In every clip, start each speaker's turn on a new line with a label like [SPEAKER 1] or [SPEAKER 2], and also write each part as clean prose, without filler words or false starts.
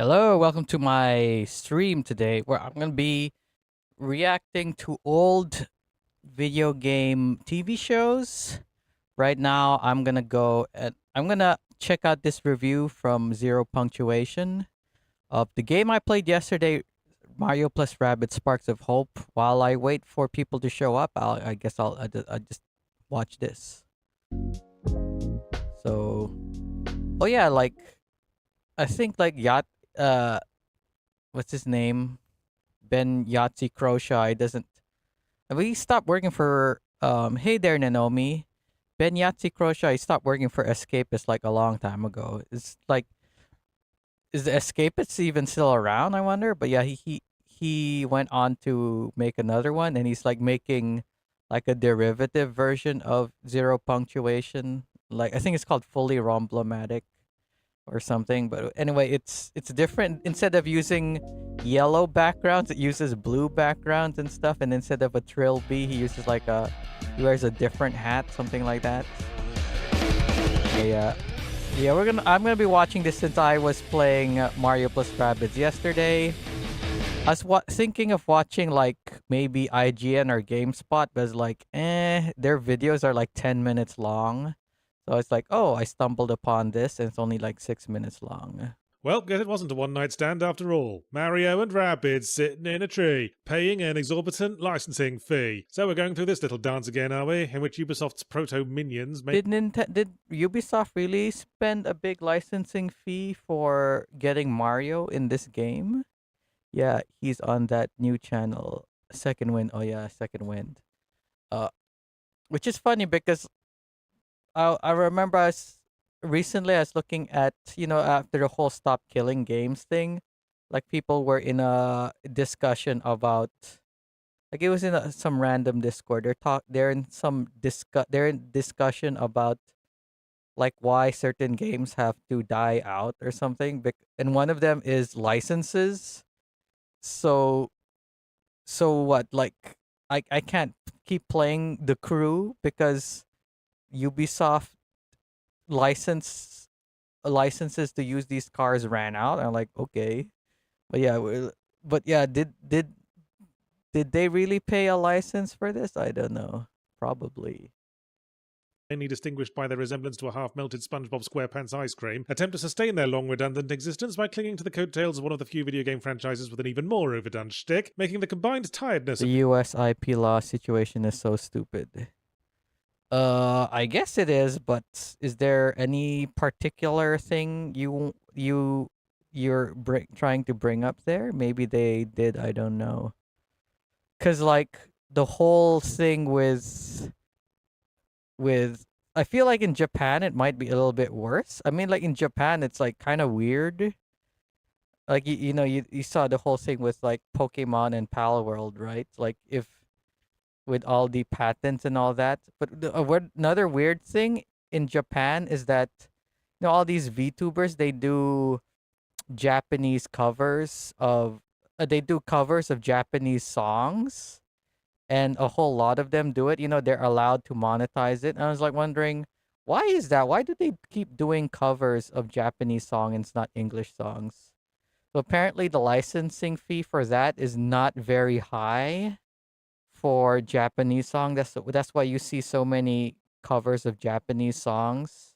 [SPEAKER 1] Hello, welcome to my stream today where I'm going to be reacting to old video game TV shows. Right now, I'm going to go and I'm going to check out this review from Zero Punctuation of the game I played yesterday, Mario plus Rabbids Sparks of Hope. While I wait for people to show up, I guess I'll just watch this. So, oh yeah, like I think like uh what's his name? Ben Yahtzee Croshaw doesn't. We stopped working for. Hey there, Nanomi. Ben Yahtzee Croshaw, he stopped working for Escapist like a long time ago. It's like, is the Escapist even still around? I wonder. But yeah, he went on to make another one, and he's like making like a derivative version of Zero Punctuation. Like I think it's called Fully Romblomatic or something. But anyway, it's different. Instead of using yellow backgrounds, it uses blue backgrounds and stuff. And instead of a trilby, he uses like he wears a different hat, something like that. Yeah, yeah. I'm gonna be watching this since I was playing Mario plus Rabbids yesterday. I was thinking of watching like maybe IGN or GameSpot, but it's like, their videos are like 10 minutes long. So it's like, oh, I stumbled upon this, and it's only like 6 minutes long.
[SPEAKER 2] Well, guess it wasn't a one-night stand after all. Mario and Rabbids sitting in a tree, paying an exorbitant licensing fee. So we're going through this little dance again, are we? In which Ubisoft's proto-minions make...
[SPEAKER 1] Did Ubisoft really spend a big licensing fee for getting Mario in this game? Yeah, he's on that new channel, Second Wind. Oh yeah, Second Wind. Uh, which is funny because I remember recently I was looking at, after the whole stop killing games thing, like people were in a discussion about, like it was in some random Discord. They're in discussion about like why certain games have to die out or something. And one of them is licenses. So what? Like I can't keep playing The Crew because Ubisoft license licenses to use these cars ran out. I'm like, okay, but yeah, but yeah, did they really pay a license for this? I don't know. Probably.
[SPEAKER 2] mainly distinguished by their resemblance to a half-melted SpongeBob SquarePants ice cream, attempt to sustain their long redundant existence by clinging to the coattails of one of the few video game franchises with an even more overdone shtick, making the combined tiredness
[SPEAKER 1] The
[SPEAKER 2] of...
[SPEAKER 1] US IP law situation is so stupid. I guess it is, but is there any particular thing you're trying to bring up there? Maybe they did, I don't know. Cuz like the whole thing with I feel like in Japan it might be a little bit worse. I mean like in Japan it's like kind of weird. Like you saw the whole thing with like Pokemon and Pal World, right? Like if with all the patents and all that. But another weird thing in Japan is that all these VTubers they do Japanese covers of they do covers of Japanese songs, and a whole lot of them do it. They're allowed to monetize it. And I was like wondering, why is that? Why do they keep doing covers of Japanese songs and it's not English songs? So apparently the licensing fee for that is not very high for Japanese song. That's why you see so many covers of Japanese songs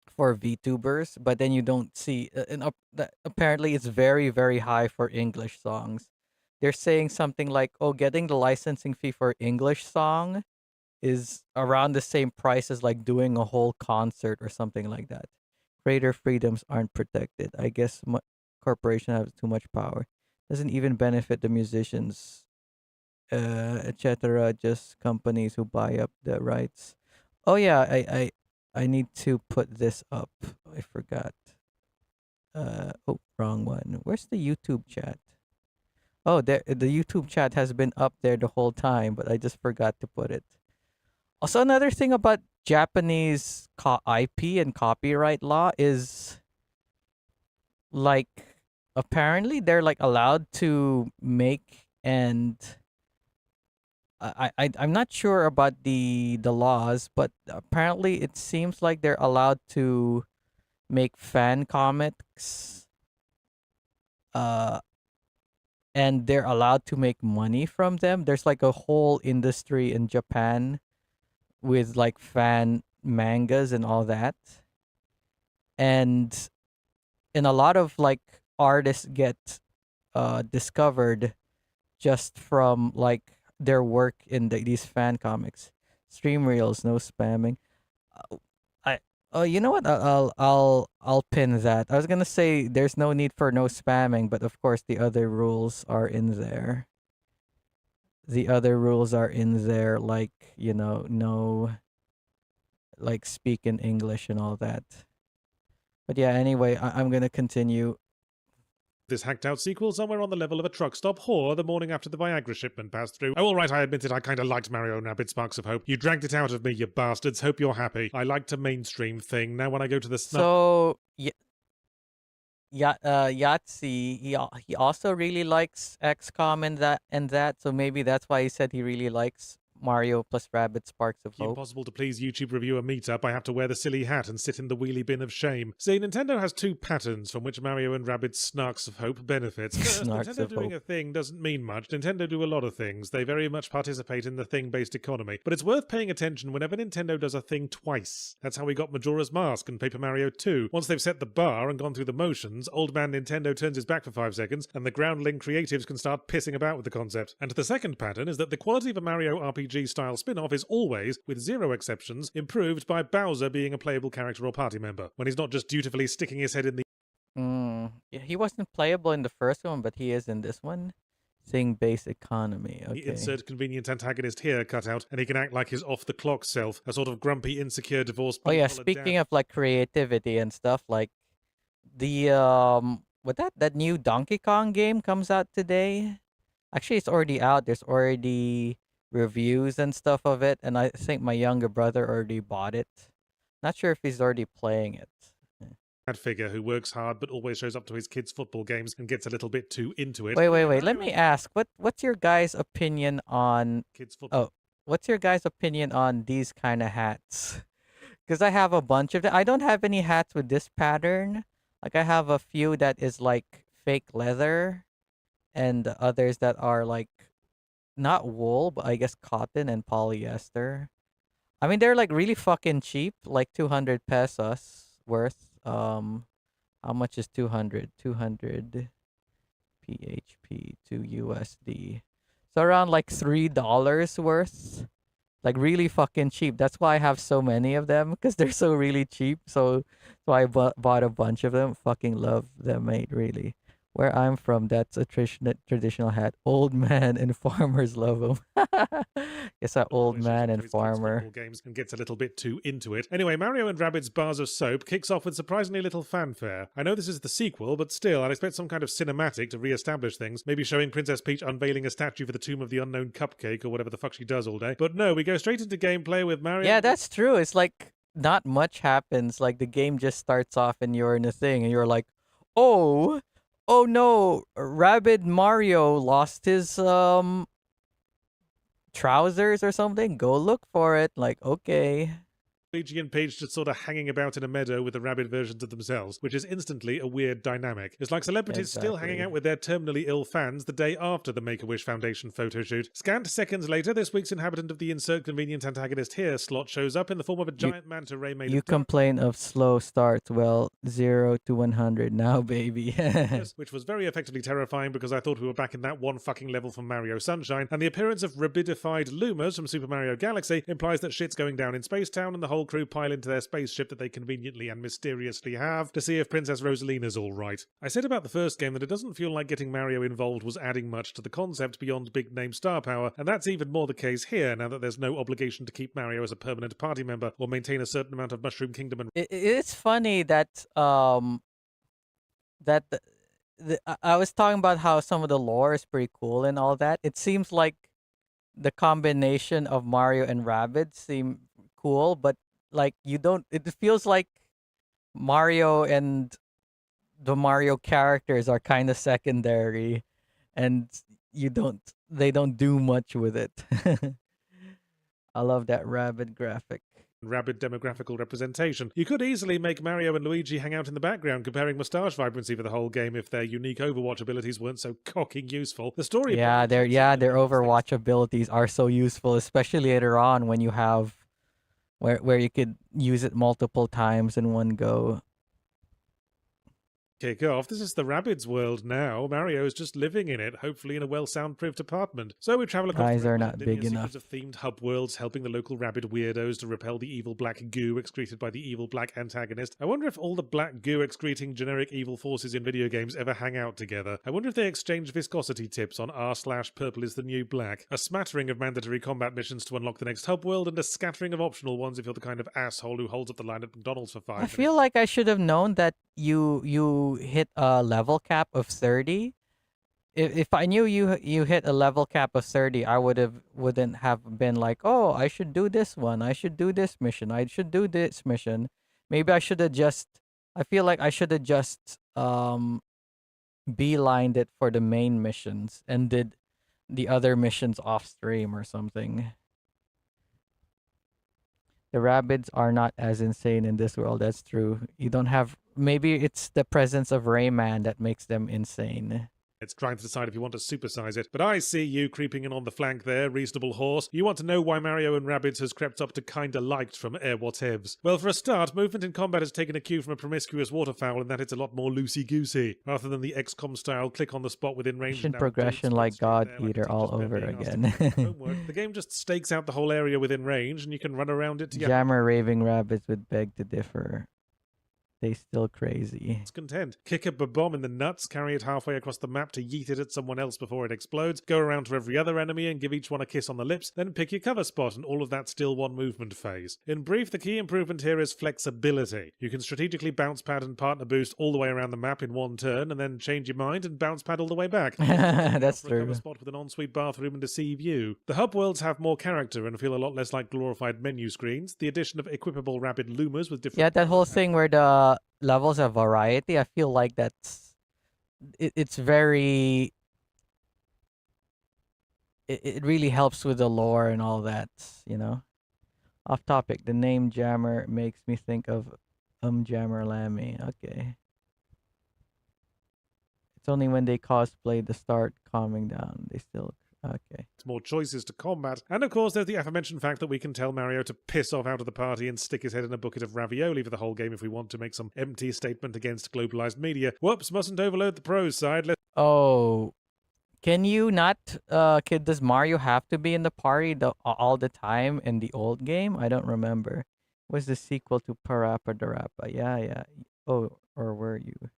[SPEAKER 1] for VTubers, but then you don't see. Apparently, it's very very high for English songs. They're saying something like, "Oh, getting the licensing fee for English song is around the same price as like doing a whole concert or something like that." Creator freedoms aren't protected. I guess corporation have too much power. Doesn't even benefit the musicians, etc. Just companies who buy up the rights. Oh yeah, I need to put this up. I forgot. Oh, wrong one. Where's the YouTube chat? Oh, there. The YouTube chat has been up there the whole time, but I just forgot to put it. Also, another thing about Japanese IP and copyright law is like apparently they're like allowed to make and I'm not sure about the laws, but apparently it seems like they're allowed to make fan comics uh and they're allowed to make money from them. There's like a whole industry in Japan with like fan mangas and all that. And a lot of like artists get discovered just from like their work in these fan comics. Stream reels, no spamming. Uh, I oh, you know what? I'll pin that. I was gonna say there's no need for no spamming, but of course the other rules are in there. The other rules are in there, like no like speak in English and all that. But yeah, anyway, I'm gonna continue.
[SPEAKER 2] This hacked out sequel somewhere on the level of a truck stop whore the morning after the Viagra shipment passed through. Oh, alright, I admit it, I kinda liked Mario and Rabbids Sparks of Hope. You dragged it out of me, you bastards. Hope you're happy. I liked a mainstream thing. Now when I go to the
[SPEAKER 1] So Yahtzee, he also really likes XCOM and that, so maybe that's why he said he really likes Mario plus Rabbit Sparks of Hope.
[SPEAKER 2] Impossible to please YouTube reviewer meetup, I have to wear the silly hat and sit in the wheelie bin of shame. See, Nintendo has two patterns from which Mario and Rabbids Snarks of Hope benefits. First,
[SPEAKER 1] Snarks
[SPEAKER 2] Nintendo
[SPEAKER 1] of
[SPEAKER 2] doing
[SPEAKER 1] Hope.
[SPEAKER 2] a thing doesn't mean much. Nintendo do a lot of things. They very much participate in the thing-based economy. But it's worth paying attention whenever Nintendo does a thing twice. That's how we got Majora's Mask and Paper Mario 2. Once they've set the bar and gone through the motions, old man Nintendo turns his back for 5 seconds, and the groundling creatives can start pissing about with the concept. And the second pattern is that the quality of a Mario RPG-style spin-off is always, with zero exceptions, improved by Bowser being a playable character or party member, when he's not just dutifully sticking his head in the
[SPEAKER 1] Yeah, he wasn't playable in the first one, but he is in this one. Thing-based economy. Okay.
[SPEAKER 2] insert convenient antagonist here cutout, and he can act like his off-the-clock self, a sort of grumpy, insecure, divorced
[SPEAKER 1] Oh yeah,
[SPEAKER 2] blue-collar
[SPEAKER 1] speaking
[SPEAKER 2] dad.
[SPEAKER 1] of like creativity and stuff, like the what that new Donkey Kong game comes out today. Actually, it's already out. There's already reviews and stuff of it, and I think my younger brother already bought it. Not sure if he's already playing it.
[SPEAKER 2] Figure who works hard but always shows up to his kids' football games and gets a little bit too into it.
[SPEAKER 1] Wait,
[SPEAKER 2] Anyway,
[SPEAKER 1] Let me ask. What's your guys' opinion on
[SPEAKER 2] kids' football.
[SPEAKER 1] oh, what's your guys' opinion on these kind of hats? Because I have a bunch of them. I don't have any hats with this pattern. Like I have a few that is like fake leather, and others that are like not wool, but I guess cotton and polyester. I mean, they're like really fucking cheap, like 200 pesos worth. How much is 200? 200 PHP to USD. So around like $3 worth. Like really fucking cheap. That's why I have so many of them because they're so really cheap. So I bought a bunch of them. Fucking love them, mate. Really. Where I'm from, that's a traditional hat. Old man and farmers love them. Guess that old
[SPEAKER 2] Always shows
[SPEAKER 1] man
[SPEAKER 2] up to
[SPEAKER 1] and
[SPEAKER 2] his kids'
[SPEAKER 1] farmer.
[SPEAKER 2] football games and gets a little bit too into it. Anyway, Mario and Rabbids Bars of Soap kicks off with surprisingly little fanfare. I know this is the sequel, but still, I'd expect some kind of cinematic to re-establish things, maybe showing Princess Peach unveiling a statue for the Tomb of the Unknown Cupcake or whatever the fuck she does all day. But no, we go straight into gameplay with Mario.
[SPEAKER 1] Yeah, that's true. It's like not much happens. Like the game just starts off and you're in a thing and you're like, oh, oh no, Rabid Mario lost his trousers or something. Go look for it. Like, okay.
[SPEAKER 2] Luigi and Peach just sort of hanging about in a meadow with the rabbit versions of themselves, which is instantly a weird dynamic. It's like celebrities still hanging
[SPEAKER 1] Exactly.
[SPEAKER 2] out with their terminally ill fans the day after the Make-A-Wish Foundation photo shoot. Scant seconds later, this week's inhabitant of the insert convenient antagonist here slot shows up in the form of a giant manta ray made
[SPEAKER 1] You
[SPEAKER 2] of dark
[SPEAKER 1] complain of slow starts. Well, 0 to 100 now, baby.
[SPEAKER 2] Yes, which was very effectively terrifying because I thought we were back in that one fucking level from Mario Sunshine, and the appearance of rabidified Lumas from Super Mario Galaxy implies that shit's going down in Space Town and the whole crew pile into their spaceship that they conveniently and mysteriously have to see if Princess Rosalina's alright. I said about the first game that it doesn't feel like getting Mario involved was adding much to the concept beyond big name star power, and that's even more the case here now that there's no obligation to keep Mario as a permanent party member or maintain a certain amount of Mushroom Kingdom and
[SPEAKER 1] It's funny that that I was talking about how some of the lore is pretty cool and all that. It seems like the combination of Mario and Rabbids seem cool, but like you don't. It feels like Mario and the Mario characters are kind of secondary, and you don't. They don't do much with it. I love that rabbit graphic.
[SPEAKER 2] rabid demographical representation. You could easily make Mario and Luigi hang out in the background, comparing moustache vibrancy for the whole game if their unique Overwatch abilities weren't so cocking useful. The story
[SPEAKER 1] Their Overwatch abilities are so useful, especially later on when you have where you could use it multiple times in one go.
[SPEAKER 2] Kick off. This is the Rabbids world now. Mario is just living in it, hopefully in a well-soundproofed apartment. So we travel across
[SPEAKER 1] Eyes
[SPEAKER 2] the
[SPEAKER 1] are
[SPEAKER 2] Red
[SPEAKER 1] not big enough.
[SPEAKER 2] sequence of themed hub worlds, helping the local rabbit weirdos to repel the evil black goo excreted by the evil black antagonist. I wonder if all the black goo excreting generic evil forces in video games ever hang out together. I wonder if they exchange viscosity tips on r/purple is the new black. A smattering of mandatory combat missions to unlock the next hub world, and a scattering of optional ones if you're the kind of asshole who holds up the line at McDonald's for 5 minutes.
[SPEAKER 1] I feel like I should have known that you hit a level cap of 30. If I knew you hit a level cap of 30, I wouldn't have been like, oh, I should do this one, I should do this mission, I should do this mission. Maybe I should have just. I feel like I should have just beelined it for the main missions and did the other missions off stream or something. The rabbits are not as insane in this world. That's true. You don't have. Maybe it's the presence of Rayman that makes them insane.
[SPEAKER 2] It's trying to decide if you want to supersize it. But I see you creeping in on the flank there, reasonable horse. You want to know why Mario and Rabbids has crept up to kinda liked from Air Whatevs. Well, for a start, movement in combat has taken a cue from a promiscuous waterfowl in that it's a lot more loosey-goosey. Rather than the XCOM style click on the spot within range.
[SPEAKER 1] Mission progression like God Eater all over again.
[SPEAKER 2] The game just stakes out the whole area within range and you can run around it to get
[SPEAKER 1] Jammer raving rabbits would beg to differ. They still crazy.
[SPEAKER 2] It's content. Kick a bomb in the nuts, carry it halfway across the map to yeet it at someone else before it explodes, go around to every other enemy and give each one a kiss on the lips, then pick your cover spot, and all of that still one movement phase. In brief, the key improvement here is flexibility. You can strategically bounce pad and partner boost all the way around the map in one turn, and then change your mind and bounce pad all the way back.
[SPEAKER 1] That's true.
[SPEAKER 2] Cover spot with an ensuite bathroom and a sea view. The hub worlds have more character and feel a lot less like glorified menu screens. The addition of equipable rapid loomers with different...
[SPEAKER 1] Yeah, that whole thing where the levels of variety, I feel like it's very it really helps with the lore and all that, you know. Off topic, the name Jammer makes me think of Jammer Lammy. Okay, it's only when they cosplay to start calming down. They still okay.
[SPEAKER 2] More choices to combat. And of course, there's the aforementioned fact that we can tell Mario to piss off out of the party and stick his head in a bucket of ravioli for the whole game if we want to make some empty statement against globalized media. Whoops, mustn't overload the pros side.
[SPEAKER 1] Oh, can you not, does Mario have to be in the party all the time in the old game? I don't remember. Was the sequel to Parappa the Rappa? Yeah. Oh, or were you?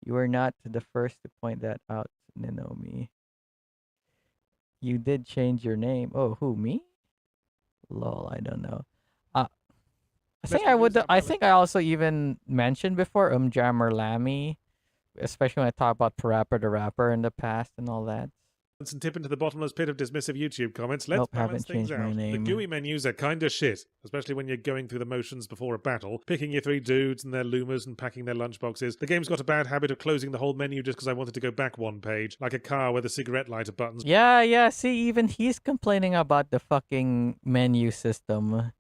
[SPEAKER 1] You were not the first to point that out, Ninomi. You did change your name. Oh, who, me? Lol, I don't know. I think I also even mentioned before Jammer Lammy, especially when I talk about Parappa the Rapper in the past and all that.
[SPEAKER 2] And tip into the bottomless pit of dismissive YouTube comments. Let's balance things out. The GUI menus are kinda shit, especially when you're going through the motions before a battle, picking your three dudes and their loomers and packing their lunchboxes. The game's got a bad habit of closing the whole menu just because I wanted to go back one page, like a car where the cigarette lighter buttons.
[SPEAKER 1] Yeah, see, even he's complaining about the fucking menu system.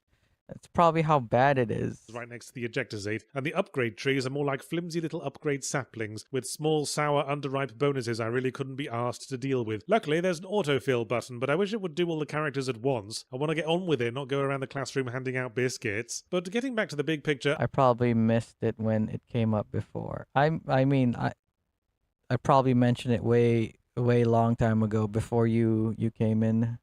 [SPEAKER 1] That's probably how bad it is.
[SPEAKER 2] Right next to the ejector seat. And the upgrade trees are more like flimsy little upgrade saplings with small, sour, underripe bonuses I really couldn't be asked to deal with. Luckily, there's an autofill button, but I wish it would do all the characters at once. I want to get on with it, not go around the classroom handing out biscuits. But getting back to the big picture...
[SPEAKER 1] I probably missed it when it came up before. I probably mentioned it way long time ago before you came in.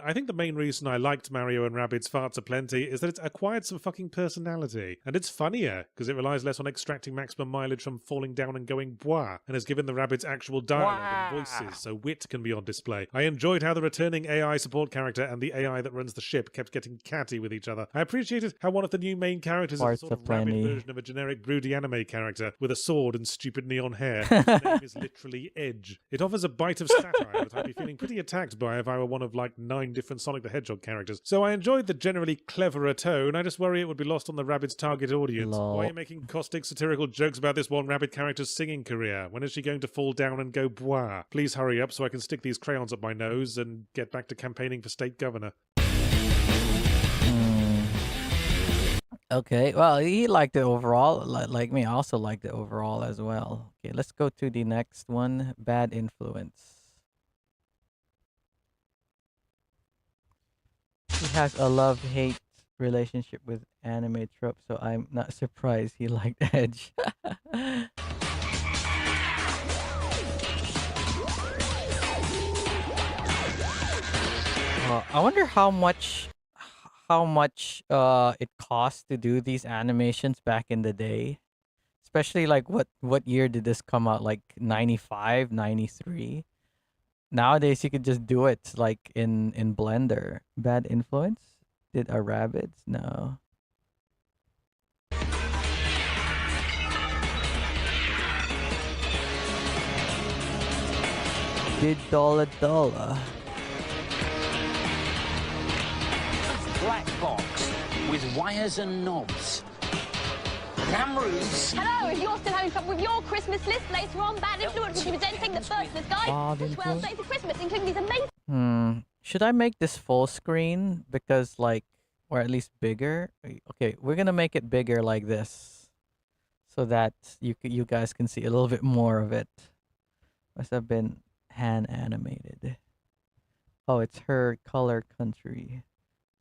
[SPEAKER 2] I think the main reason I liked Mario and Rabbids Farts Aplenty is that it's acquired some fucking personality. And it's funnier, because it relies less on extracting maximum mileage from falling down and going bois, and has given the Rabbids actual dialogue and voices, so wit can be on display. I enjoyed how the returning AI support character and the AI that runs the ship kept getting catty with each other. I appreciated how one of the new main characters is a sort of rabbit version of a generic broody anime character, with a sword and stupid neon hair. His name is literally Edge. It offers a bite of satire that I'd be feeling pretty attacked by if I were one of like 9 different Sonic the Hedgehog characters. So I enjoyed the generally cleverer tone. I just worry it would be lost on the Rabbids' target audience.
[SPEAKER 1] Lol.
[SPEAKER 2] Why are you making caustic, satirical jokes about this one Rabbid character's singing career? When is she going to fall down and go bois? Please hurry up so I can stick these crayons up my nose and get back to campaigning for state governor.
[SPEAKER 1] Okay, well, he liked it overall. Like me, I also liked it overall as well. Okay, let's go to the next one. Bad influence. He has a love-hate relationship with anime tropes, so I'm not surprised he liked Edge. I wonder how much it costs to do these animations back in the day. Especially like what year did this come out? Like 95, 93. Nowadays you could just do it like in Blender. Bad influence? Did a rabbits? No. Did dollar.
[SPEAKER 3] Black box with wires and knobs. Cameras.
[SPEAKER 4] Hello, if you're still having trouble with your Christmas list, later on, Bad Influence will be presenting the Birchmas Guide to 12 Days of Christmas, including these amazing...
[SPEAKER 1] Should I make this full screen? Because like, or at least bigger? Okay, we're gonna make it bigger like this. So that you guys can see a little bit more of it. Must have been hand animated. Oh, it's her color country.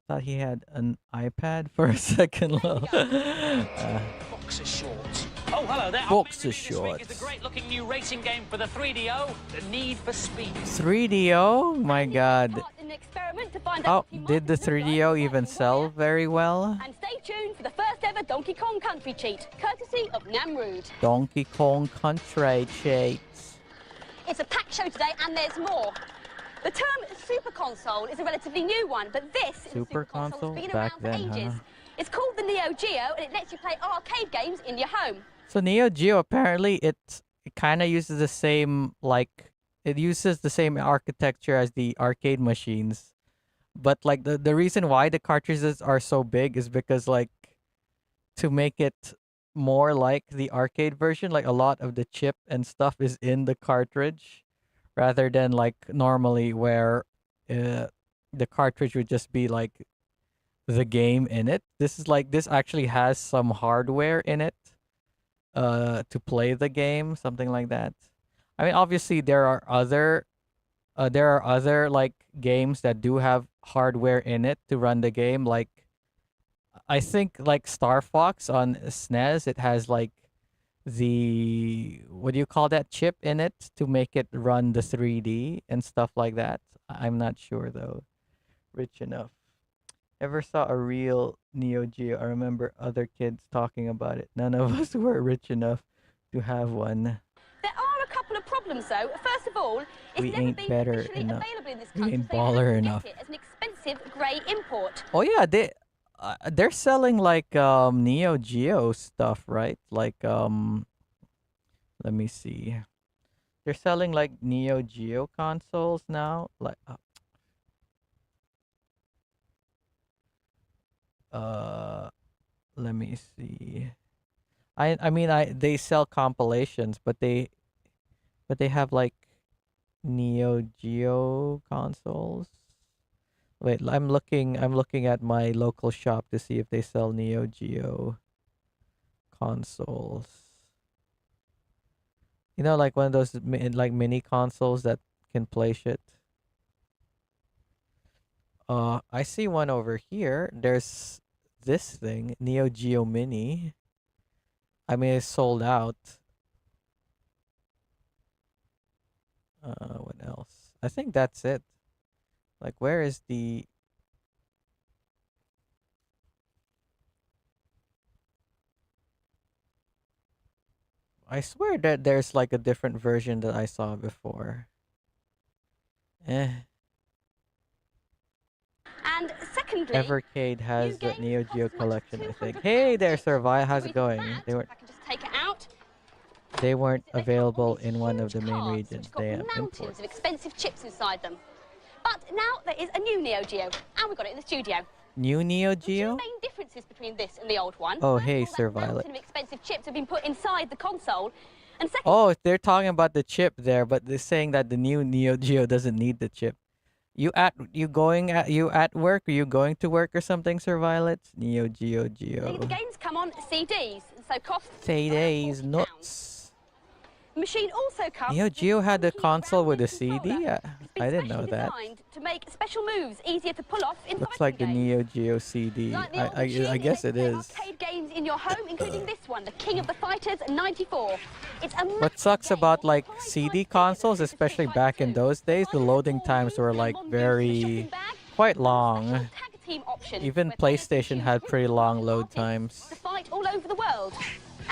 [SPEAKER 1] Thought he had an iPad for a second.
[SPEAKER 3] Boxer shorts. Oh, hello there.
[SPEAKER 1] Boxer
[SPEAKER 3] This week is
[SPEAKER 1] shorts.
[SPEAKER 3] the great-looking new racing game for the 3DO, The Need for Speed.
[SPEAKER 1] 3DO? My god.
[SPEAKER 4] ...in an experiment to find
[SPEAKER 1] Oh,
[SPEAKER 4] out if
[SPEAKER 1] did the
[SPEAKER 4] Marcus Luke
[SPEAKER 1] 3DO
[SPEAKER 4] Ryan
[SPEAKER 1] even
[SPEAKER 4] works in
[SPEAKER 1] sell
[SPEAKER 4] Warrior.
[SPEAKER 1] very well?
[SPEAKER 4] And stay tuned for the first ever Donkey Kong Country cheat, courtesy of Namrood.
[SPEAKER 1] Donkey Kong Country cheats.
[SPEAKER 4] It's a packed show today, and there's more. The term Super Console is a relatively new one, but this is a
[SPEAKER 1] Super
[SPEAKER 4] Super Console
[SPEAKER 1] Console?
[SPEAKER 4] that's been
[SPEAKER 1] Back
[SPEAKER 4] around
[SPEAKER 1] then,
[SPEAKER 4] for ages.
[SPEAKER 1] huh?
[SPEAKER 4] It's called the Neo Geo, and it lets you play arcade games in your home.
[SPEAKER 1] So Neo Geo apparently it kind of uses the same it uses the same architecture as the arcade machines. But like the reason why the cartridges are so big is because like to make it more like the arcade version, like a lot of the chip and stuff is in the cartridge rather than like normally where the cartridge would just be like the game in it. This actually has some hardware in it to play the game, something like that. I mean, obviously there are other like games that do have hardware in it to run the game. Like I think like Star Fox on SNES, it has like the what do you call that chip in it to make it run the 3D and stuff like that. I'm not sure though. Rich enough. Ever saw a real Neo Geo? I remember other kids talking about it. None of us were rich enough to have one.
[SPEAKER 4] There are a couple of problems, though. First of all, it's
[SPEAKER 1] We
[SPEAKER 4] never
[SPEAKER 1] ain't
[SPEAKER 4] been
[SPEAKER 1] better
[SPEAKER 4] officially
[SPEAKER 1] enough.
[SPEAKER 4] available in this
[SPEAKER 1] We
[SPEAKER 4] country,
[SPEAKER 1] ain't
[SPEAKER 4] so you have to
[SPEAKER 1] baller
[SPEAKER 4] get
[SPEAKER 1] enough.
[SPEAKER 4] it as an expensive grey import.
[SPEAKER 1] Oh yeah, they're selling like Neo Geo stuff, right? Like let me see. They're selling like Neo Geo consoles now. Like uh let me see. I mean they sell compilations, but they have like Neo Geo consoles. Wait, I'm looking at my local shop to see if they sell Neo Geo consoles. You know, like one of those like mini consoles that can play shit. I see one over here. There's this thing, Neo Geo Mini. I mean, it's sold out. What else? I think that's it. Like, where is the? I swear that there's like a different version that I saw before. Eh.
[SPEAKER 4] And secondly,
[SPEAKER 1] Evercade
[SPEAKER 4] new
[SPEAKER 1] has the
[SPEAKER 4] games
[SPEAKER 1] Neo
[SPEAKER 4] cost
[SPEAKER 1] Geo
[SPEAKER 4] as much as
[SPEAKER 1] collection, I think.
[SPEAKER 4] £200
[SPEAKER 1] Hey there,
[SPEAKER 4] each.
[SPEAKER 1] Survive.
[SPEAKER 4] The
[SPEAKER 1] How's it
[SPEAKER 4] reason for
[SPEAKER 1] going?
[SPEAKER 4] that,
[SPEAKER 1] They
[SPEAKER 4] if I can just take it out,
[SPEAKER 1] weren't
[SPEAKER 4] is that they come on
[SPEAKER 1] available
[SPEAKER 4] these
[SPEAKER 1] in one of
[SPEAKER 4] huge
[SPEAKER 1] the main
[SPEAKER 4] cards,
[SPEAKER 1] regions.
[SPEAKER 4] which have got
[SPEAKER 1] They have
[SPEAKER 4] mountains
[SPEAKER 1] imports.
[SPEAKER 4] of expensive chips inside them. But now there is a new Neo Geo, and we've got it in the studio.
[SPEAKER 1] New Neo
[SPEAKER 4] The two
[SPEAKER 1] Geo?
[SPEAKER 4] main differences between this and the old one.
[SPEAKER 1] Oh,
[SPEAKER 4] First
[SPEAKER 1] hey,
[SPEAKER 4] of all,
[SPEAKER 1] Sir
[SPEAKER 4] that
[SPEAKER 1] Violet.
[SPEAKER 4] mountain of expensive chips have been put inside the console. And second,
[SPEAKER 1] Oh, they're talking about the chip there, but they're saying that the new Neo Geo doesn't need the chip. You at work? Are you going to work or something, Sir Violet? Neo Geo
[SPEAKER 4] The
[SPEAKER 1] Geo.
[SPEAKER 4] games come on CDs, so cost
[SPEAKER 1] CDs
[SPEAKER 4] £40.
[SPEAKER 1] nuts.
[SPEAKER 4] The machine also comes
[SPEAKER 1] Neo
[SPEAKER 4] with
[SPEAKER 1] Geo had a
[SPEAKER 4] funky
[SPEAKER 1] console with a
[SPEAKER 4] rounded controller.
[SPEAKER 1] CD.
[SPEAKER 4] It's been
[SPEAKER 1] I didn't
[SPEAKER 4] specially
[SPEAKER 1] know that.
[SPEAKER 4] designed to make special moves easier to pull off in
[SPEAKER 1] Looks
[SPEAKER 4] fighting
[SPEAKER 1] like the
[SPEAKER 4] games.
[SPEAKER 1] Neo Geo CD.
[SPEAKER 4] Like the old machine,
[SPEAKER 1] I
[SPEAKER 4] it
[SPEAKER 1] guess
[SPEAKER 4] lets you
[SPEAKER 1] it
[SPEAKER 4] play
[SPEAKER 1] is.
[SPEAKER 4] arcade games in your home, including this one, the King of the Fighters '94. It's a
[SPEAKER 1] What
[SPEAKER 4] massive
[SPEAKER 1] sucks
[SPEAKER 4] game
[SPEAKER 1] about
[SPEAKER 4] on the
[SPEAKER 1] like
[SPEAKER 4] prime
[SPEAKER 1] CD
[SPEAKER 4] time ticket
[SPEAKER 1] consoles,
[SPEAKER 4] for Street
[SPEAKER 1] especially
[SPEAKER 4] Fighter
[SPEAKER 1] back in
[SPEAKER 4] 2.
[SPEAKER 1] those days, the
[SPEAKER 4] Find
[SPEAKER 1] loading
[SPEAKER 4] four
[SPEAKER 1] times were
[SPEAKER 4] moves in a
[SPEAKER 1] like
[SPEAKER 4] mongoose
[SPEAKER 1] very
[SPEAKER 4] shopping bag,
[SPEAKER 1] quite
[SPEAKER 4] and a special
[SPEAKER 1] long.
[SPEAKER 4] tag team option
[SPEAKER 1] Even
[SPEAKER 4] where players can
[SPEAKER 1] PlayStation
[SPEAKER 4] choose
[SPEAKER 1] had pretty
[SPEAKER 4] Christmas
[SPEAKER 1] long
[SPEAKER 4] party
[SPEAKER 1] load
[SPEAKER 4] artists
[SPEAKER 1] times.
[SPEAKER 4] to fight all over the world.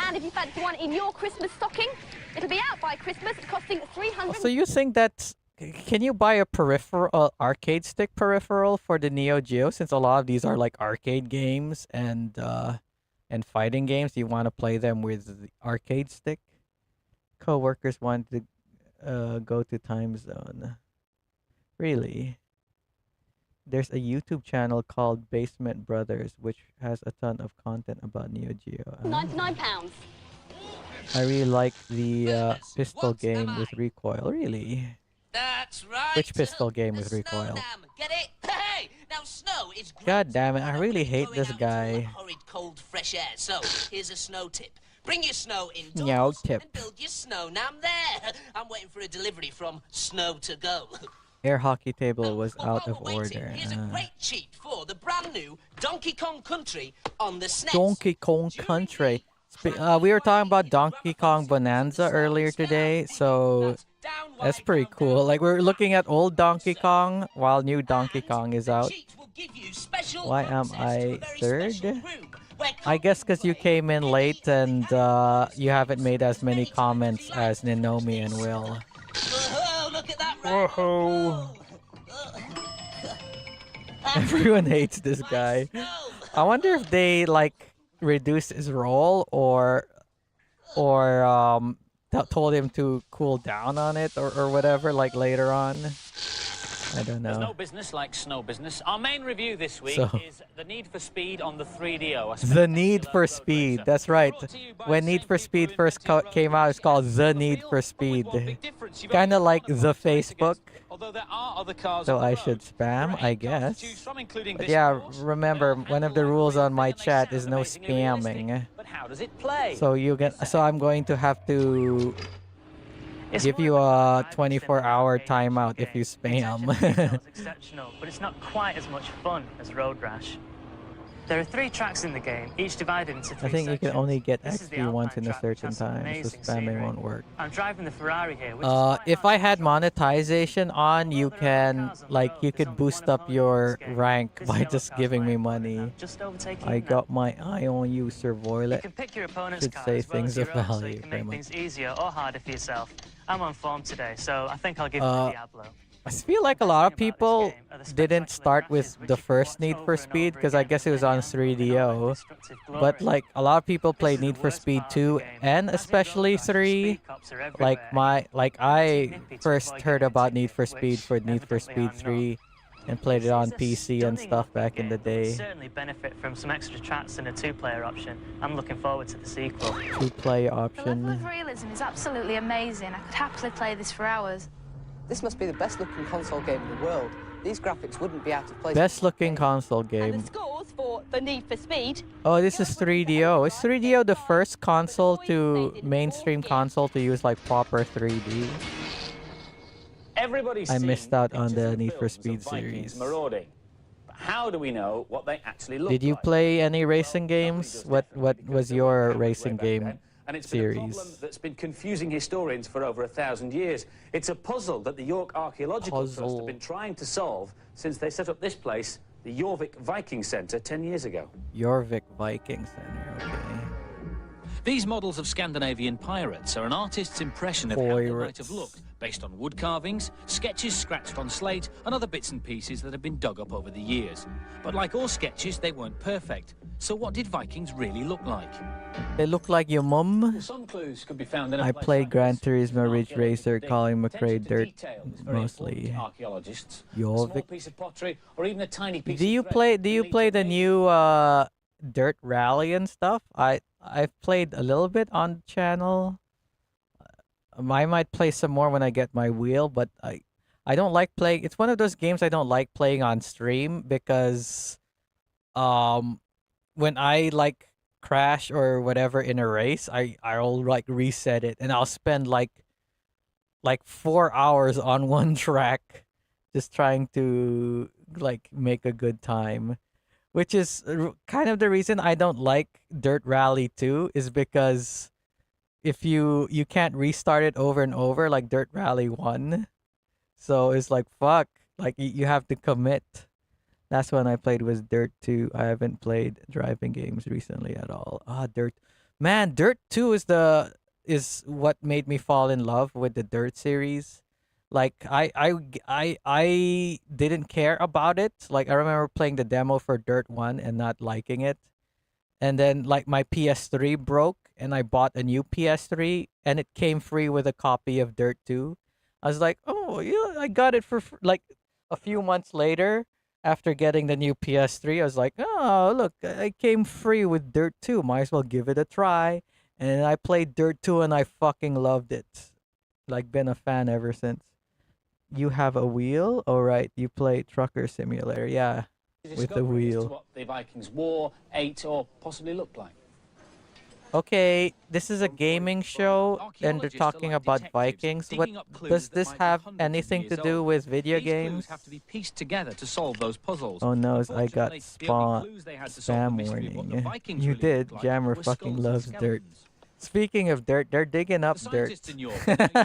[SPEAKER 4] And if you fancy one in your Christmas stocking, it'll be out by Christmas, costing $300.
[SPEAKER 1] So you think that's can you buy a peripheral arcade stick peripheral for the Neo Geo, since a lot of these are like arcade games and fighting games? You want to play them with the arcade stick? Coworkers want to go to time zone. Really? There's a YouTube channel called Basement Brothers, which has a ton of content about Neo Geo.
[SPEAKER 4] £99.
[SPEAKER 1] I really like the pistol game with recoil. Really?
[SPEAKER 5] That's right.
[SPEAKER 1] Which pistol game
[SPEAKER 5] The
[SPEAKER 1] with
[SPEAKER 5] snow
[SPEAKER 1] recoil?
[SPEAKER 5] dam. Get it? Hey! Now snow is great.
[SPEAKER 1] God damn it, I
[SPEAKER 5] But
[SPEAKER 1] really
[SPEAKER 5] when
[SPEAKER 1] hate
[SPEAKER 5] you're
[SPEAKER 1] this
[SPEAKER 5] going out into all
[SPEAKER 1] guy.
[SPEAKER 5] that horrid cold fresh air. So, here's a snow tip. Bring your snow indoors
[SPEAKER 1] No tip.
[SPEAKER 5] and build your snow nam there. I'm waiting for a delivery from Snow to Go.
[SPEAKER 1] Air hockey table was
[SPEAKER 5] Well,
[SPEAKER 1] out
[SPEAKER 5] while
[SPEAKER 1] of
[SPEAKER 5] we're waiting,
[SPEAKER 1] order.
[SPEAKER 5] here's a great cheat for the brand new Donkey Kong Country on the SNES.
[SPEAKER 1] Donkey Kong Country. We were talking about Donkey Kong Bonanza earlier today, so that's pretty cool. Like, we're looking at old Donkey Kong while new Donkey Kong is out. Why am I third? I guess because you came in late and you haven't made as many comments as Ninomi and Will.
[SPEAKER 5] Whoa, look at that
[SPEAKER 1] Whoa. Everyone hates this guy. I wonder if they like reduced his role or told him to cool down on it or whatever, like later on. I don't
[SPEAKER 3] There's no
[SPEAKER 1] know.
[SPEAKER 3] business like snow business. Our main review this week
[SPEAKER 1] So-
[SPEAKER 3] is the Need for Speed on the 3DO.
[SPEAKER 1] The Need for Speed. That's right. When Need for Speed first came out, it's called The Need for Speed. Kind of like the Facebook. So I should spam, I guess. But yeah, remember, one of the rules on my chat is no spamming.
[SPEAKER 3] But how does it play?
[SPEAKER 1] So I'm going to have to give you a 24-hour timeout if you spam.
[SPEAKER 6] It's exceptional, but it's not quite as much fun as Road Rash. There are 3 tracks in the game, each divided into 3
[SPEAKER 1] I think you can
[SPEAKER 6] sections.
[SPEAKER 1] only get
[SPEAKER 6] This is the
[SPEAKER 1] XP once
[SPEAKER 6] Alpine
[SPEAKER 1] in a
[SPEAKER 6] track, which
[SPEAKER 1] certain
[SPEAKER 6] has some
[SPEAKER 1] time, so
[SPEAKER 6] amazing
[SPEAKER 1] spamming
[SPEAKER 6] scenery.
[SPEAKER 1] won't work.
[SPEAKER 6] I'm driving the Ferrari here, which is quite
[SPEAKER 1] If
[SPEAKER 6] hard
[SPEAKER 1] I
[SPEAKER 6] to
[SPEAKER 1] had
[SPEAKER 6] control.
[SPEAKER 1] monetization on, you can you could boost up your rank
[SPEAKER 6] This
[SPEAKER 1] by
[SPEAKER 6] yellow
[SPEAKER 1] just
[SPEAKER 6] car's
[SPEAKER 1] giving
[SPEAKER 6] my
[SPEAKER 1] me
[SPEAKER 6] opponent.
[SPEAKER 1] money.
[SPEAKER 6] I'm just overtaking
[SPEAKER 1] I
[SPEAKER 6] him now.
[SPEAKER 1] got my eye on you, Sir
[SPEAKER 6] You
[SPEAKER 1] Voilet.
[SPEAKER 6] can pick your opponent's
[SPEAKER 1] Should
[SPEAKER 6] car
[SPEAKER 1] say
[SPEAKER 6] as well
[SPEAKER 1] things
[SPEAKER 6] as
[SPEAKER 1] of
[SPEAKER 6] your own, so
[SPEAKER 1] value,
[SPEAKER 6] you can
[SPEAKER 1] pretty
[SPEAKER 6] make
[SPEAKER 1] much.
[SPEAKER 6] things easier or harder for yourself. I'm on form today, so I think I'll give it
[SPEAKER 1] Uh,
[SPEAKER 6] to Diablo.
[SPEAKER 1] I feel like a lot of people didn't start with the first Need for Speed because I guess it was on 3DO. But like a lot of people played Need for Speed 2 and especially 3. I first heard about Need for Speed for Need for Speed 3 and played it on PC and stuff back in the day.
[SPEAKER 6] Certainly benefit from some extra tracks and a 2-player option. I'm looking forward to the sequel.
[SPEAKER 1] 2-player
[SPEAKER 7] The level of
[SPEAKER 1] option.
[SPEAKER 7] realism is absolutely amazing. I could happily play this for hours.
[SPEAKER 8] This must be the best looking console game in the world. These graphics wouldn't be out of place.
[SPEAKER 1] Best looking console
[SPEAKER 4] And
[SPEAKER 1] game.
[SPEAKER 4] the scores for the Need for Speed.
[SPEAKER 1] Oh, this is 3DO. Is 3DO the first mainstream console to use like proper 3D?
[SPEAKER 3] Everybody's
[SPEAKER 1] I
[SPEAKER 3] seen
[SPEAKER 1] missed out on
[SPEAKER 3] pictures
[SPEAKER 1] the
[SPEAKER 3] and
[SPEAKER 1] Need for
[SPEAKER 3] films of
[SPEAKER 1] Speed
[SPEAKER 3] Vikings
[SPEAKER 1] series.
[SPEAKER 3] marauding. But how do we know what they actually look like?
[SPEAKER 1] Did you play any racing
[SPEAKER 3] Well,
[SPEAKER 1] games?
[SPEAKER 3] somebody does
[SPEAKER 1] What
[SPEAKER 3] definitely, because
[SPEAKER 1] was
[SPEAKER 3] there
[SPEAKER 1] your
[SPEAKER 3] were cameras
[SPEAKER 1] racing
[SPEAKER 3] way back
[SPEAKER 1] game
[SPEAKER 3] then, and it's been a problem
[SPEAKER 1] series?
[SPEAKER 3] that's been confusing historians for over 1,000 years. It's a puzzle that the York Archaeological Trust
[SPEAKER 1] Puzzle.
[SPEAKER 3] have been trying to solve since they set up this place, the Jorvik Viking Centre, 10 years ago.
[SPEAKER 1] Jorvik Viking Center, okay.
[SPEAKER 9] These models of Scandinavian pirates are an artist's impression of how they might have
[SPEAKER 1] Pirates.
[SPEAKER 9] looked, based on wood carvings, sketches scratched on slate, and other bits and pieces that have been dug up over the years. But like all sketches, they weren't perfect. So what did Vikings really look like?
[SPEAKER 1] They look like your mum.
[SPEAKER 3] Some clues could be found in a
[SPEAKER 1] I
[SPEAKER 3] place
[SPEAKER 1] played
[SPEAKER 3] like
[SPEAKER 1] Gran
[SPEAKER 3] this.
[SPEAKER 1] Turismo Ridge
[SPEAKER 3] Archaeological
[SPEAKER 1] Racer,
[SPEAKER 3] dig.
[SPEAKER 1] Colin McRae
[SPEAKER 3] Attention to
[SPEAKER 1] Dirt
[SPEAKER 3] detail is very
[SPEAKER 1] mostly.
[SPEAKER 3] important to archaeologists. A small
[SPEAKER 1] Jorvik.
[SPEAKER 3] piece of pottery or even a tiny piece
[SPEAKER 1] Do
[SPEAKER 3] of
[SPEAKER 1] you
[SPEAKER 3] thread
[SPEAKER 1] play
[SPEAKER 3] can lead to
[SPEAKER 1] the
[SPEAKER 3] a major
[SPEAKER 1] new Dirt Rally and stuff? I've played a little bit on the channel. I might play some more when I get my wheel, but I don't like playing. It's one of those games I don't like playing on stream because um when I like crash or whatever in a race, I'll like reset it and I'll spend like 4 hours on one track just trying to like make a good time, which is kind of the reason I don't like Dirt Rally 2 is because if you can't restart it over and over like Dirt Rally 1. So it's like fuck, like you have to commit. That's when I played was Dirt 2. I haven't played driving games recently at all. Dirt. Man, Dirt 2 is what made me fall in love with the Dirt series. Like I didn't care about it. Like I remember playing the demo for Dirt 1 and not liking it. And then like my PS3 broke and I bought a new PS3 and it came free with a copy of Dirt 2. I was like, "Oh, yeah, I got it for like a few months later after getting the new PS3. I was like, "Oh, look, I came free with Dirt 2. Might as well give it a try." And I played Dirt 2 and I fucking loved it. Like been a fan ever since. You have a wheel? Oh right, you play Trucker Simulator. Yeah. With the wheel.
[SPEAKER 9] What the Vikings wore, ate, or possibly looked like.
[SPEAKER 1] Okay, this is a gaming show and they're talking about Vikings. What does this have anything to do with video games?
[SPEAKER 9] Have to be pieced together to solve those puzzles.
[SPEAKER 1] Oh no, I got spam warning. You did. Jammer fucking loves dirt. Speaking of dirt, they're digging up dirt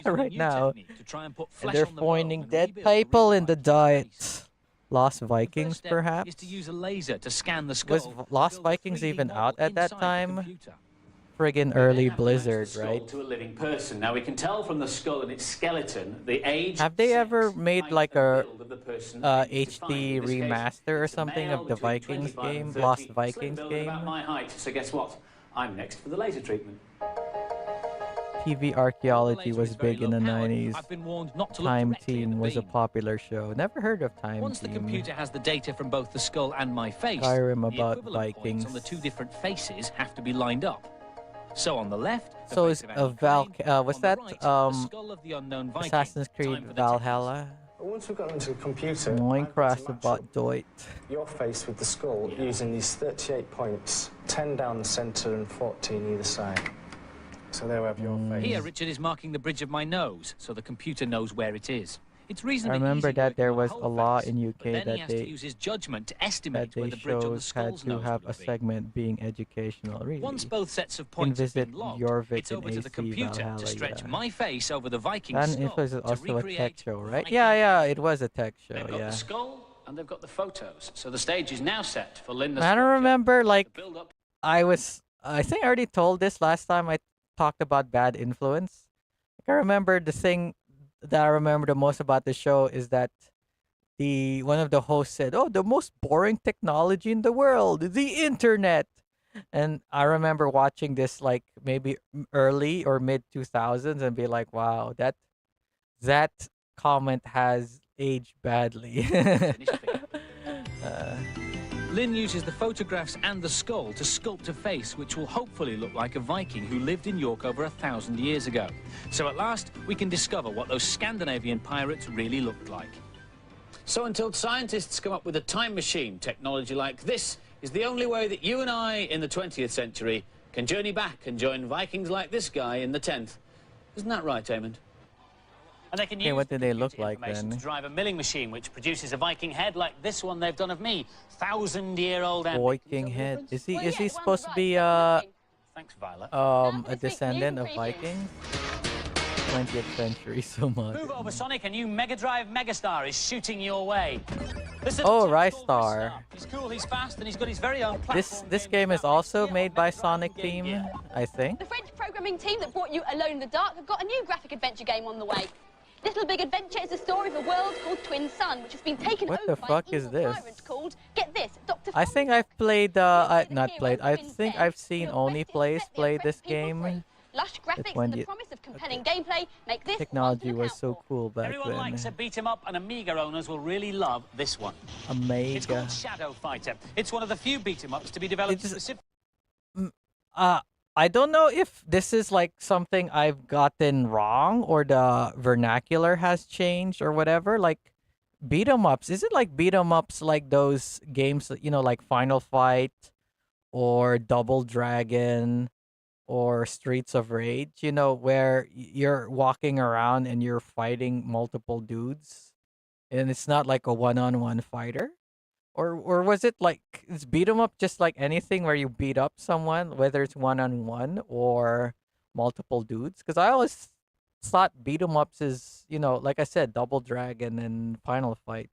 [SPEAKER 1] right now. And they're finding dead people in the diet. Lost Vikings, perhaps? Was Lost Vikings even out at that time? Friggin' early Blizzard, right?
[SPEAKER 3] To a living person. Now we can tell from the skull and its skeleton the age.
[SPEAKER 1] Have they ever made like a HD remaster or something of the Vikings game, Lost Vikings game?
[SPEAKER 3] About my height. So guess what? I'm next for the laser treatment.
[SPEAKER 1] TV archaeology was big in the 90s. Time Team was a popular show. Never heard of Time
[SPEAKER 9] Once
[SPEAKER 1] Team.
[SPEAKER 9] the computer has the data from both the skull and my face,
[SPEAKER 1] Skyrim
[SPEAKER 9] the
[SPEAKER 1] about
[SPEAKER 9] equivalent
[SPEAKER 1] Vikings.
[SPEAKER 9] points on the two different faces have to be lined up. So on the left,
[SPEAKER 1] So is was that
[SPEAKER 9] skull of the unknown Viking.
[SPEAKER 1] Assassin's Creed Valhalla?
[SPEAKER 10] Once we've got into the computer,
[SPEAKER 1] Minecraft about Doit.
[SPEAKER 10] your face with the skull using these 38 points, 10 down the centre and 14 either side. So there we have your face.
[SPEAKER 9] Here, Richard is marking the bridge of my nose, so the computer knows where it is. It's
[SPEAKER 1] I
[SPEAKER 9] reasonably
[SPEAKER 1] remember
[SPEAKER 9] easy
[SPEAKER 1] that there
[SPEAKER 9] working
[SPEAKER 1] was
[SPEAKER 9] on
[SPEAKER 1] a
[SPEAKER 9] the whole
[SPEAKER 1] law
[SPEAKER 9] face,
[SPEAKER 1] in
[SPEAKER 9] but then
[SPEAKER 1] UK
[SPEAKER 9] he
[SPEAKER 1] that
[SPEAKER 9] has to
[SPEAKER 1] they
[SPEAKER 9] use his judgment to estimate where the bridge on the
[SPEAKER 1] shows had
[SPEAKER 9] skull's
[SPEAKER 1] to
[SPEAKER 9] nose
[SPEAKER 1] have
[SPEAKER 9] would
[SPEAKER 1] a
[SPEAKER 9] be.
[SPEAKER 1] segment being educational. Really?
[SPEAKER 9] Once both sets of
[SPEAKER 1] You can
[SPEAKER 9] points have
[SPEAKER 1] visit
[SPEAKER 9] been logged,
[SPEAKER 1] Jorvik
[SPEAKER 9] it's
[SPEAKER 1] in
[SPEAKER 9] over to the
[SPEAKER 1] AC
[SPEAKER 9] computer
[SPEAKER 1] Valhalla,
[SPEAKER 9] to stretch
[SPEAKER 1] yeah.
[SPEAKER 9] my face over the Viking
[SPEAKER 1] And
[SPEAKER 9] skull
[SPEAKER 1] it was
[SPEAKER 9] to
[SPEAKER 1] also a tech
[SPEAKER 9] recreate
[SPEAKER 1] show, right?
[SPEAKER 9] Viking
[SPEAKER 1] Yeah, it was a tech show,
[SPEAKER 3] They've got
[SPEAKER 1] yeah.
[SPEAKER 3] the skull and they've got the photos. So the stage is now set for Linda's.
[SPEAKER 1] I don't remember, like,
[SPEAKER 3] build up.
[SPEAKER 1] I think I already told this last time I talked about Bad Influence. I remember the thing that I remember the most about the show is that one of the hosts said, "Oh, the most boring technology in the world, the internet." And I remember watching this like maybe early or mid 2000s and be like, "Wow, that comment has aged badly."
[SPEAKER 9] Lynn uses the photographs and the skull to sculpt a face which will hopefully look like a Viking who lived in York over 1,000 years ago. So at last, we can discover what those Scandinavian pirates really looked like.
[SPEAKER 3] So until scientists come up with a time machine, technology like this is the only way that you and I in the 20th century can journey back and join Vikings like this guy in the 10th. Isn't that right, Eamon? And they can
[SPEAKER 1] Okay,
[SPEAKER 3] use
[SPEAKER 1] what do they look
[SPEAKER 3] computer
[SPEAKER 1] like
[SPEAKER 3] information
[SPEAKER 1] then?
[SPEAKER 3] to drive a milling machine which produces a Viking head like this one they've done of me. 1,000-year-old
[SPEAKER 1] Viking head. Is he
[SPEAKER 4] Well, yeah, it
[SPEAKER 1] supposed to
[SPEAKER 4] sounds
[SPEAKER 1] be
[SPEAKER 4] right.
[SPEAKER 3] Thanks, Violet.
[SPEAKER 1] a descendant of Vikings? 20th century so much.
[SPEAKER 3] Move over, Sonic. A new Mega Drive Megastar is shooting your way. This is
[SPEAKER 1] Oh,
[SPEAKER 3] a tactical
[SPEAKER 1] Ristar.
[SPEAKER 3] He's cool, he's fast, and he's got his very own platform.
[SPEAKER 1] This game is also made by Sonic Team, I think.
[SPEAKER 4] The French programming team that brought you Alone in the Dark have got a new graphic adventure game on the way. Little Big Adventure is the story of a world called Twin Sun, which has been taken
[SPEAKER 1] What
[SPEAKER 4] over
[SPEAKER 1] the fuck
[SPEAKER 4] by an
[SPEAKER 1] is
[SPEAKER 4] evil
[SPEAKER 1] this?
[SPEAKER 4] tyrant called, get this, Dr.
[SPEAKER 1] I think I've played not played. I think I've seen Only Plays play this game.
[SPEAKER 4] Lush graphics
[SPEAKER 1] when
[SPEAKER 4] and the
[SPEAKER 1] you-
[SPEAKER 4] promise of compelling gameplay make this
[SPEAKER 1] Technology
[SPEAKER 4] one to look
[SPEAKER 1] was
[SPEAKER 4] out
[SPEAKER 1] so
[SPEAKER 4] for.
[SPEAKER 1] cool back
[SPEAKER 3] Everyone likes a
[SPEAKER 1] then.
[SPEAKER 3] beat 'em up, and Amiga owners will really love this one. It's
[SPEAKER 1] Amiga.
[SPEAKER 3] called Shadow Fighter. It's one of the few beat 'em ups to be developed
[SPEAKER 1] It's-
[SPEAKER 3] specifically.
[SPEAKER 1] I don't know if this is like something I've gotten wrong or the vernacular has changed or whatever. Like beat 'em ups, is it like beat 'em ups like those games that, like Final Fight or Double Dragon or Streets of Rage, where you're walking around and you're fighting multiple dudes and it's not like a one-on-one fighter? Or was it like is beat 'em up just like anything where you beat up someone, whether it's one-on-one or multiple dudes? Because I always thought beat 'em ups is, like I said, Double Dragon and Final Fight.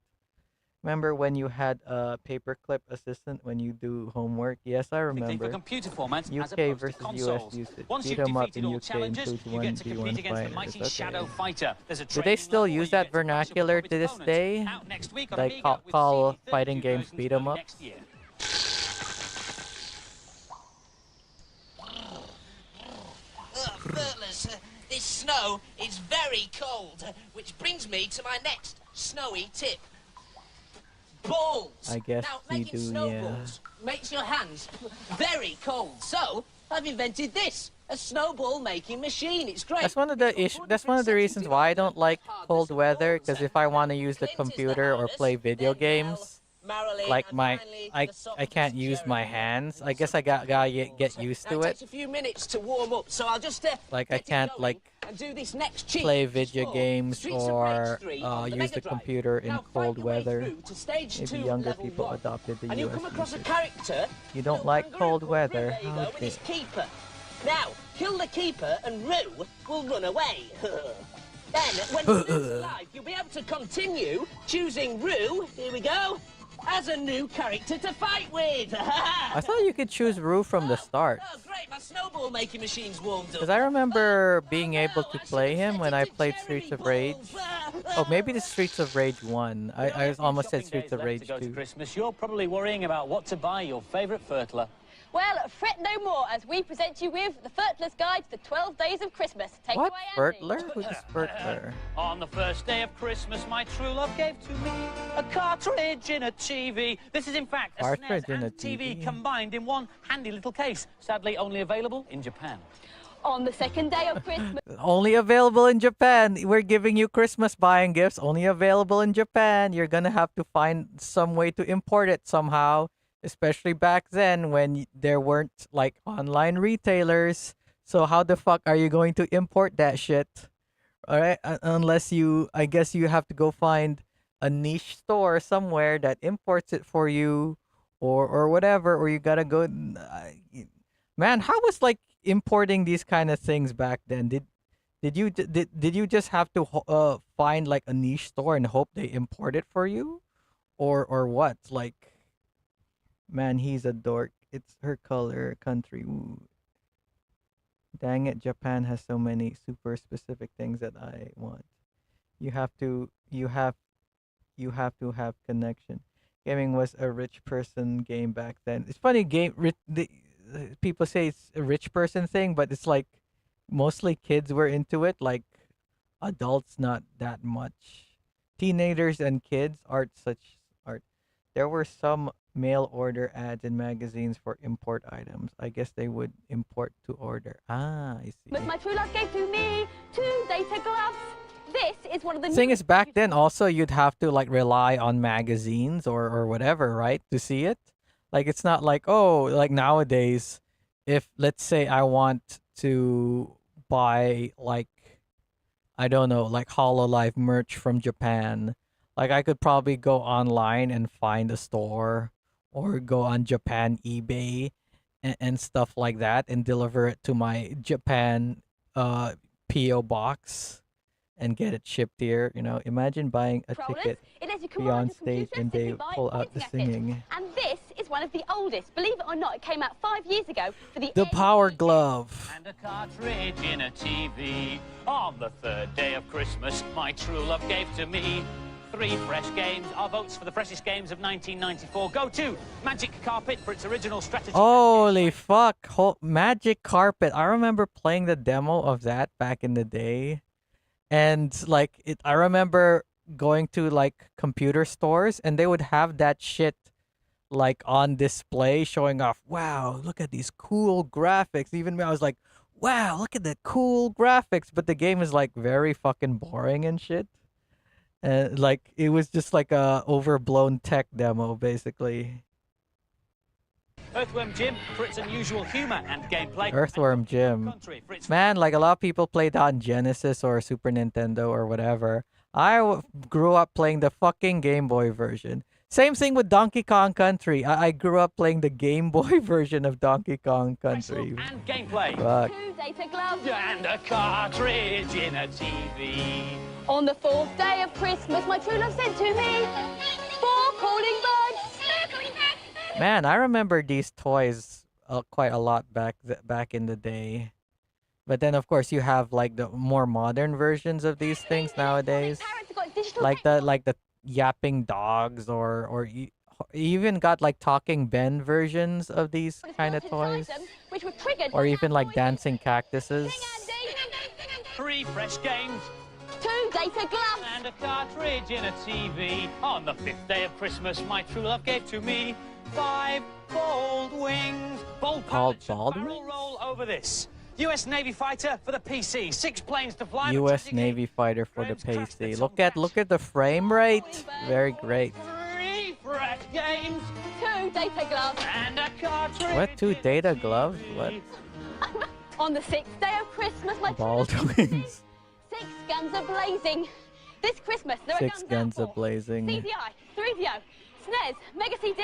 [SPEAKER 1] Remember when you had a paperclip assistant when you do homework? Yes, I
[SPEAKER 9] Thing for
[SPEAKER 1] remember.
[SPEAKER 9] computer formats as
[SPEAKER 1] UK
[SPEAKER 9] opposed to
[SPEAKER 1] versus US
[SPEAKER 9] consoles.
[SPEAKER 1] usage.
[SPEAKER 9] Once
[SPEAKER 1] Beat
[SPEAKER 9] you've
[SPEAKER 1] 'em up
[SPEAKER 9] defeated
[SPEAKER 1] in
[SPEAKER 9] all
[SPEAKER 1] UK
[SPEAKER 9] challenges,
[SPEAKER 1] includes
[SPEAKER 9] you get to
[SPEAKER 1] 1v1
[SPEAKER 9] compete against the
[SPEAKER 1] fighters.
[SPEAKER 9] mighty Shadow
[SPEAKER 1] Okay.
[SPEAKER 9] Fighter. There's a
[SPEAKER 1] Do they
[SPEAKER 9] training
[SPEAKER 1] still
[SPEAKER 9] level where
[SPEAKER 1] use
[SPEAKER 9] you
[SPEAKER 1] that
[SPEAKER 9] get to match up with
[SPEAKER 1] vernacular to this
[SPEAKER 9] opponents.
[SPEAKER 1] day?
[SPEAKER 9] Out next week on
[SPEAKER 1] Like
[SPEAKER 9] Amiga with
[SPEAKER 1] call
[SPEAKER 9] CD
[SPEAKER 1] fighting
[SPEAKER 9] 32
[SPEAKER 1] games
[SPEAKER 9] versions
[SPEAKER 1] beat 'em
[SPEAKER 9] early
[SPEAKER 1] up?
[SPEAKER 9] next year.
[SPEAKER 5] Burtlers, this snow is very cold, which brings me to my next snowy tip. Balls.
[SPEAKER 1] I guess
[SPEAKER 5] now,
[SPEAKER 1] we
[SPEAKER 5] making
[SPEAKER 1] do,
[SPEAKER 5] snowballs makes your hands very cold. So, I've invented this, a snowball making machine. It's great.
[SPEAKER 1] That's one of the That's one of the reasons why I don't like cold weather. Because if I want to use the computer or play video games, like I can't use my hands. I guess I gotta get used to
[SPEAKER 5] It
[SPEAKER 1] it.
[SPEAKER 5] takes a few minutes to warm up, so I'll just
[SPEAKER 1] Like I
[SPEAKER 5] get it
[SPEAKER 1] can't
[SPEAKER 5] going
[SPEAKER 1] like
[SPEAKER 5] and do this next cheat.
[SPEAKER 1] play video
[SPEAKER 5] It's
[SPEAKER 1] games
[SPEAKER 5] Streets of Rage
[SPEAKER 1] or
[SPEAKER 5] 3 on the
[SPEAKER 1] use
[SPEAKER 5] Mega
[SPEAKER 1] the
[SPEAKER 5] Drive.
[SPEAKER 1] computer in
[SPEAKER 5] Now, fight
[SPEAKER 1] cold
[SPEAKER 5] your way
[SPEAKER 1] weather.
[SPEAKER 5] through to stage
[SPEAKER 1] Maybe
[SPEAKER 5] 2,
[SPEAKER 1] younger
[SPEAKER 5] level
[SPEAKER 1] people
[SPEAKER 5] 1.
[SPEAKER 1] adopted the
[SPEAKER 5] And you'll
[SPEAKER 1] US
[SPEAKER 5] come across a
[SPEAKER 1] usage.
[SPEAKER 5] character.
[SPEAKER 1] You don't
[SPEAKER 5] little
[SPEAKER 1] like
[SPEAKER 5] kangaroo
[SPEAKER 1] cold
[SPEAKER 5] called
[SPEAKER 1] weather?
[SPEAKER 5] Roo. There you go, with
[SPEAKER 1] Okay.
[SPEAKER 5] his keeper. Now, kill the keeper and Roo will run away. Then, when Roo's alive, you'll be able to continue choosing Roo. Here we go. As a new character to fight with.
[SPEAKER 1] I thought you could choose Roo from the start.
[SPEAKER 5] Oh, great, my snowball making machine's warmed up.
[SPEAKER 1] Because I remember being able to play him when I played Streets of Rage. Oh, maybe the Streets of Rage 1. I almost said Streets of Rage 2.
[SPEAKER 9] Christmas, you're probably worrying about what to buy your favourite fertler.
[SPEAKER 4] Well, fret no more as we present you with the Fertler's Guide to the 12 Days of Christmas. Take
[SPEAKER 1] What?
[SPEAKER 4] away, Andy.
[SPEAKER 1] Fertler? Who's this Fertler?
[SPEAKER 9] On the first day of Christmas, my true love gave to me a cartridge in a TV. This is, in fact, a
[SPEAKER 1] Cartridge
[SPEAKER 9] SNES
[SPEAKER 1] in a
[SPEAKER 9] and TV
[SPEAKER 1] TV?
[SPEAKER 9] combined in one handy little case. Sadly, only available in Japan.
[SPEAKER 4] On the second day of Christmas,
[SPEAKER 1] Only available in Japan. We're giving you Christmas buying gifts. Only available in Japan. You're gonna have to find some way to import it somehow. Especially back then when there weren't like online retailers. So how the fuck are you going to import that shit? All right, unless I guess you have to go find a niche store somewhere that imports it for you, or whatever, or you gotta go. Man, how was like importing these kind of things back then? Did you just have to find like a niche store and hope they import it for you, or what? Like, man, he's a dork. It's her color country. Ooh. Dang it, Japan has so many super specific things that I want. You have to have connection. Gaming was a rich person game back then. It's funny people say it's a rich person thing, but it's like mostly kids were into it, like adults not that much. Teenagers and kids art. There were some mail order ads in magazines for import items. I guess they would import to order. Ah, I see.
[SPEAKER 4] my true love gave to me 2 data gloves. This is one of the
[SPEAKER 1] Thing is, back then also you'd have to like rely on magazines or whatever, right, to see it. Like it's not like, oh, like nowadays, if let's say I want to buy like, I don't know, like Hololive merch from Japan, like I could probably go online and find a store or go on Japan eBay and stuff like that and deliver it to my Japan PO box and get it shipped here. Imagine buying a ticket,
[SPEAKER 4] It lets you
[SPEAKER 1] be
[SPEAKER 4] command
[SPEAKER 1] on
[SPEAKER 4] your
[SPEAKER 1] stage,
[SPEAKER 4] computer
[SPEAKER 1] and they
[SPEAKER 4] simply by
[SPEAKER 1] pull out the
[SPEAKER 4] pointing at it.
[SPEAKER 1] singing.
[SPEAKER 4] And this is one of the oldest. Believe it or not, it came out 5 years ago for the
[SPEAKER 1] The Power Glove.
[SPEAKER 9] And a cartridge in a TV. On the third day of Christmas, my true love gave to me 3 fresh games. Our votes for the freshest games of 1994 go to Magic Carpet for its original strategy.
[SPEAKER 1] Holy fuck. Magic Carpet. I remember playing the demo of that back in the day. And like I remember going to like computer stores and they would have that shit like on display, showing off. Wow, look at these cool graphics. Even me, I was like, wow, look at the cool graphics. But the game is like very fucking boring and shit. And like it was just like a overblown tech demo, basically.
[SPEAKER 3] Earthworm Jim for its unusual humor and gameplay.
[SPEAKER 1] Earthworm Jim. Man, like a lot of people played that on Genesis or Super Nintendo or whatever. Grew up playing the fucking Game Boy version. Same thing with Donkey Kong Country. I grew up playing the Game Boy version of Donkey Kong Country.
[SPEAKER 3] And gameplay.
[SPEAKER 1] Fuck.
[SPEAKER 4] 2 data gloves.
[SPEAKER 3] And a cartridge in a TV.
[SPEAKER 4] On the 4th day of Christmas, my true love sent to me 4 calling birds.
[SPEAKER 1] Man, I remember these toys quite a lot back in the day. But then, of course, you have like the more modern versions of these things nowadays, like the yapping dogs, or you even got like talking Ben versions of these kind of toys, or even like dancing cactuses.
[SPEAKER 3] 3 fresh games.
[SPEAKER 4] 2 data gloves.
[SPEAKER 3] And a cartridge in a TV. On the 5th day of Christmas, my true love gave to me 5 bald wings. Bold pilots
[SPEAKER 1] Bald
[SPEAKER 3] barrel roll over this. U.S. Navy fighter for the PC. 6 planes to fly.
[SPEAKER 1] U.S. Navy fighter for the PC. Look at the frame rate. Very great.
[SPEAKER 3] 3 fresh games.
[SPEAKER 4] 2 data gloves.
[SPEAKER 3] And a cartridge.
[SPEAKER 1] What? 2 data gloves? What?
[SPEAKER 4] On the 6th day of Christmas, my
[SPEAKER 1] Bald wings.
[SPEAKER 4] 6 guns are blazing. This Christmas, there are
[SPEAKER 1] 6 guns are blazing.
[SPEAKER 4] CDI, 3DO, SNES, Mega CD,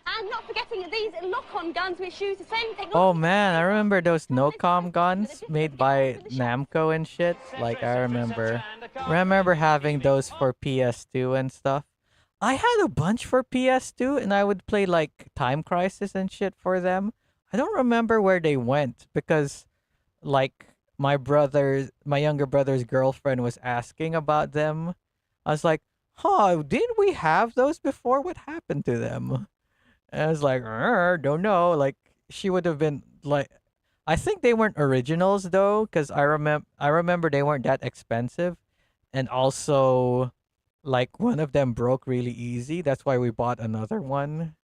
[SPEAKER 4] and not forgetting these lock-on guns which use the same technology.
[SPEAKER 1] Oh man, I remember those no-com guns made by Namco and shit. Like I remember having those for PS2 and stuff. I had a bunch for PS2 and I would play like Time Crisis and shit for them. I don't remember where they went because like my younger brother's girlfriend was asking about them. I was like, huh, didn't we have those before? What happened to them? And I was like, don't know. Like, she would have been like, I think they weren't originals though, because I remember they weren't that expensive, and also, like one of them broke really easy. That's why we bought another one.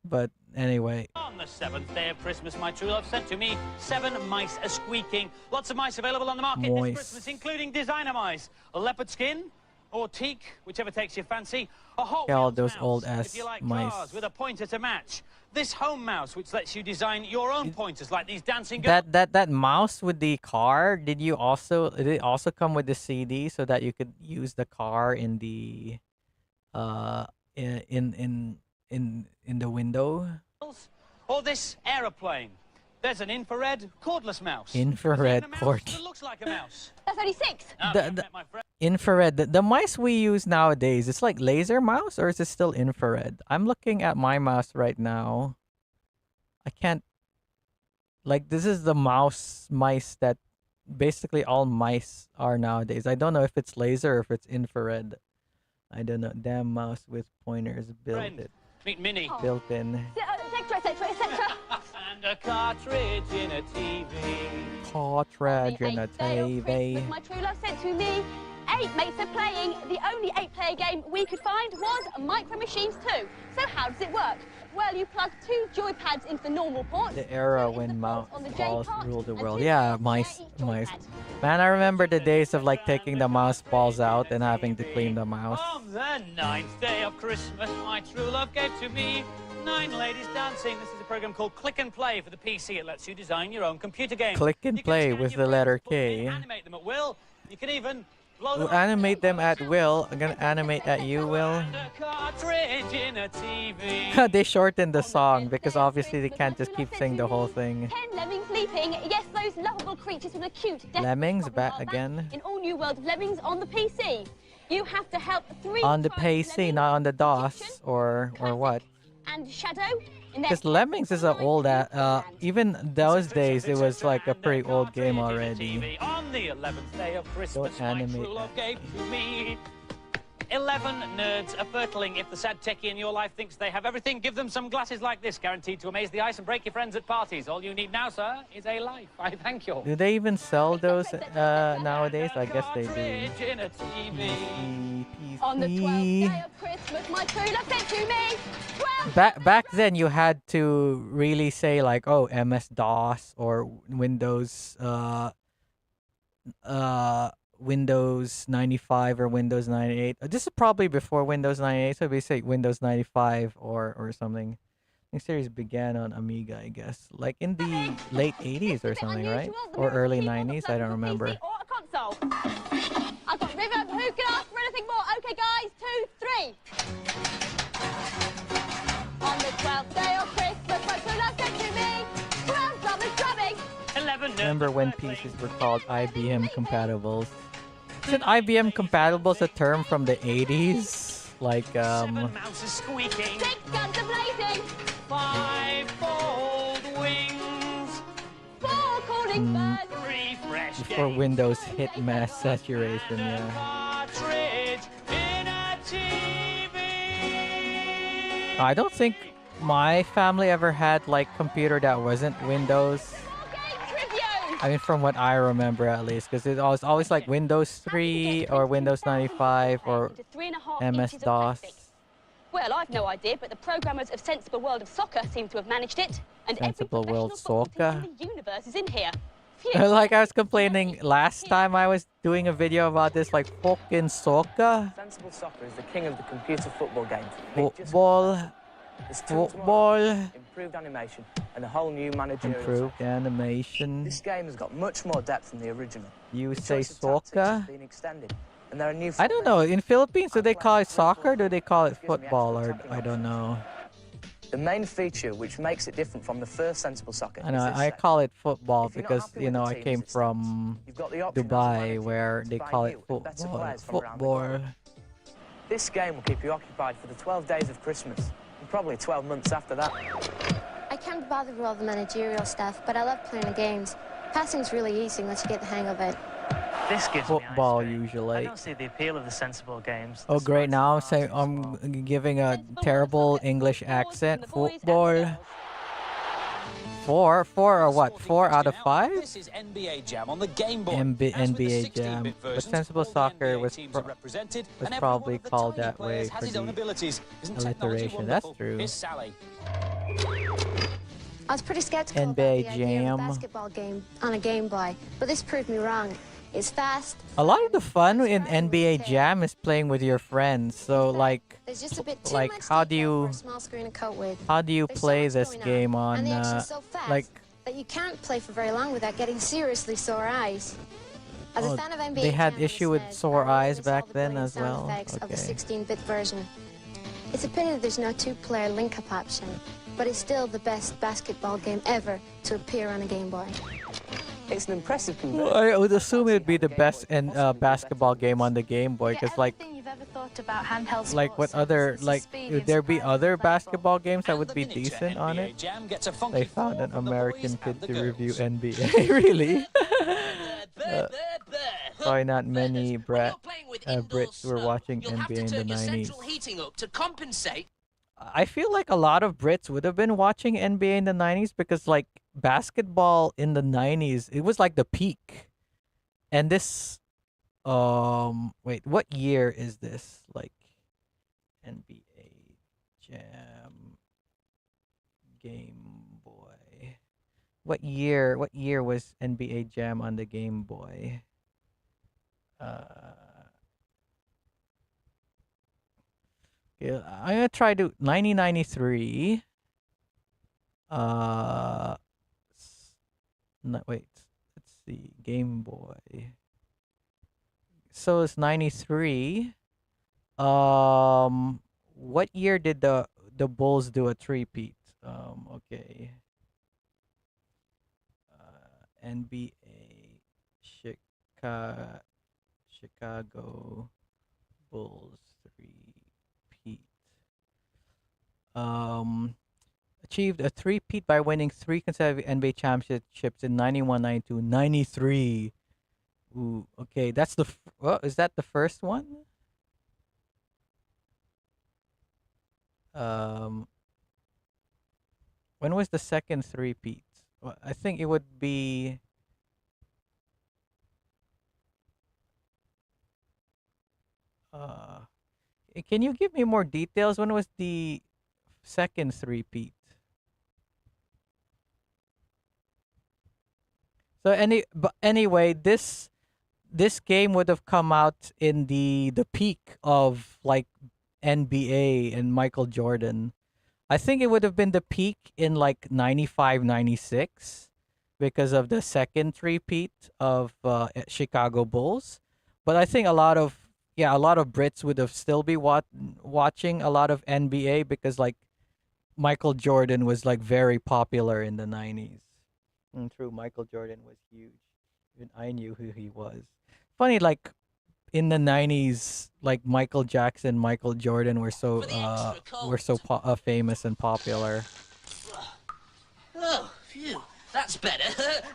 [SPEAKER 1] But anyway.
[SPEAKER 3] On the 7th day of Christmas, my true love sent to me 7 mice a squeaking. Lots of mice available on the market this Christmas, including designer mice, a leopard skin, or teak, whichever takes your fancy. A Hot
[SPEAKER 1] all
[SPEAKER 3] Wheels
[SPEAKER 1] those
[SPEAKER 3] mouse,
[SPEAKER 1] old ass
[SPEAKER 3] if you like
[SPEAKER 1] mice.
[SPEAKER 3] cars, with a pointer to match. This home mouse, which lets you design your own pointers, like these dancing girls.
[SPEAKER 1] That mouse with the car. Did it also come with the CD so that you could use the car in the in the window?
[SPEAKER 3] Or this aeroplane. There's an infrared cordless mouse.
[SPEAKER 1] Infrared cord.
[SPEAKER 3] That looks like a mouse.
[SPEAKER 4] That's only 6.
[SPEAKER 1] The infrared. The mice we use nowadays, it's like laser mouse, or is it still infrared? I'm looking at my mouse right now. I can't. Like, this is the mice that basically all mice are nowadays. I don't know if it's laser or if it's infrared. I don't know. Damn mouse with pointers built it.
[SPEAKER 3] Meet Minnie.
[SPEAKER 1] Built in.
[SPEAKER 4] Etc.
[SPEAKER 3] And a cartridge in a TV.
[SPEAKER 1] Cartridge in a TV.
[SPEAKER 4] My true love sent to me 8 mates are playing. The only 8-player game we could find was Micro Machines 2. So how does it work? Well, you plug 2 joypads into the normal port.
[SPEAKER 1] The era when mouse balls ruled the world. Yeah, mice. Man, I remember the days of like taking the mouse balls out and having to clean the mouse.
[SPEAKER 3] On the 9th day of Christmas, my true love gave to me 9 ladies dancing. This is a program called Click and Play for the PC. It lets you design your own computer game.
[SPEAKER 1] Click and play with the letter K.
[SPEAKER 3] Animate them at will. You can even blow
[SPEAKER 1] We'll
[SPEAKER 3] them
[SPEAKER 1] animate them at will. I'm gonna animate at you, Will.
[SPEAKER 3] and a cartridge in a TV.
[SPEAKER 1] They shortened the song because obviously they can't just keep saying the whole thing.
[SPEAKER 4] 10 lemmings leaping. Yes, those lovable creatures with a cute
[SPEAKER 1] Lemmings back again.
[SPEAKER 4] in all new world of lemmings on the PC. You have to help 3
[SPEAKER 1] On the
[SPEAKER 4] times
[SPEAKER 1] PC,
[SPEAKER 4] Lemmings,
[SPEAKER 1] not on the DOS
[SPEAKER 4] Egyptian,
[SPEAKER 1] or what?
[SPEAKER 4] and Shadow. In their
[SPEAKER 1] Because Lemmings is an old, even those days it was like a pretty old game already.
[SPEAKER 3] On the 11th day of Christmas,
[SPEAKER 1] Don't
[SPEAKER 3] my
[SPEAKER 1] animate
[SPEAKER 3] true love
[SPEAKER 1] that.
[SPEAKER 3] gave to me 11 nerds are fertiling. If the sad techie in your life thinks they have everything, give them some glasses like this, guaranteed to amaze the ice and break your friends at parties. All you need now, sir, is a life. I thank you.
[SPEAKER 1] Do they even sell those nowadays? I guess they do.
[SPEAKER 3] Cartridge in a TV.
[SPEAKER 1] PC.
[SPEAKER 4] On the 12th day of Christmas, my true love sent to me 12
[SPEAKER 1] Back then, you had to really say like, oh, MS DOS or Windows 95 or Windows 98. This is probably before Windows 98, so we say Windows 95 or something. The series began on Amiga, I guess, like in the late 80s or something, right? Or early 90s, I don't remember.
[SPEAKER 4] PC or a console. I've got River. Who can ask for anything more? Okay, guys, 2, 3. On the 12th day of Christmas, my true love sent to me 12 brothers drumming.
[SPEAKER 3] 11 nerds.
[SPEAKER 1] Remember when PCs were called IBM compatibles? Isn't IBM compatibles a term from the 80s? Like,
[SPEAKER 3] 7 mouses squeaking.
[SPEAKER 4] 6 guns are blazing.
[SPEAKER 3] 5 fold wings.
[SPEAKER 4] 4 calling birds.
[SPEAKER 3] 3 fresh
[SPEAKER 1] before
[SPEAKER 3] games.
[SPEAKER 1] Windows hit mass saturation, yeah.
[SPEAKER 3] Cartridge in a TV.
[SPEAKER 1] I don't think my family ever had like computer that wasn't Windows. I mean, from what I remember at least, because it was always like Windows 3 or Windows 95 or MS-DOS.
[SPEAKER 4] Well, I've no idea, but the programmers of Sensible World of Soccer seem to have managed it. And
[SPEAKER 1] Sensible
[SPEAKER 4] every
[SPEAKER 1] World
[SPEAKER 4] professional football
[SPEAKER 1] Soccer.
[SPEAKER 4] team in the universe is in here.
[SPEAKER 1] Like I was complaining last time I was doing a video about this, like fucking soccer.
[SPEAKER 8] Sensible Soccer is the king of the computer football game.
[SPEAKER 1] Football.
[SPEAKER 8] There's two
[SPEAKER 1] Football.
[SPEAKER 8] tomorrow, improved animation, and a whole new managerial
[SPEAKER 1] Improved animation.
[SPEAKER 8] This game has got much more depth than the original.
[SPEAKER 1] You
[SPEAKER 8] The
[SPEAKER 1] say
[SPEAKER 8] choice of tactics
[SPEAKER 1] soccer?
[SPEAKER 8] has been extended, and there are new
[SPEAKER 1] I don't know. In Philippines, do they call it soccer? Or do they call it football? Or I don't know.
[SPEAKER 8] The main feature which makes it different from the first Sensible Soccer
[SPEAKER 1] I know.
[SPEAKER 8] is this
[SPEAKER 1] I
[SPEAKER 8] section.
[SPEAKER 1] call it football
[SPEAKER 8] If you're not
[SPEAKER 1] because
[SPEAKER 8] happy
[SPEAKER 1] you
[SPEAKER 8] with
[SPEAKER 1] know
[SPEAKER 8] the
[SPEAKER 1] I
[SPEAKER 8] team
[SPEAKER 1] came
[SPEAKER 8] as it
[SPEAKER 1] from
[SPEAKER 8] You've got the option as a
[SPEAKER 1] Dubai
[SPEAKER 8] manager
[SPEAKER 1] where
[SPEAKER 8] to
[SPEAKER 1] they
[SPEAKER 8] buy
[SPEAKER 1] call it
[SPEAKER 8] new and better
[SPEAKER 1] football.
[SPEAKER 8] players from around the world. This game will keep you occupied for the 12 days of Christmas, and probably 12 months after that.
[SPEAKER 11] I can't bother with all the managerial stuff, but I love playing the games. Passing's really easy once you get the hang of it.
[SPEAKER 6] This gives
[SPEAKER 1] Football
[SPEAKER 6] me ice cream. I
[SPEAKER 1] usually.
[SPEAKER 6] don't see the appeal of the sensible games.
[SPEAKER 1] Oh great! Now I'm giving a terrible English accent. Football. Four or what? 4 out of 5?
[SPEAKER 9] This is NBA Jam on the Game Boy.
[SPEAKER 1] NBA Jam. But Sensible Soccer was probably called that way for the alliteration. That's true.
[SPEAKER 11] I was pretty skeptical about
[SPEAKER 1] NBA
[SPEAKER 11] the idea of
[SPEAKER 1] Jam.
[SPEAKER 11] a basketball game on a Game Boy, but this proved me wrong. It's fast.
[SPEAKER 1] A lot of the fun in NBA Jam is playing with your friends. So like,
[SPEAKER 11] There's just a bit too
[SPEAKER 1] like
[SPEAKER 11] much
[SPEAKER 1] how
[SPEAKER 11] detail
[SPEAKER 1] do
[SPEAKER 11] for
[SPEAKER 1] you
[SPEAKER 11] a small screen to cope with.
[SPEAKER 1] how do you
[SPEAKER 11] There's so
[SPEAKER 1] play
[SPEAKER 11] much
[SPEAKER 1] this
[SPEAKER 11] going
[SPEAKER 1] game
[SPEAKER 11] on,
[SPEAKER 1] on
[SPEAKER 11] and the action's so fast
[SPEAKER 1] like?
[SPEAKER 11] that you can't play for very long without getting seriously sore eyes. As
[SPEAKER 1] Oh,
[SPEAKER 11] a fan of NBA
[SPEAKER 1] they had
[SPEAKER 11] Jam on
[SPEAKER 1] issue with
[SPEAKER 11] SNES,
[SPEAKER 1] sore
[SPEAKER 11] I really
[SPEAKER 1] eyes
[SPEAKER 11] miss all
[SPEAKER 1] back
[SPEAKER 11] the
[SPEAKER 1] then
[SPEAKER 11] brilliant
[SPEAKER 1] as
[SPEAKER 11] sound
[SPEAKER 1] well.
[SPEAKER 11] effects of the
[SPEAKER 1] Okay.
[SPEAKER 11] 16-bit version. It's a pity that there's no two-player link-up option, but it's still the best basketball game ever to appear on a Game Boy.
[SPEAKER 8] It's an impressive
[SPEAKER 1] Well,
[SPEAKER 8] conversion.
[SPEAKER 1] I would assume it'd be the best basketball game on the Game Boy, because like
[SPEAKER 7] You've ever thought about handheld
[SPEAKER 1] like what
[SPEAKER 7] sports
[SPEAKER 1] other
[SPEAKER 7] since the
[SPEAKER 1] like
[SPEAKER 7] speed
[SPEAKER 1] would
[SPEAKER 7] and
[SPEAKER 1] there be
[SPEAKER 7] surprise
[SPEAKER 1] other
[SPEAKER 7] of basketball.
[SPEAKER 1] basketball games that would be decent on it? They found an American kid to review NBA. Really? Probably not many Brits were watching NBA in the 90s.
[SPEAKER 5] Heating up to compensate.
[SPEAKER 1] I feel like a lot of Brits would have been watching NBA in the 90s because like basketball in the 90s, it was like the peak. And this wait, what year is this? Like NBA Jam Game Boy. What year was NBA Jam on the Game Boy? Yeah, I'm gonna try to 1993. No, wait. Let's see. Game Boy. So it's 93. What year did the Bulls do a three-peat? Okay. NBA Chicago Bulls three-peat. Achieved a three-peat by winning 3 consecutive NBA championships in 91, 92, 93. Ooh, okay, that's the well, is that the first one? Um, when was the second three-peat? Well, I think it would be. Uh, can you give me more details? When was the second three-peat? So but anyway, this game would have come out in the peak of like NBA and Michael Jordan. I think it would have been the peak in like 95, 96 because of the second three-peat of Chicago Bulls. But I think a lot of Brits would have still be watching a lot of NBA because like Michael Jordan was like very popular in the 90s. True, Michael Jordan was huge. Even I knew who he was. Funny, like in the 90s, like Michael Jackson, Michael Jordan were so famous and popular.
[SPEAKER 5] Oh, phew. That's better.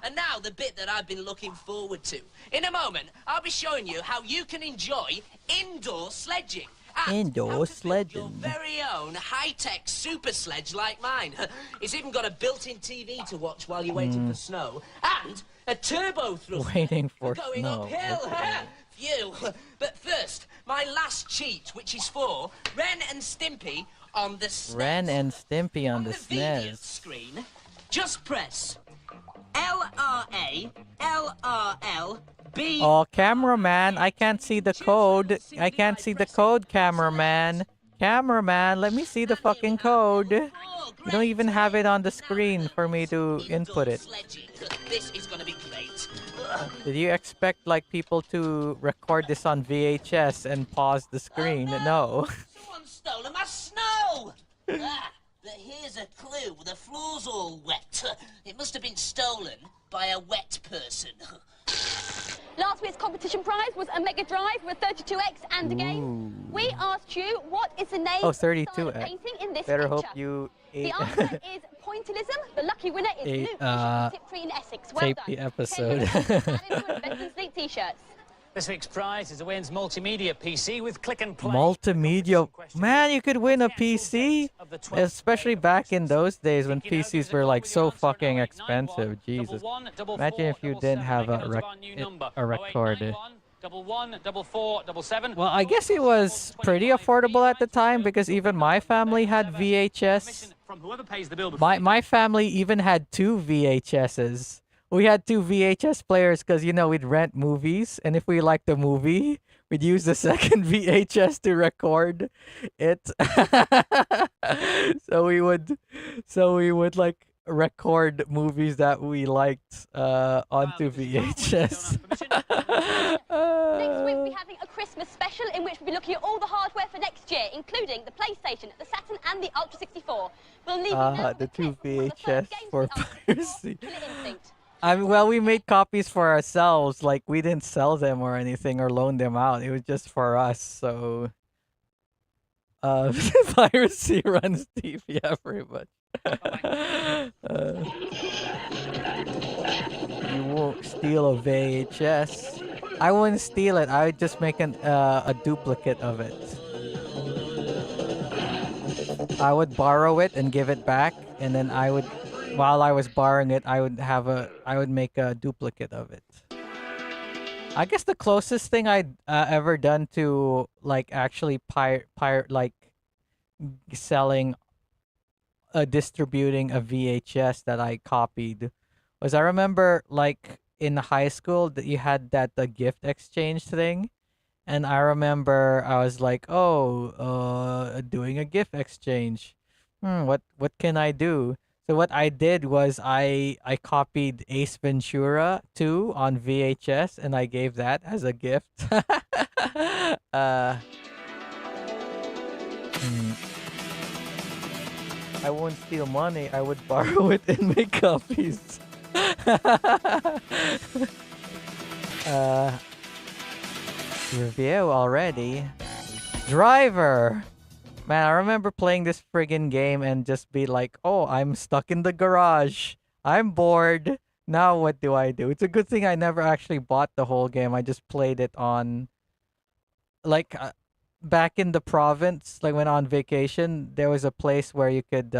[SPEAKER 5] And now the bit that I've been looking forward to. In a moment, I'll be showing you how you can enjoy indoor sledging.
[SPEAKER 1] Indoor
[SPEAKER 5] Your
[SPEAKER 1] sledging.
[SPEAKER 5] very own high-tech super sledge like mine. It's even got a built-in TV to watch while you're waiting for snow. And a turbo thruster.
[SPEAKER 1] Waiting for
[SPEAKER 5] going
[SPEAKER 1] snow.
[SPEAKER 5] uphill.
[SPEAKER 1] Okay.
[SPEAKER 5] Phew. But first, my last cheat, which is for Ren and Stimpy on the SNES.
[SPEAKER 1] Ren and Stimpy on the
[SPEAKER 5] video
[SPEAKER 1] SNES.
[SPEAKER 5] screen, just press LRA, LRL, B.
[SPEAKER 1] Oh, cameraman, I can't see the code. I can't see the code, cameraman. Cameraman, let me see the fucking code. You don't even have it on the screen for me to input it.
[SPEAKER 5] This is gonna be great.
[SPEAKER 1] Did you expect like people to record this on VHS and pause the screen? No.
[SPEAKER 5] Someone's stolen my snow! But here's a clue. The floor's all wet. It must have been stolen by a wet person.
[SPEAKER 4] Last week's competition prize was a Mega Drive with 32X and a game. We asked you what is the name
[SPEAKER 1] Oh,
[SPEAKER 4] of the style
[SPEAKER 1] 32X.
[SPEAKER 4] of painting in this
[SPEAKER 1] Better
[SPEAKER 4] picture.
[SPEAKER 1] hope you
[SPEAKER 4] The
[SPEAKER 1] ate,
[SPEAKER 4] answer is pointillism. The lucky winner is
[SPEAKER 1] ate,
[SPEAKER 4] Luke from Tiptree in Essex. Well
[SPEAKER 1] tape
[SPEAKER 4] done.
[SPEAKER 1] the
[SPEAKER 4] 10
[SPEAKER 1] episode.
[SPEAKER 4] minutes to add into Investment Sleep t-shirts.
[SPEAKER 3] This week's prize is a Wayne's multimedia PC with click and play.
[SPEAKER 1] Multimedia. Man, you could win a PC? Especially back in those days when PCs were like so fucking expensive. Jesus. Imagine if you didn't have a record. Well, I guess it was pretty affordable at the time because even my family had VHS. My family even had two VHSs. We had two VHS players because, you know, we'd rent movies. And if we liked the movie, we'd use the second VHS to record it. so we would like record movies that we liked onto VHS.
[SPEAKER 4] Next week we'll be having a Christmas special in which we'll be looking at all the hardware for next year, including the PlayStation, the Saturn and the Ultra 64. We'll leave you now with
[SPEAKER 1] The
[SPEAKER 4] a
[SPEAKER 1] two
[SPEAKER 4] clip from one of the first
[SPEAKER 1] VHS
[SPEAKER 4] games
[SPEAKER 1] for
[SPEAKER 4] we
[SPEAKER 1] piracy.
[SPEAKER 4] Killer Instinct.
[SPEAKER 1] I mean, well, we made copies for ourselves. Like, we didn't sell them or anything or loan them out. It was just for us. So, piracy runs deep. Yeah, pretty much. You won't steal a VHS. I wouldn't steal it. I would just make a duplicate of it. I would borrow it and give it back, and then while I was borrowing it, I would make a duplicate of it. I guess the closest thing I'd ever done to like actually like selling, distributing a VHS that I copied was, I remember like in high school that you had the gift exchange thing. And I remember I was like, doing a gift exchange. What can I do? So what I did was I copied Ace Ventura 2 on VHS and I gave that as a gift. I won't steal money. I would borrow it and make copies. Review already. Driver. Man, I remember playing this friggin' game and just be like, oh, I'm stuck in the garage. I'm bored. Now what do I do? It's a good thing I never actually bought the whole game. I just played it on, like, back in the province, like when on vacation, there was a place where you could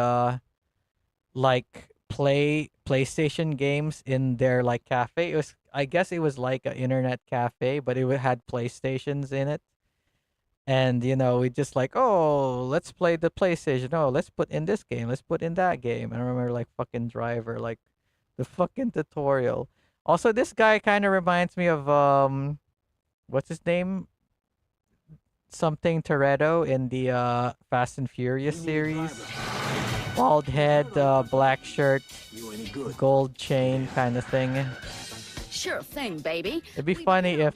[SPEAKER 1] like play PlayStation games in their like cafe. It was, I guess it was like an internet cafe, but had PlayStations in it. And we just like, oh, let's play the PlayStation. Oh, let's put in this game. Let's put in that game. And I remember like fucking Driver, like the fucking tutorial. Also, this guy kind of reminds me of what's his name? Something Toretto in the Fast and Furious series. Bald head, black shirt, gold chain kind of thing.
[SPEAKER 12] Sure thing, baby.
[SPEAKER 1] It'd be funny if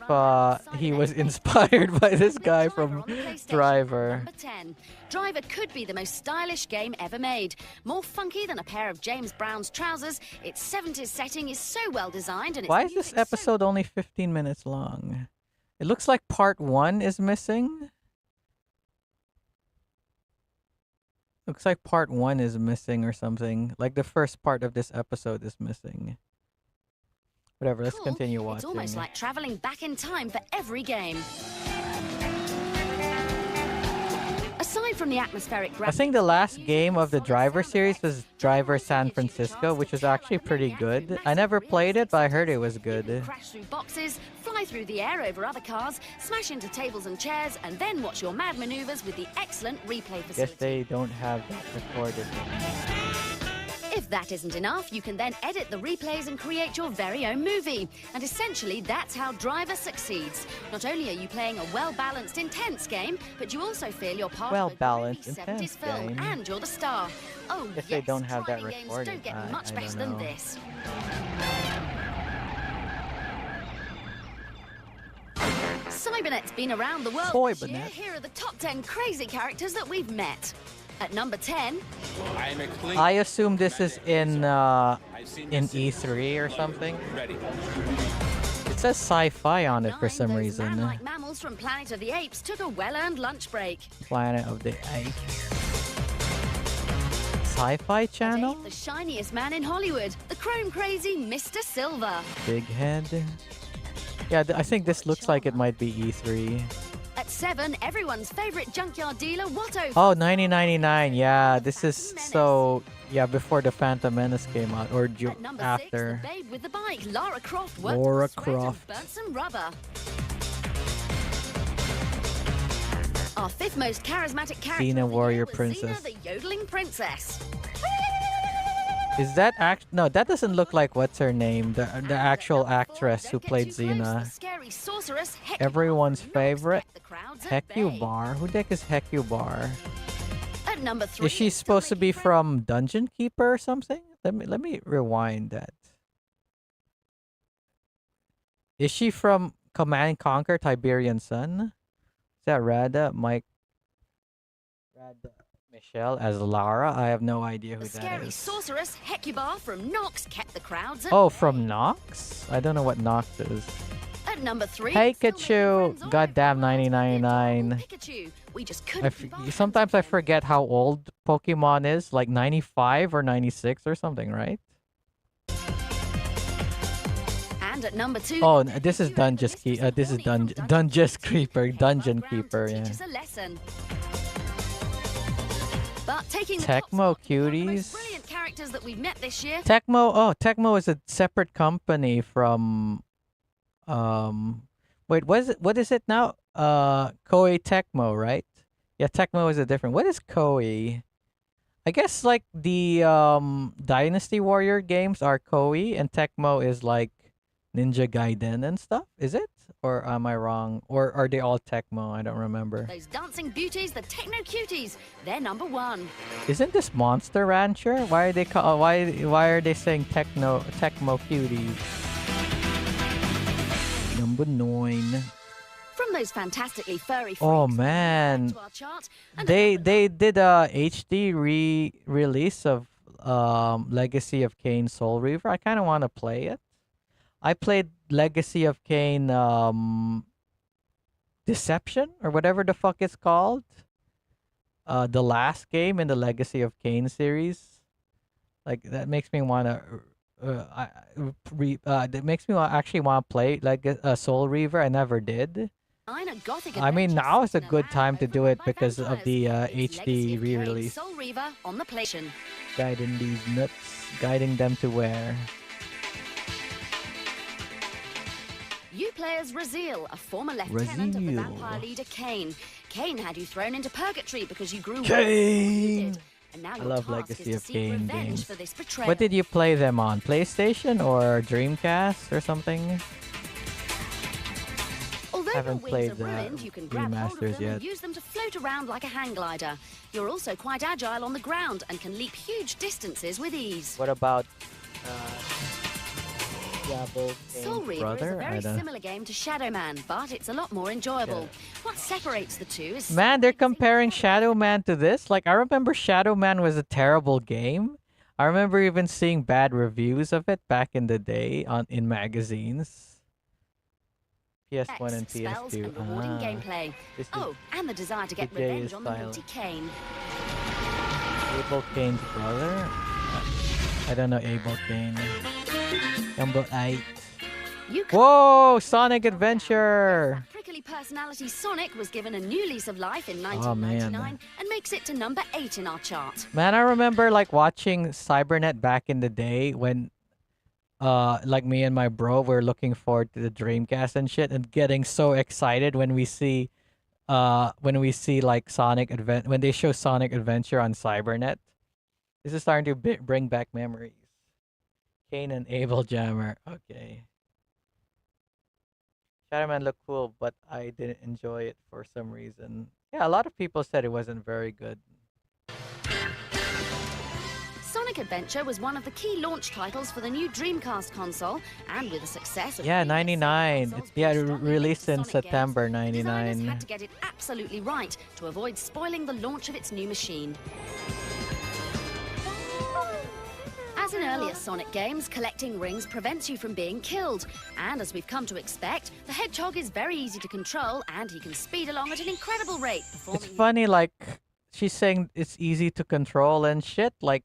[SPEAKER 1] he was inspired by this guy from Driver.
[SPEAKER 12] Number 10. Driver could be the most stylish game ever made. More funky than a pair of James Brown's trousers, its 70s setting is so well designed and its
[SPEAKER 1] Why is this episode only 15 minutes long? It looks like part 1 is missing. Looks like part 1 is missing or something. Like the first part of this episode is missing. Whatever, let's continue watching.
[SPEAKER 12] It's almost like traveling back in time for every game. Aside from the atmospheric
[SPEAKER 1] I think the last game of the Driver series was Driver San Francisco, which was actually pretty good. I never played it, but I heard it was good.
[SPEAKER 12] Crash through boxes, fly through the air over other cars, smash into tables and chairs, and then watch your mad maneuvers with the excellent replay facility.
[SPEAKER 1] Guess they don't have that recorded.
[SPEAKER 12] If that isn't enough, you can then edit the replays and create your very own movie. And essentially, that's how Driver succeeds. Not only are you playing a well-balanced, intense game, but you also feel you're part of a great 70s film,
[SPEAKER 1] game.
[SPEAKER 12] and you're the star. Oh,
[SPEAKER 1] Guess
[SPEAKER 12] yes,
[SPEAKER 1] they don't have that
[SPEAKER 12] driving games
[SPEAKER 1] recorded.
[SPEAKER 12] don't get much
[SPEAKER 1] I
[SPEAKER 12] better
[SPEAKER 1] don't
[SPEAKER 12] than
[SPEAKER 1] know.
[SPEAKER 12] this. Cybernet's been around the world this year.
[SPEAKER 1] Cybernet.
[SPEAKER 12] Here are the top 10 crazy characters that we've met. At number 10,
[SPEAKER 1] I assume this is in E3 or something. It says sci-fi on it for some reason.
[SPEAKER 12] man-like mammals from Planet of the Apes took a well-earned lunch break.
[SPEAKER 1] Planet of the Apes. Sci-Fi Channel?
[SPEAKER 12] The shiniest man in Hollywood, the chrome-crazy Mr. Silver.
[SPEAKER 1] Big head. Yeah, I think this looks like it might be E3.
[SPEAKER 12] At 7, everyone's favorite junkyard dealer, Watto.
[SPEAKER 1] Oh, 1999. Yeah, this is so... Yeah, before the Phantom Menace came out, or
[SPEAKER 12] At number 6,
[SPEAKER 1] after.
[SPEAKER 12] the babe with the bike, Lara Croft, worked
[SPEAKER 1] Lara
[SPEAKER 12] up a sweat and
[SPEAKER 1] Croft.
[SPEAKER 12] burnt some rubber. Our 5th most charismatic character
[SPEAKER 1] Xena
[SPEAKER 12] of the
[SPEAKER 1] Warrior
[SPEAKER 12] year was
[SPEAKER 1] Princess.
[SPEAKER 12] Xena, the yodeling princess.
[SPEAKER 1] Is that no, that doesn't look like what's her name, the actual actress who played Xena.
[SPEAKER 12] Scary sorceress,
[SPEAKER 1] Everyone's favorite,
[SPEAKER 12] crowds at bay.
[SPEAKER 1] Hecubar. Who the heck is Hecubar?
[SPEAKER 12] At number 3,
[SPEAKER 1] Is she supposed to be from Dungeon Keeper or something? Let me rewind that. Is she from Command and Conquer Tiberian Sun? Is that Rada? Rada Michelle as Lara? I have no idea who
[SPEAKER 12] the
[SPEAKER 1] that
[SPEAKER 12] scary
[SPEAKER 1] is.
[SPEAKER 12] sorceress Hecubar from Nox kept the crowds at
[SPEAKER 1] Oh,
[SPEAKER 12] bay.
[SPEAKER 1] from Nox? I don't know what Nox is.
[SPEAKER 12] At number 3,
[SPEAKER 1] Pikachu! Goddamn 1999.
[SPEAKER 12] Pikachu. We just couldn't be bothered.
[SPEAKER 1] Sometimes I forget how old Pokemon is, like 95 or 96 or something, right?
[SPEAKER 12] And at number 2,
[SPEAKER 1] Oh, this is Dungeon Keeper. This is Dungeon Creeper, Dungeon Keeper. Yeah.
[SPEAKER 12] teach us a lesson. But taking the
[SPEAKER 1] Tecmo
[SPEAKER 12] top spot, one of the most
[SPEAKER 1] Cuties.
[SPEAKER 12] brilliant characters that we've met this year.
[SPEAKER 1] Tecmo. Oh, Tecmo is a separate company from. Wait, what is it now? Koei Tecmo, right? Yeah, Tecmo is a different. What is Koei? I guess like the Dynasty Warrior games are Koei, and Tecmo is like Ninja Gaiden and stuff. Is it? Or am I wrong? Or are they all Tecmo? I don't remember.
[SPEAKER 12] Those dancing beauties, the techno cuties, they're number 1.
[SPEAKER 1] Isn't this Monster Rancher? Why are they why are they saying Tecmo Cuties? Number 9.
[SPEAKER 12] From those fantastically furry
[SPEAKER 1] Oh
[SPEAKER 12] freaks
[SPEAKER 1] man,
[SPEAKER 12] to our chart, and
[SPEAKER 1] they did a HD release of Legacy of Kain Soul Reaver. I kind of want to play it. I played Legacy of Kain Deception or whatever the fuck it's called. The last game in the Legacy of Kain series. Like that makes me want to that makes me actually want to play like Soul Reaver. I never did.
[SPEAKER 12] A Gothic
[SPEAKER 1] I mean,
[SPEAKER 12] adventure
[SPEAKER 1] now is a
[SPEAKER 12] set in
[SPEAKER 1] good
[SPEAKER 12] land
[SPEAKER 1] time to do
[SPEAKER 12] overrun
[SPEAKER 1] it
[SPEAKER 12] by
[SPEAKER 1] because of
[SPEAKER 12] vampires.
[SPEAKER 1] the
[SPEAKER 12] It's Legacy
[SPEAKER 1] HD
[SPEAKER 12] of Kain,
[SPEAKER 1] re-release.
[SPEAKER 12] Soul Reaver on the PlayStation.
[SPEAKER 1] Guiding these nuts, guiding them to where?
[SPEAKER 12] You play as Raziel, a former lieutenant of the
[SPEAKER 1] Raziel.
[SPEAKER 12] vampire leader Kain. Kain had you thrown into purgatory because you grew
[SPEAKER 1] Kain!
[SPEAKER 12] did, and now
[SPEAKER 1] I
[SPEAKER 12] your
[SPEAKER 1] love
[SPEAKER 12] task
[SPEAKER 1] Legacy
[SPEAKER 12] is to
[SPEAKER 1] of
[SPEAKER 12] seek
[SPEAKER 1] Kain
[SPEAKER 12] revenge
[SPEAKER 1] games.
[SPEAKER 12] for this betrayal.
[SPEAKER 1] What did you play them on? PlayStation or Dreamcast or something?
[SPEAKER 12] Although
[SPEAKER 1] Haven't
[SPEAKER 12] your
[SPEAKER 1] played
[SPEAKER 12] wings are
[SPEAKER 1] the
[SPEAKER 12] ruined, you can grab hold of
[SPEAKER 1] remasters
[SPEAKER 12] them
[SPEAKER 1] yet.
[SPEAKER 12] and use them to float around like a hang glider. You're also quite agile on the ground and can leap huge distances with ease.
[SPEAKER 1] What about Diablo
[SPEAKER 12] Soul
[SPEAKER 1] Kane's
[SPEAKER 12] Reaver
[SPEAKER 1] brother?
[SPEAKER 12] is a
[SPEAKER 1] I
[SPEAKER 12] very
[SPEAKER 1] don't...
[SPEAKER 12] similar game to Shadow Man, but it's a lot more enjoyable. What separates the two is
[SPEAKER 1] Man, they're comparing Shadow Man to this? Like, I remember Shadow Man was a terrible game. I remember even seeing bad reviews of it back in the day in magazines. PS1 and
[SPEAKER 12] spells
[SPEAKER 1] PS2.
[SPEAKER 12] and rewarding gameplay.
[SPEAKER 1] This is
[SPEAKER 12] Oh, and the desire to get
[SPEAKER 1] the J
[SPEAKER 12] revenge
[SPEAKER 1] is
[SPEAKER 12] on the naughty Kain.
[SPEAKER 1] Abel Kane's brother? I don't know Abel Kane. Number 8. Whoa! Sonic Adventure!
[SPEAKER 12] Prickly personality Sonic was given a new lease of life in
[SPEAKER 1] Oh, man.
[SPEAKER 12] 1999 and makes it to number 8 in our chart.
[SPEAKER 1] Man, I remember like watching Cybernet back in the day when like me and my bro were looking forward to the Dreamcast and shit and getting so excited when we see like when they show Sonic Adventure on Cybernet. This is starting to bring back memories. Kane and Abel Jammer. Okay. Shadow Man looked cool, but I didn't enjoy it for some reason. Yeah, a lot of people said it wasn't very good.
[SPEAKER 12] Sonic Adventure was one of the key launch titles for the new Dreamcast console, and with the success of
[SPEAKER 1] Yeah, 99. Released in September
[SPEAKER 12] designers
[SPEAKER 1] 99.
[SPEAKER 12] had to get it absolutely right to avoid spoiling the launch of its new machine. As in earlier Sonic games, collecting rings prevents you from being killed. And as we've come to expect, the Hedgehog is very easy to control and he can speed along at an incredible rate.
[SPEAKER 1] It's funny, like, she's saying it's easy to control and shit. Like,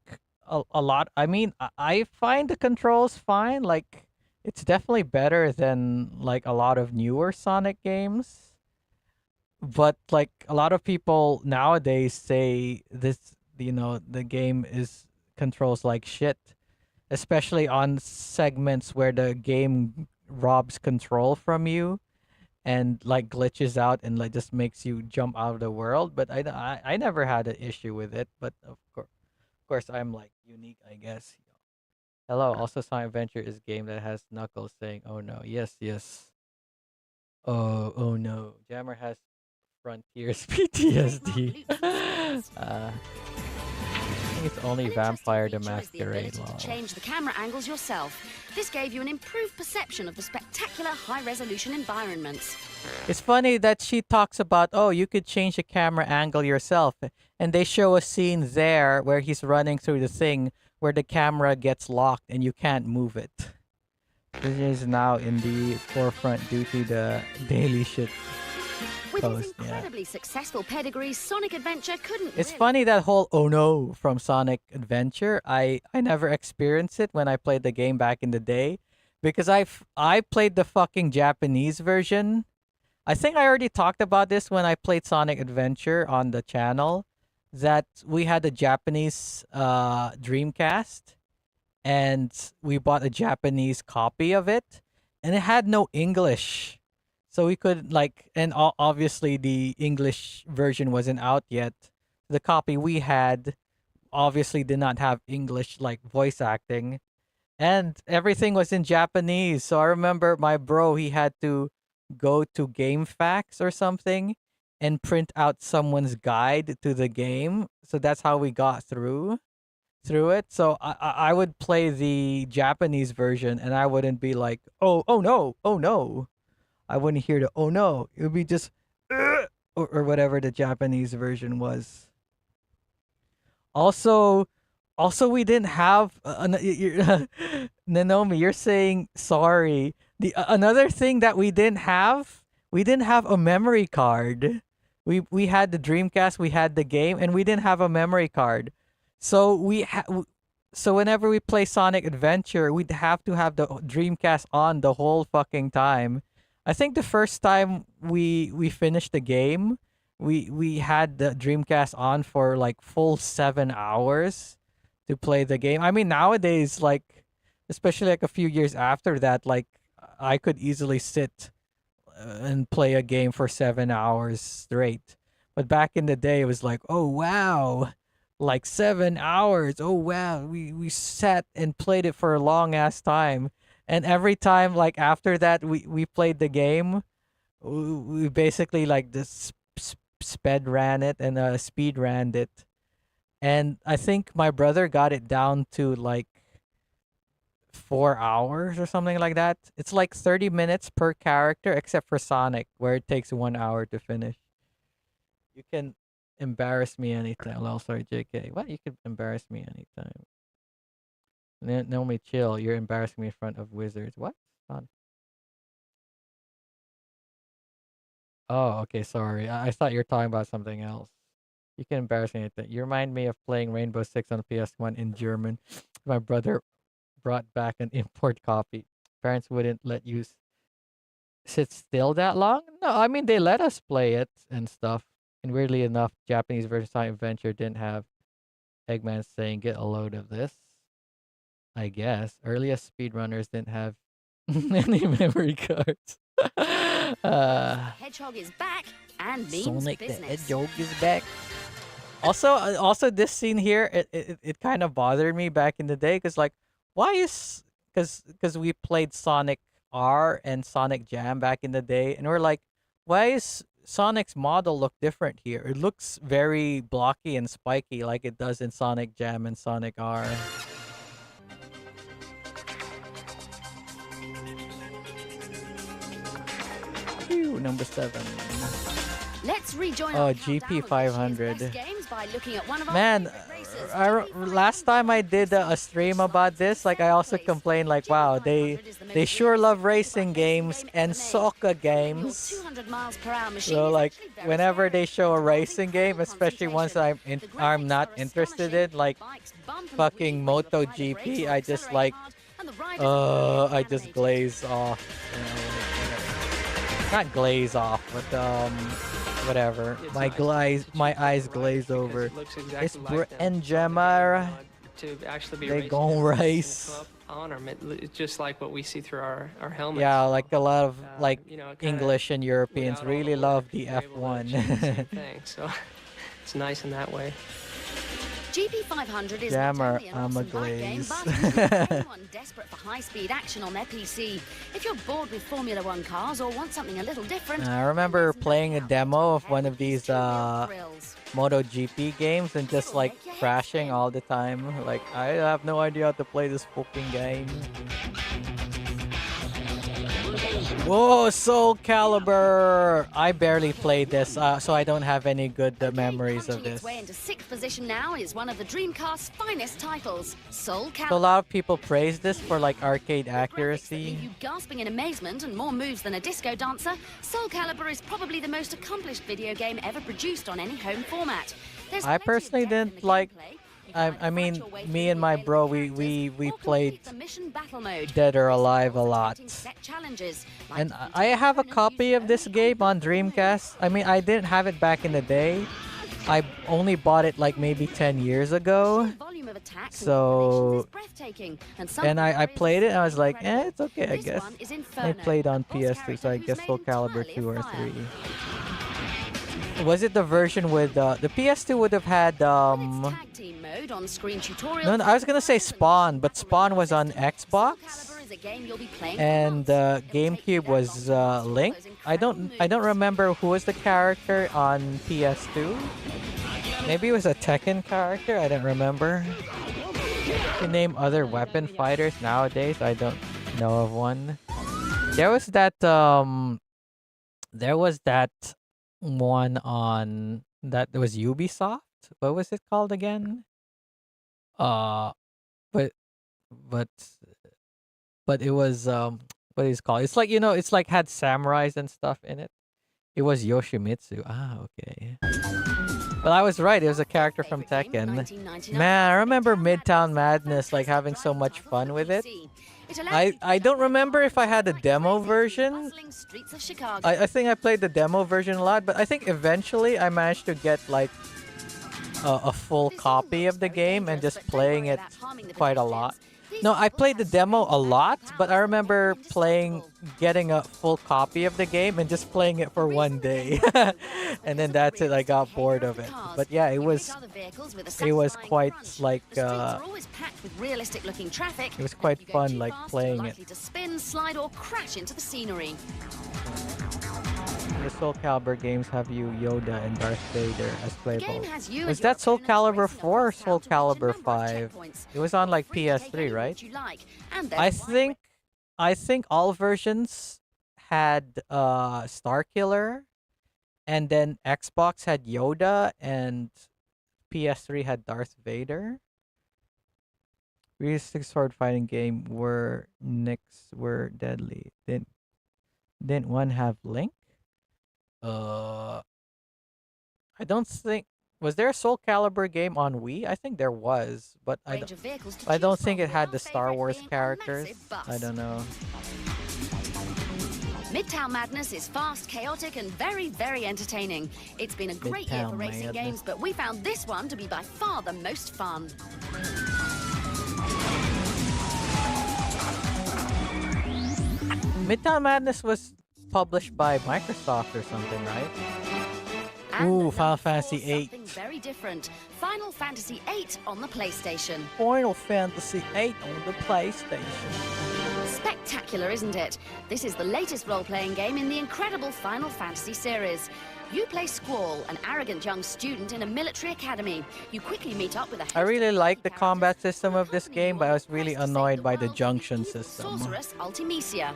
[SPEAKER 1] a lot. I mean, I find the controls fine. Like, it's definitely better than, like, a lot of newer Sonic games. But, like, a lot of people nowadays say the game controls like shit, especially on segments where the game robs control from you and like glitches out and like just makes you jump out of the world. But I never had an issue with it. But of course I'm like unique, I guess. Hello. Also, Sonic Adventure is a game that has Knuckles saying, "Oh no, yes, yes." Oh no. Jammer has Frontiers PTSD. I think it's only Vampire the Masquerade.
[SPEAKER 12] To change the camera angles yourself. This gave you an improved perception of the spectacular high-resolution environments.
[SPEAKER 1] It's funny that she talks about, oh, you could change the camera angle yourself. And they show a scene there where he's running through the thing where the camera gets locked and you can't move it. This is now in the forefront due to the daily shit
[SPEAKER 12] With
[SPEAKER 1] post.
[SPEAKER 12] its incredibly successful pedigree, Sonic Adventure couldn't
[SPEAKER 1] It's
[SPEAKER 12] really
[SPEAKER 1] funny that whole "oh no" from Sonic Adventure. I never experienced it when I played the game back in the day, because I played the fucking Japanese version. I think I already talked about this when I played Sonic Adventure on the channel, that we had a Japanese Dreamcast, and we bought a Japanese copy of it, and it had no English. So we could and obviously the English version wasn't out yet. The copy we had obviously did not have English voice acting, and everything was in Japanese. So I remember my bro, he had to go to GameFAQs or something and print out someone's guide to the game. So that's how we got through it. So I would play the Japanese version and I wouldn't be like, oh no, oh no. I wouldn't hear the "oh no." It would be just or whatever the Japanese version was. Also, we didn't have Nanomi. You're saying sorry. The another thing that we didn't have a memory card. We had the Dreamcast, we had the game, and we didn't have a memory card. So so whenever we play Sonic Adventure, we'd have to have the Dreamcast on the whole fucking time. I think the first time we finished the game, we had the Dreamcast on for like full 7 hours to play the game. I mean, nowadays, like, especially like a few years after that, like, I could easily sit and play a game for 7 hours straight. But back in the day, it was like, oh wow, like 7 hours. Oh wow, we sat and played it for a long ass time. And every time, like after that, we played the game. We basically like just sped ran it and speed ran it. And I think my brother got it down to like 4 hours or something like that. It's like 30 minutes per character, except for Sonic, where it takes 1 hour to finish. You can embarrass me anytime. Oh, sorry, JK. What? You can embarrass me anytime. Naomi, chill. You're embarrassing me in front of wizards. What? Son. Oh, okay. Sorry. I thought you were talking about something else. You can embarrass me anytime. You remind me of playing Rainbow Six on PS1 in German. My brother brought back an import copy. Parents wouldn't let you sit still that long. No, I mean they let us play it and stuff. And weirdly enough, Japanese version of Sonic Adventure didn't have Eggman saying "Get a load of this." I guess earliest speedrunners didn't have any memory cards.
[SPEAKER 12] Hedgehog is back and means
[SPEAKER 1] Sonic the
[SPEAKER 12] business.
[SPEAKER 1] Hedgehog is back. Also, this scene here, it kind of bothered me back in the day because like, why is because we played Sonic R and Sonic Jam back in the day, and we're like, why is Sonic's model look different here? It looks very blocky and spiky like it does in Sonic Jam and Sonic R. Phew, number 7.
[SPEAKER 12] Let's rejoin
[SPEAKER 1] Oh,
[SPEAKER 12] our
[SPEAKER 1] GP
[SPEAKER 12] countdown of this
[SPEAKER 1] 500.
[SPEAKER 12] year's best games by looking at one of our
[SPEAKER 1] Man,
[SPEAKER 12] favorite races.
[SPEAKER 1] last time I did a stream about this, like I also complained like, wow, they sure love racing games and soccer games.
[SPEAKER 12] 200 miles per hour machine
[SPEAKER 1] So
[SPEAKER 12] is
[SPEAKER 1] like
[SPEAKER 12] actually very
[SPEAKER 1] whenever
[SPEAKER 12] scary.
[SPEAKER 1] they show a
[SPEAKER 12] Involving
[SPEAKER 1] racing game,
[SPEAKER 12] careful
[SPEAKER 1] especially ones that
[SPEAKER 12] concentration.
[SPEAKER 1] I'm
[SPEAKER 12] The
[SPEAKER 1] not
[SPEAKER 12] graphics are
[SPEAKER 1] interested
[SPEAKER 12] astonishing.
[SPEAKER 1] in, like
[SPEAKER 12] Bikes bump and
[SPEAKER 1] fucking
[SPEAKER 12] weave when you apply the brakes
[SPEAKER 1] MotoGP,
[SPEAKER 12] or
[SPEAKER 1] I just
[SPEAKER 12] accelerate
[SPEAKER 1] like
[SPEAKER 12] hard, and the riders are
[SPEAKER 1] I just
[SPEAKER 12] animated.
[SPEAKER 1] glaze off. You know, like, whatever. Not glaze off, but whatever. My eyes glaze over.
[SPEAKER 13] It looks exactly
[SPEAKER 1] It's
[SPEAKER 13] like them.
[SPEAKER 1] and Gemma.
[SPEAKER 13] To actually be
[SPEAKER 1] They
[SPEAKER 13] racing
[SPEAKER 1] gon'
[SPEAKER 13] in
[SPEAKER 1] race.
[SPEAKER 13] club on them, it's just like what we see through our helmets.
[SPEAKER 1] Yeah, like a lot of like
[SPEAKER 13] you know, kinda
[SPEAKER 1] English and Europeans
[SPEAKER 13] without all the
[SPEAKER 1] really
[SPEAKER 13] work,
[SPEAKER 1] love the
[SPEAKER 13] you're able to
[SPEAKER 1] F1.
[SPEAKER 13] achieve the same thing. So it's nice in that way.
[SPEAKER 12] GP500 is
[SPEAKER 1] Jammer,
[SPEAKER 12] not only an
[SPEAKER 1] I'm a
[SPEAKER 12] awesome bike game,
[SPEAKER 1] glaze.
[SPEAKER 12] but it's for anyone desperate for high-speed action on their PC. If you're bored with Formula One cars or want something a little different,
[SPEAKER 1] I remember playing a demo of one of these MotoGP games and just like crashing all the time. Like I have no idea how to play this fucking game. Whoa, Soul Calibur! I barely played this, so I don't have any good memories of
[SPEAKER 12] punching
[SPEAKER 1] this.
[SPEAKER 12] its way into 6th position now is one of the Dreamcast's finest titles, Soul
[SPEAKER 1] So a
[SPEAKER 12] Calibur.
[SPEAKER 1] lot of people praise this for like arcade
[SPEAKER 12] Leave
[SPEAKER 1] accuracy.
[SPEAKER 12] you gasping in amazement and more moves than a disco dancer, Soul Calibur is probably the most accomplished video game ever produced on any home format. There's
[SPEAKER 1] I
[SPEAKER 12] plenty of
[SPEAKER 1] personally
[SPEAKER 12] depth in
[SPEAKER 1] didn't
[SPEAKER 12] the
[SPEAKER 1] like.
[SPEAKER 12] gameplay. You can either
[SPEAKER 1] I mean,
[SPEAKER 12] fight your way
[SPEAKER 1] me
[SPEAKER 12] through
[SPEAKER 1] and
[SPEAKER 12] the
[SPEAKER 1] my
[SPEAKER 12] available
[SPEAKER 1] bro,
[SPEAKER 12] characters
[SPEAKER 1] we
[SPEAKER 12] or
[SPEAKER 1] played
[SPEAKER 12] complete the mission battle mode.
[SPEAKER 1] Dead or
[SPEAKER 12] This
[SPEAKER 1] Alive a
[SPEAKER 12] involves
[SPEAKER 1] lot.
[SPEAKER 12] attempting set challenges, like
[SPEAKER 1] And
[SPEAKER 12] defeating
[SPEAKER 1] I have a
[SPEAKER 12] opponents
[SPEAKER 1] copy
[SPEAKER 12] using
[SPEAKER 1] of this
[SPEAKER 12] only
[SPEAKER 1] game on
[SPEAKER 12] unbeatable
[SPEAKER 1] Dreamcast. I mean, I didn't have it back in the day. I only bought it like maybe 10 years ago.
[SPEAKER 12] The volume of attacks and
[SPEAKER 1] So,
[SPEAKER 12] combinations is breathtaking, and some
[SPEAKER 1] and I
[SPEAKER 12] areas
[SPEAKER 1] played it and I was
[SPEAKER 12] are
[SPEAKER 1] like,
[SPEAKER 12] incredible.
[SPEAKER 1] it's okay, I
[SPEAKER 12] This
[SPEAKER 1] guess.
[SPEAKER 12] one is
[SPEAKER 1] I
[SPEAKER 12] Inferno,
[SPEAKER 1] played on
[SPEAKER 12] a boss
[SPEAKER 1] PS2,
[SPEAKER 12] character
[SPEAKER 1] so I
[SPEAKER 12] who's
[SPEAKER 1] guess
[SPEAKER 12] made
[SPEAKER 1] Soul Calibur
[SPEAKER 12] entirely
[SPEAKER 1] 2
[SPEAKER 12] of
[SPEAKER 1] or
[SPEAKER 12] fire.
[SPEAKER 1] 3. Was it the version with the PS2 would have had
[SPEAKER 12] Tag team mode on screen tutorials.
[SPEAKER 1] no, I was gonna say Spawn, but Spawn was on Xbox.
[SPEAKER 12] Calibur is a game you'll be playing
[SPEAKER 1] And GameCube was Link. I don't remember who was the character on PS2. Maybe it was a Tekken character. I don't remember. To name other weapon fighters nowadays, I don't know of one. There was that one on that was Ubisoft. What was it called again? Uh, but but but it was what is it called? It's like it's like had samurais and stuff in it. It was Yoshimitsu. Ah, okay. But I was right. It was a character from Tekken. Man, I remember Midtown Madness like having so much fun with it.
[SPEAKER 12] It allows
[SPEAKER 1] I don't remember if I had a demo version.
[SPEAKER 12] bustling streets of Chicago.
[SPEAKER 1] I think I played the demo version a lot, but I think eventually I managed to get like a full copy of the game and just playing it quite a lot. No, I played the demo a lot, but I remember getting a full copy of the game and just playing it for one day. And then that's it, I got bored of it. But yeah, it was quite like,
[SPEAKER 12] realistic-looking traffic.
[SPEAKER 1] it was quite fun like playing it.
[SPEAKER 12] To spin, slide, or crash into the scenery.
[SPEAKER 1] The Soul Calibur games have you, Yoda, and Darth Vader as playable.
[SPEAKER 12] You
[SPEAKER 1] Was
[SPEAKER 12] and
[SPEAKER 1] that Soul
[SPEAKER 12] your opponent
[SPEAKER 1] Calibur
[SPEAKER 12] race in a
[SPEAKER 1] 4 or
[SPEAKER 12] fast
[SPEAKER 1] Soul
[SPEAKER 12] out to reach a
[SPEAKER 1] Calibur
[SPEAKER 12] number of
[SPEAKER 1] 5?
[SPEAKER 12] checkpoints.
[SPEAKER 1] It was on like
[SPEAKER 12] Free take
[SPEAKER 1] PS3,
[SPEAKER 12] any
[SPEAKER 1] right?
[SPEAKER 12] route you like. And there's
[SPEAKER 1] I
[SPEAKER 12] a wide
[SPEAKER 1] think all versions had Star Killer, and then Xbox had Yoda, and PS3 had Darth Vader. Realistic sword fighting game where Nicks were deadly. Didn't one have Link? I don't think. Was there a Soul Calibur game on Wii? I think there was, but
[SPEAKER 12] range of vehicles to
[SPEAKER 1] I
[SPEAKER 12] choose
[SPEAKER 1] don't think
[SPEAKER 12] from,
[SPEAKER 1] it had
[SPEAKER 12] our
[SPEAKER 1] the Star
[SPEAKER 12] favourite
[SPEAKER 1] Wars
[SPEAKER 12] being a
[SPEAKER 1] characters.
[SPEAKER 12] massive bus.
[SPEAKER 1] I don't know.
[SPEAKER 12] Midtown Madness is fast, chaotic, and very, very entertaining. It's been a great year for
[SPEAKER 1] Midtown
[SPEAKER 12] racing
[SPEAKER 1] Madness.
[SPEAKER 12] games, but we found this one to be by far the most fun.
[SPEAKER 1] Midtown Madness was published by Microsoft or something, right?
[SPEAKER 12] And
[SPEAKER 1] Ooh,
[SPEAKER 12] at
[SPEAKER 1] Final
[SPEAKER 12] number 4,
[SPEAKER 1] Fantasy VIII.
[SPEAKER 12] something very different. Final Fantasy VIII on the PlayStation.
[SPEAKER 1] Final Fantasy VIII on the PlayStation.
[SPEAKER 12] Spectacular, isn't it? This is the latest role-playing game in the incredible Final Fantasy series. You play Squall, an arrogant young student in a military academy. You quickly meet up with a
[SPEAKER 1] I really like the
[SPEAKER 12] characters
[SPEAKER 1] combat system of this game, but I was really
[SPEAKER 12] quest to save
[SPEAKER 1] annoyed by the
[SPEAKER 12] world
[SPEAKER 1] junction
[SPEAKER 12] from evil
[SPEAKER 1] system.
[SPEAKER 12] Sorceress Ultimecia.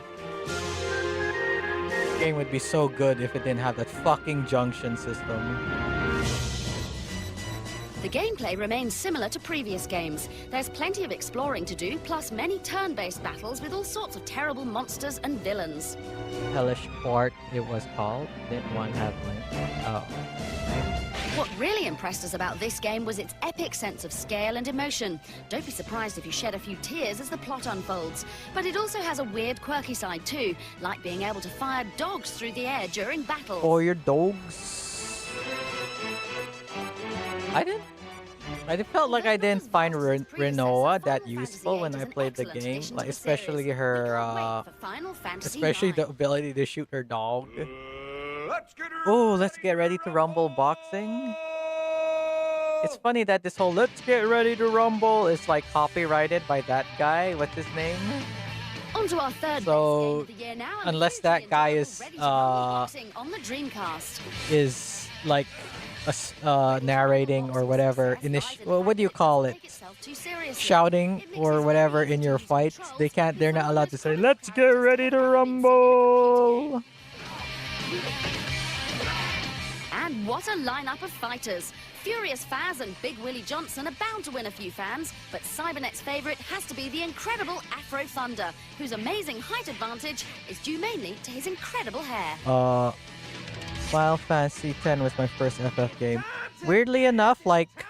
[SPEAKER 1] This game would be so good if it didn't have that fucking junction system.
[SPEAKER 12] The gameplay remains similar to previous games. There's plenty of exploring to do, plus many turn-based battles with all sorts of terrible monsters and villains.
[SPEAKER 1] Hellish Port, it was called. Didn't one have Link? Oh.
[SPEAKER 12] What really impressed us about this game was its epic sense of scale and emotion. Don't be surprised if you shed a few tears as the plot unfolds. But it also has a weird, quirky side too, like being able to fire dogs through the air during battle.
[SPEAKER 1] For your dogs. I felt like I didn't find Renoa that useful when I played the game, like especially her, especially the ability to shoot her dog. Oh, let's get ready to rumble boxing. It's funny that this whole "let's get ready to rumble" is like copyrighted by that guy. What's his name?
[SPEAKER 12] On to our third
[SPEAKER 1] So,
[SPEAKER 12] best game of the year now, and
[SPEAKER 1] unless
[SPEAKER 12] hugely
[SPEAKER 1] that guy
[SPEAKER 12] enjoyable, ready to rumble boxing on the Dreamcast.
[SPEAKER 1] is like narrating or whatever, well, what do you call it? Shouting or whatever in your fights. They're not allowed to say, "Let's get ready to rumble."
[SPEAKER 12] And what a lineup of fighters. Furious Faz and Big Willie Johnson are bound to win a few fans, but Cybernet's favourite has to be the incredible Afro Thunder, whose amazing height advantage is due mainly to his incredible hair.
[SPEAKER 1] Final Fantasy X was my first FF game. Weirdly enough, like,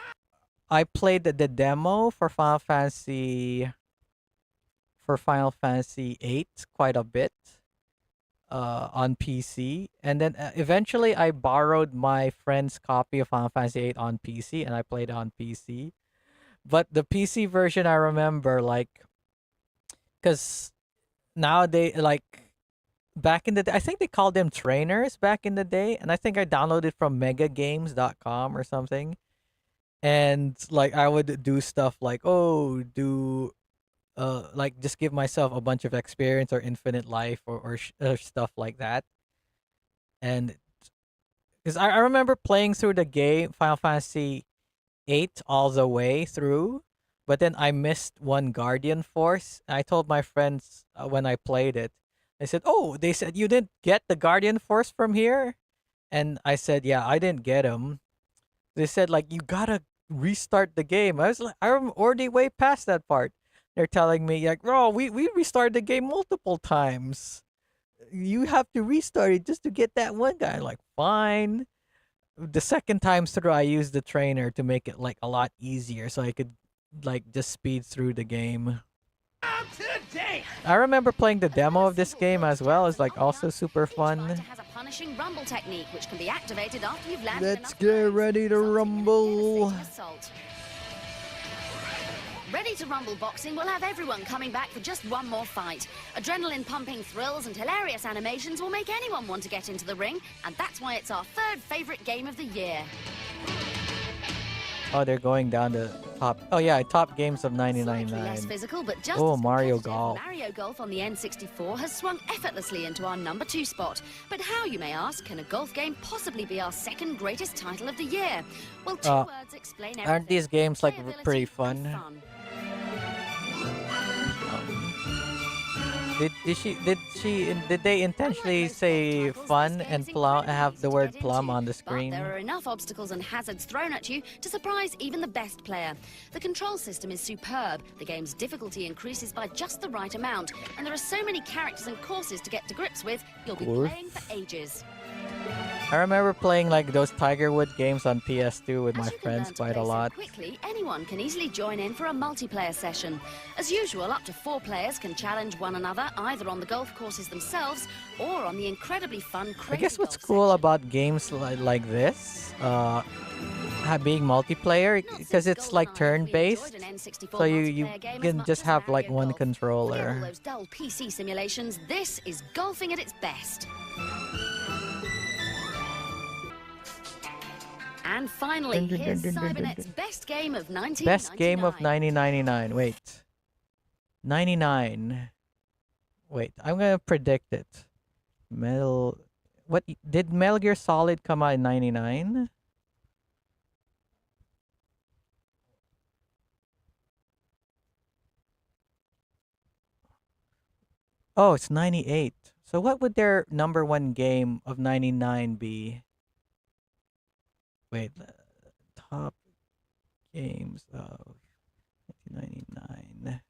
[SPEAKER 1] I played the demo for Final Fantasy VIII quite a bit on PC, and then eventually I borrowed my friend's copy of Final Fantasy VIII on PC, and I played it on PC. But the PC version, I remember, like, because nowadays, like, back in the day, I think they called them trainers back in the day, and I think I downloaded from megagames.com or something. And like I would do stuff like, like just give myself a bunch of experience or infinite life or stuff like that. And because I remember playing through the game Final Fantasy VIII all the way through, but then I missed one Guardian Force. And I told my friends when I played it, I said, "Oh, they said you didn't get the Guardian Force from here," and I said, "Yeah, I didn't get him." They said, "Like, you gotta restart the game." I was like, "I'm already way past that part." They're telling me, like, "Bro, we restarted the game multiple times. You have to restart it just to get that one guy." I'm like, fine. The second time through, I used the trainer to make it like a lot easier, so I could like just speed through the game.
[SPEAKER 5] Today,
[SPEAKER 1] I remember playing the demo of this game as well. It's like also super fun.
[SPEAKER 12] Has a punishing rumble technique which can be activated after you've landed
[SPEAKER 1] Let's
[SPEAKER 12] enough
[SPEAKER 1] get
[SPEAKER 12] blows,
[SPEAKER 1] ready to
[SPEAKER 12] resulting in a
[SPEAKER 1] rumble.
[SPEAKER 12] devastating assault. Ready to Rumble Boxing will have everyone coming back for just one more fight. Adrenaline-pumping thrills and hilarious animations will make anyone want to get into the ring, and that's why it's our third favorite game of the year.
[SPEAKER 1] Oh, they're going down to top. Oh yeah, top games of
[SPEAKER 12] Slightly
[SPEAKER 1] 99.9.
[SPEAKER 12] less physical, but just
[SPEAKER 1] Oh,
[SPEAKER 12] as
[SPEAKER 1] Mario
[SPEAKER 12] competitive,
[SPEAKER 1] Golf.
[SPEAKER 12] Mario Golf on the N64 has swung effortlessly into our number 2 spot. But how, you may ask, can a golf game possibly be our second greatest title of the year? Well, two words explain everything.
[SPEAKER 1] Aren't these games like
[SPEAKER 12] Playability
[SPEAKER 1] pretty
[SPEAKER 12] and
[SPEAKER 1] fun? Did they intentionally say fun and plum have the word plum on the
[SPEAKER 12] But
[SPEAKER 1] screen?
[SPEAKER 12] there are enough obstacles and hazards thrown at you to surprise even the best player. The control system is superb. The game's difficulty increases by just the right amount, and there are so many characters and courses to get to grips with, you'll be
[SPEAKER 1] Course.
[SPEAKER 12] playing for ages.
[SPEAKER 1] I remember playing like those Tiger Wood games on PS2 with my
[SPEAKER 12] As you can
[SPEAKER 1] friends
[SPEAKER 12] learn to
[SPEAKER 1] quite a
[SPEAKER 12] play so
[SPEAKER 1] lot.
[SPEAKER 12] quickly, anyone can easily join in for a multiplayer session. As usual, up to 4 players can challenge one another either on the golf courses themselves or on the incredibly fun
[SPEAKER 1] I
[SPEAKER 12] crazy
[SPEAKER 1] guess what's
[SPEAKER 12] golf
[SPEAKER 1] cool about games like this, being multiplayer, because it's like turn-based, so you can just have like one
[SPEAKER 12] Forget all
[SPEAKER 1] controller.
[SPEAKER 12] those dull PC simulations. This is golfing at its best. And finally, here's Cybernet's best game of 1999.
[SPEAKER 1] Best game of 1999. Wait. 99. Wait, I'm gonna predict it. What did Metal Gear Solid come out in 99? Oh, it's 98. So what would their number one game of 99 be? Wait, top games of 1999.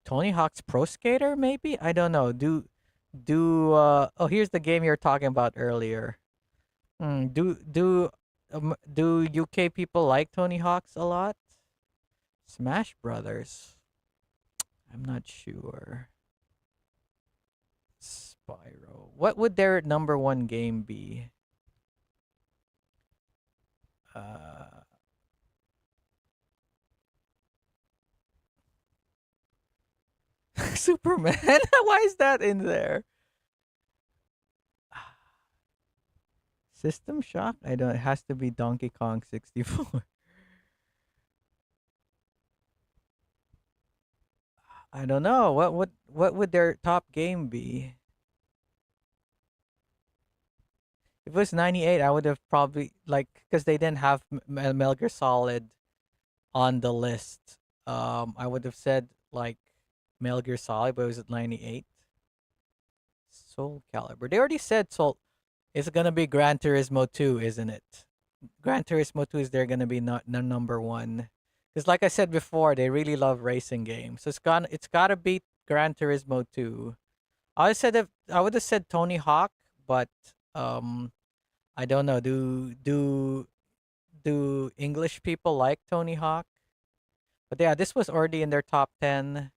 [SPEAKER 1] Tony Hawk's Pro Skater, maybe? I don't know. Oh, here's the game you were talking about earlier. Do UK people like Tony Hawk's a lot? Smash Brothers. I'm not sure. Spyro. What would their number one game be? Superman? Why is that in there? System Shock? I don't. It has to be Donkey Kong 64. I don't know. What would their top game be? If it was 98, I would have probably because they didn't have Metal Gear Solid on the list. I would have said like Metal Gear Solid, but it was at 98. Soul Calibur. They already said Soul. It's gonna be Gran Turismo 2, isn't it? Gran Turismo 2 is they're gonna be not the number one. Because like I said before, they really love racing games. So it's gotta beat Gran Turismo 2. I would have said Tony Hawk, but I don't know. Do English people like Tony Hawk? But yeah, this was already in their top 10.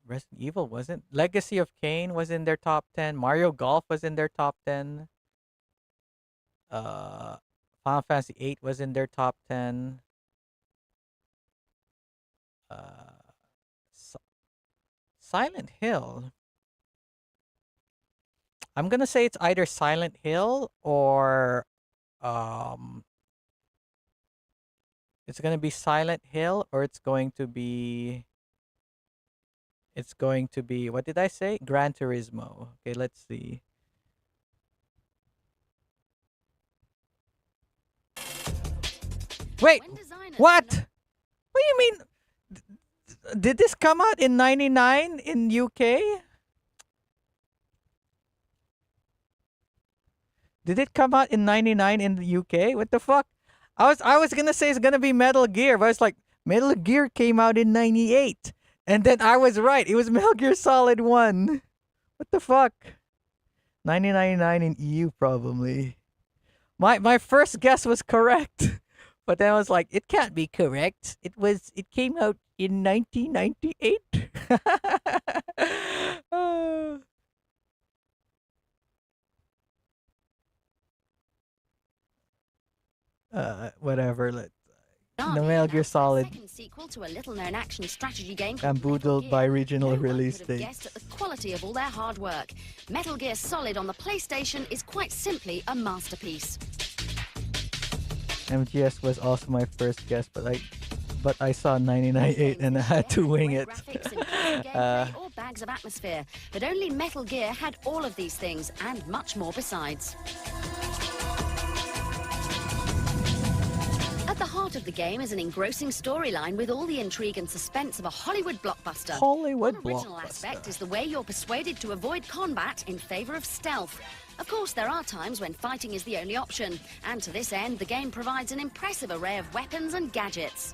[SPEAKER 1] Resident Evil wasn't. Legacy of Kain was in their top 10. Mario Golf was in their top 10. Final Fantasy 8 was in their top 10. Silent Hill. I'm gonna say it's either Silent Hill or it's gonna be Silent Hill or it's going to be what did I say? Gran Turismo. Okay, let's see. Wait, what? What do you mean? Did this come out in 99 in UK? Did it come out in 99 in the UK? What the fuck? I was gonna say it's gonna be Metal Gear, but I was like, Metal Gear came out in 98. And then I was right. It was Metal Gear Solid 1. What the fuck? 1999 in EU probably. My first guess was correct, but then I was like, it can't be correct. It came out in 1998. Whatever. The Metal Gear Solid.
[SPEAKER 12] Second sequel to a little-known action strategy game
[SPEAKER 1] And boodled by regional
[SPEAKER 12] no one
[SPEAKER 1] release
[SPEAKER 12] could have
[SPEAKER 1] dates.
[SPEAKER 12] guessed at the quality of all their hard work. Metal Gear Solid on the PlayStation is quite simply a masterpiece.
[SPEAKER 1] MGS was also my first guess, but I saw 1998 and I had to wing it.
[SPEAKER 12] Gameplay or bags of atmosphere, but only Metal Gear had all of these things and much more besides. At the heart of the game is an engrossing storyline with all the intrigue and suspense of a Hollywood blockbuster.
[SPEAKER 1] Hollywood
[SPEAKER 12] One original aspect
[SPEAKER 1] blockbuster.
[SPEAKER 12] is the way you're persuaded to avoid combat in favor of stealth. Of course, there are times when fighting is the only option, and to this end, the game provides an impressive array of weapons and gadgets.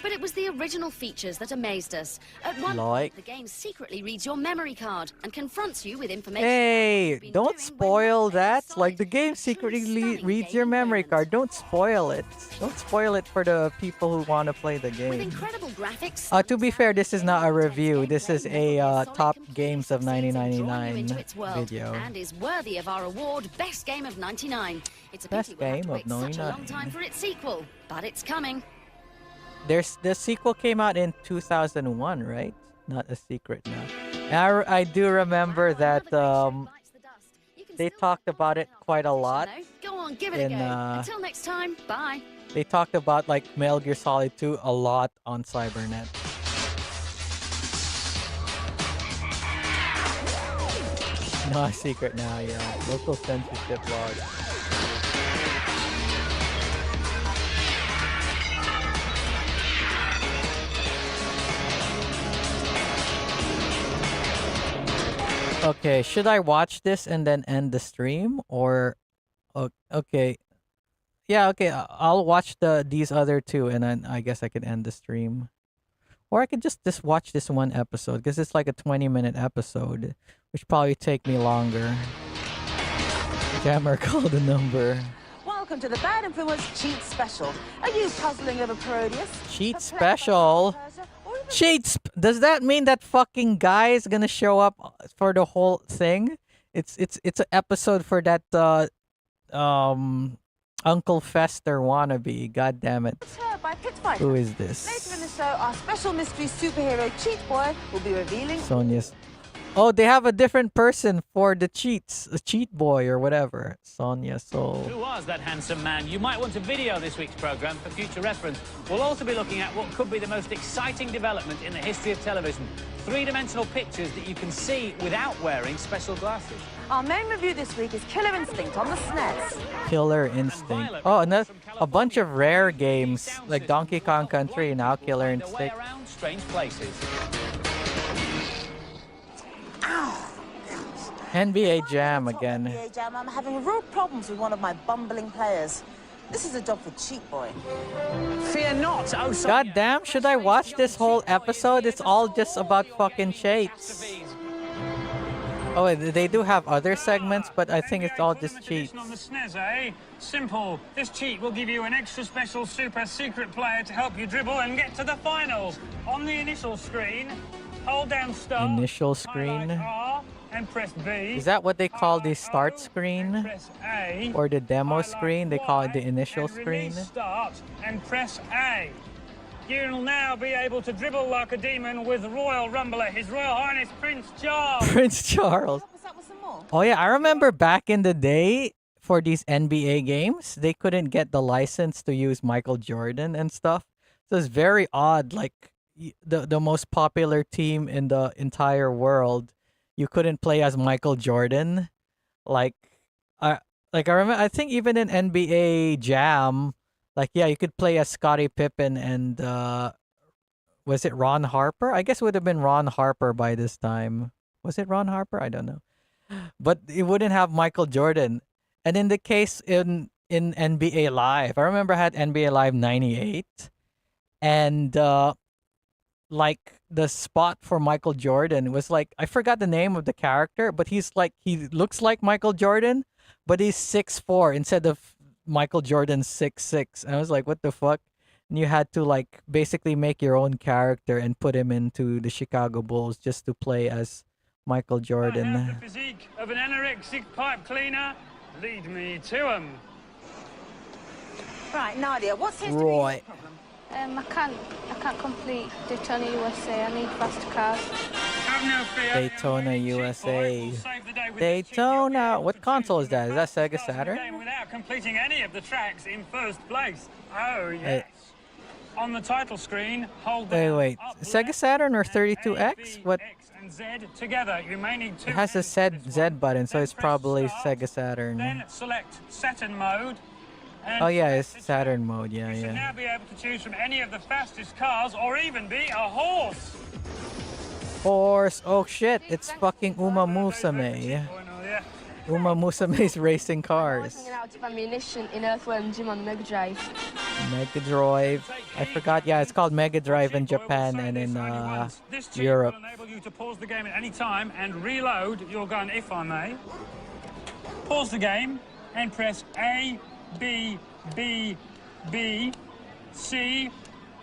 [SPEAKER 12] But it was the original features that amazed us. At one point, the game secretly reads your memory card and confronts you with information.
[SPEAKER 1] Hey, don't spoil that. Like, the game secretly reads your memory card. Don't spoil it. Don't spoil it for the people who want to play the
[SPEAKER 12] With
[SPEAKER 1] game.
[SPEAKER 12] incredible graphics,
[SPEAKER 1] To be fair, this is not a review. This is a top games of
[SPEAKER 12] drawing you
[SPEAKER 1] 1999
[SPEAKER 12] into its world,
[SPEAKER 1] video.
[SPEAKER 12] and is worthy of our award, Best Game of '99. It's a
[SPEAKER 1] Best
[SPEAKER 12] pity we'll have to
[SPEAKER 1] Game
[SPEAKER 12] wait
[SPEAKER 1] of
[SPEAKER 12] such a long
[SPEAKER 1] 99.
[SPEAKER 12] time for its sequel, but it's coming.
[SPEAKER 1] The sequel came out in 2001, right? Not a secret now. And I do remember that they talked about it quite a lot.
[SPEAKER 12] Go on, give it a go. Until next time, bye.
[SPEAKER 1] They talked about like Metal Gear Solid 2 a lot on Cybernet. Not a secret now, yeah. Local censorship laws. Okay, should I watch this and then end the stream, or okay? Yeah, okay. I'll watch these other two, and then I guess I could end the stream, or I could just watch this one episode because it's like a 20-minute episode, which probably take me longer. Jammer called the number.
[SPEAKER 14] Welcome to the Bad Influence Cheat Special. Are you puzzling over Parodius?
[SPEAKER 1] Cheat special. Does that mean that fucking guy is gonna show up for the whole thing? It's an episode for that Uncle Fester wannabe. God damn it.
[SPEAKER 14] By Pit Fighter.
[SPEAKER 1] Who is this?
[SPEAKER 14] Later in the show, our special mystery superhero Cheat Boy will be revealing.
[SPEAKER 1] Sonia's. Oh, they have a different person for the cheats. A cheat boy or whatever. Sonia Soul.
[SPEAKER 3] Who was that handsome man? You might want to video this week's programme for future reference. We'll also be looking at what could be the most exciting development in the history of television. Three-dimensional pictures that you can see without wearing special glasses.
[SPEAKER 14] Our main review this week is Killer Instinct on the SNES.
[SPEAKER 1] Killer Instinct. Oh, and a bunch of rare games like Donkey Kong Country, now Killer Instinct.
[SPEAKER 3] Around strange places.
[SPEAKER 1] NBA Jam again.
[SPEAKER 14] NBA Jam, I'm having real problems with one of my bumbling players. This is a job for Cheat Boy.
[SPEAKER 3] Fear not, oh
[SPEAKER 1] God damn, should I watch this whole episode? It's all just about fucking cheats. Oh, they do have other segments, but I think it's all just cheats.
[SPEAKER 15] On the SNES, eh? Simple. This cheat will give you an extra special super secret player to help you dribble and get to the finals. On the initial screen, hold down start.
[SPEAKER 1] Initial screen?
[SPEAKER 15] R and press B.
[SPEAKER 1] Is that what they call the start screen?
[SPEAKER 15] Press A.
[SPEAKER 1] Or the demo screen? They call it the initial
[SPEAKER 15] and
[SPEAKER 1] screen?
[SPEAKER 15] release start and press A. You'll now be able to dribble like a demon with Royal Rumbler, His Royal Highness Prince Charles.
[SPEAKER 1] Prince Charles. Oh yeah, I remember back in the day for these NBA games, they couldn't get the license to use Michael Jordan and stuff. So it's very odd. Like the most popular team in the entire world, you couldn't play as Michael Jordan. Like I remember. I think even in NBA Jam, like yeah, you could play as Scottie Pippen and was it Ron Harper? I guess it would have been Ron Harper by this time. Was it Ron Harper? I don't know. But it wouldn't have Michael Jordan. And in the case in NBA Live, I remember I had NBA Live 98. And like the spot for Michael Jordan. It was like I forgot the name of the character, but he looks like Michael Jordan, but he's 6'4" instead of Michael Jordan 6'6". And I was like, what the fuck? And you had to like basically make your own character and put him into the Chicago Bulls just to play as Michael
[SPEAKER 15] I have
[SPEAKER 1] Jordan.
[SPEAKER 15] the physique of an anorexic pipe cleaner. Lead me to him.
[SPEAKER 14] Right, Nadia, what seems
[SPEAKER 1] Right.
[SPEAKER 14] to be your problem?
[SPEAKER 7] I can't complete Daytona USA. I need faster cars.
[SPEAKER 15] Have no fear.
[SPEAKER 1] Daytona USA.
[SPEAKER 15] We'll save the day with
[SPEAKER 1] Daytona. What console is that? Is that Sega
[SPEAKER 15] this
[SPEAKER 1] Saturn?
[SPEAKER 15] game without completing any of the tracks in first place. Oh yes. On the title screen, hold
[SPEAKER 1] Wait.
[SPEAKER 15] up
[SPEAKER 1] Sega Saturn or 32X? What?
[SPEAKER 15] X and Z together. You may need two.
[SPEAKER 1] It has a Z button, so it's probably Sega Saturn.
[SPEAKER 15] Then select Saturn mode. And
[SPEAKER 1] Oh yeah, it's Saturn mode. Yeah,
[SPEAKER 15] you should
[SPEAKER 1] yeah.
[SPEAKER 15] now be able to choose from any of the fastest cars, or even be a horse.
[SPEAKER 1] Horse. Oh shit! It's fucking Uma Musume. Uma Musume's racing cars.
[SPEAKER 16] Hanging out of ammunition in Earthworm Jim on Mega Drive.
[SPEAKER 1] Mega Drive. I forgot. Yeah, it's called Mega Drive in Japan and in
[SPEAKER 15] This cheat
[SPEAKER 1] Europe.
[SPEAKER 15] will enable you to pause the game at any time and reload your gun, if I may. Pause the game and press A, B, B, B, C,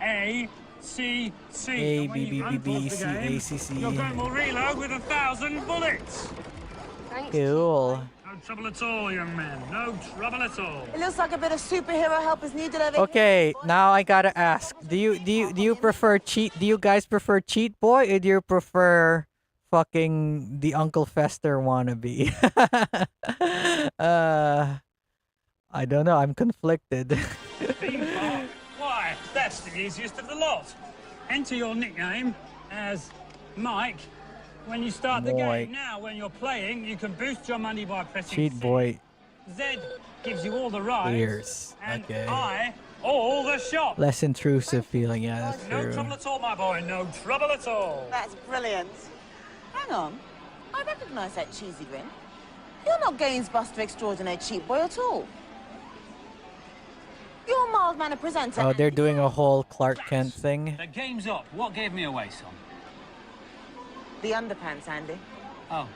[SPEAKER 15] A, C, C.
[SPEAKER 1] A,
[SPEAKER 15] And when
[SPEAKER 1] B, B,
[SPEAKER 15] you
[SPEAKER 1] B, B,
[SPEAKER 15] unpause the
[SPEAKER 1] C,
[SPEAKER 15] game,
[SPEAKER 1] A, C, C.
[SPEAKER 15] your gun will reload with 1,000 bullets.
[SPEAKER 1] Cool.
[SPEAKER 15] No trouble at all, young man. No trouble at all.
[SPEAKER 14] It looks like a bit of superhero help is needed over
[SPEAKER 1] Okay, now I gotta ask: Do you prefer cheat? Do you guys prefer Cheat Boy, or do you prefer fucking the Uncle Fester wannabe? I don't know. I'm conflicted.
[SPEAKER 15] Theme park? Why, that's the easiest of the lot. Enter your nickname as Mike when you start the
[SPEAKER 1] Mike.
[SPEAKER 15] game. Now, when you're playing, you can boost your money by pressing
[SPEAKER 1] Cheat
[SPEAKER 15] C.
[SPEAKER 1] Boy
[SPEAKER 15] Z gives you all the rides.
[SPEAKER 1] ears.
[SPEAKER 15] And
[SPEAKER 1] Okay.
[SPEAKER 15] I, all the shots.
[SPEAKER 1] Less intrusive feeling. Yeah, that's
[SPEAKER 15] No
[SPEAKER 1] true.
[SPEAKER 15] trouble at all, my boy. No trouble at all.
[SPEAKER 14] That's brilliant. Hang on. I recognise that cheesy grin. You're not Gamesbuster extraordinaire Cheat Boy at all. You're a mild-mannered presenter.
[SPEAKER 1] Oh, they're doing a whole Clark Kent thing.
[SPEAKER 9] The game's up. What gave me away, son?
[SPEAKER 14] The underpants, Andy.
[SPEAKER 9] Oh.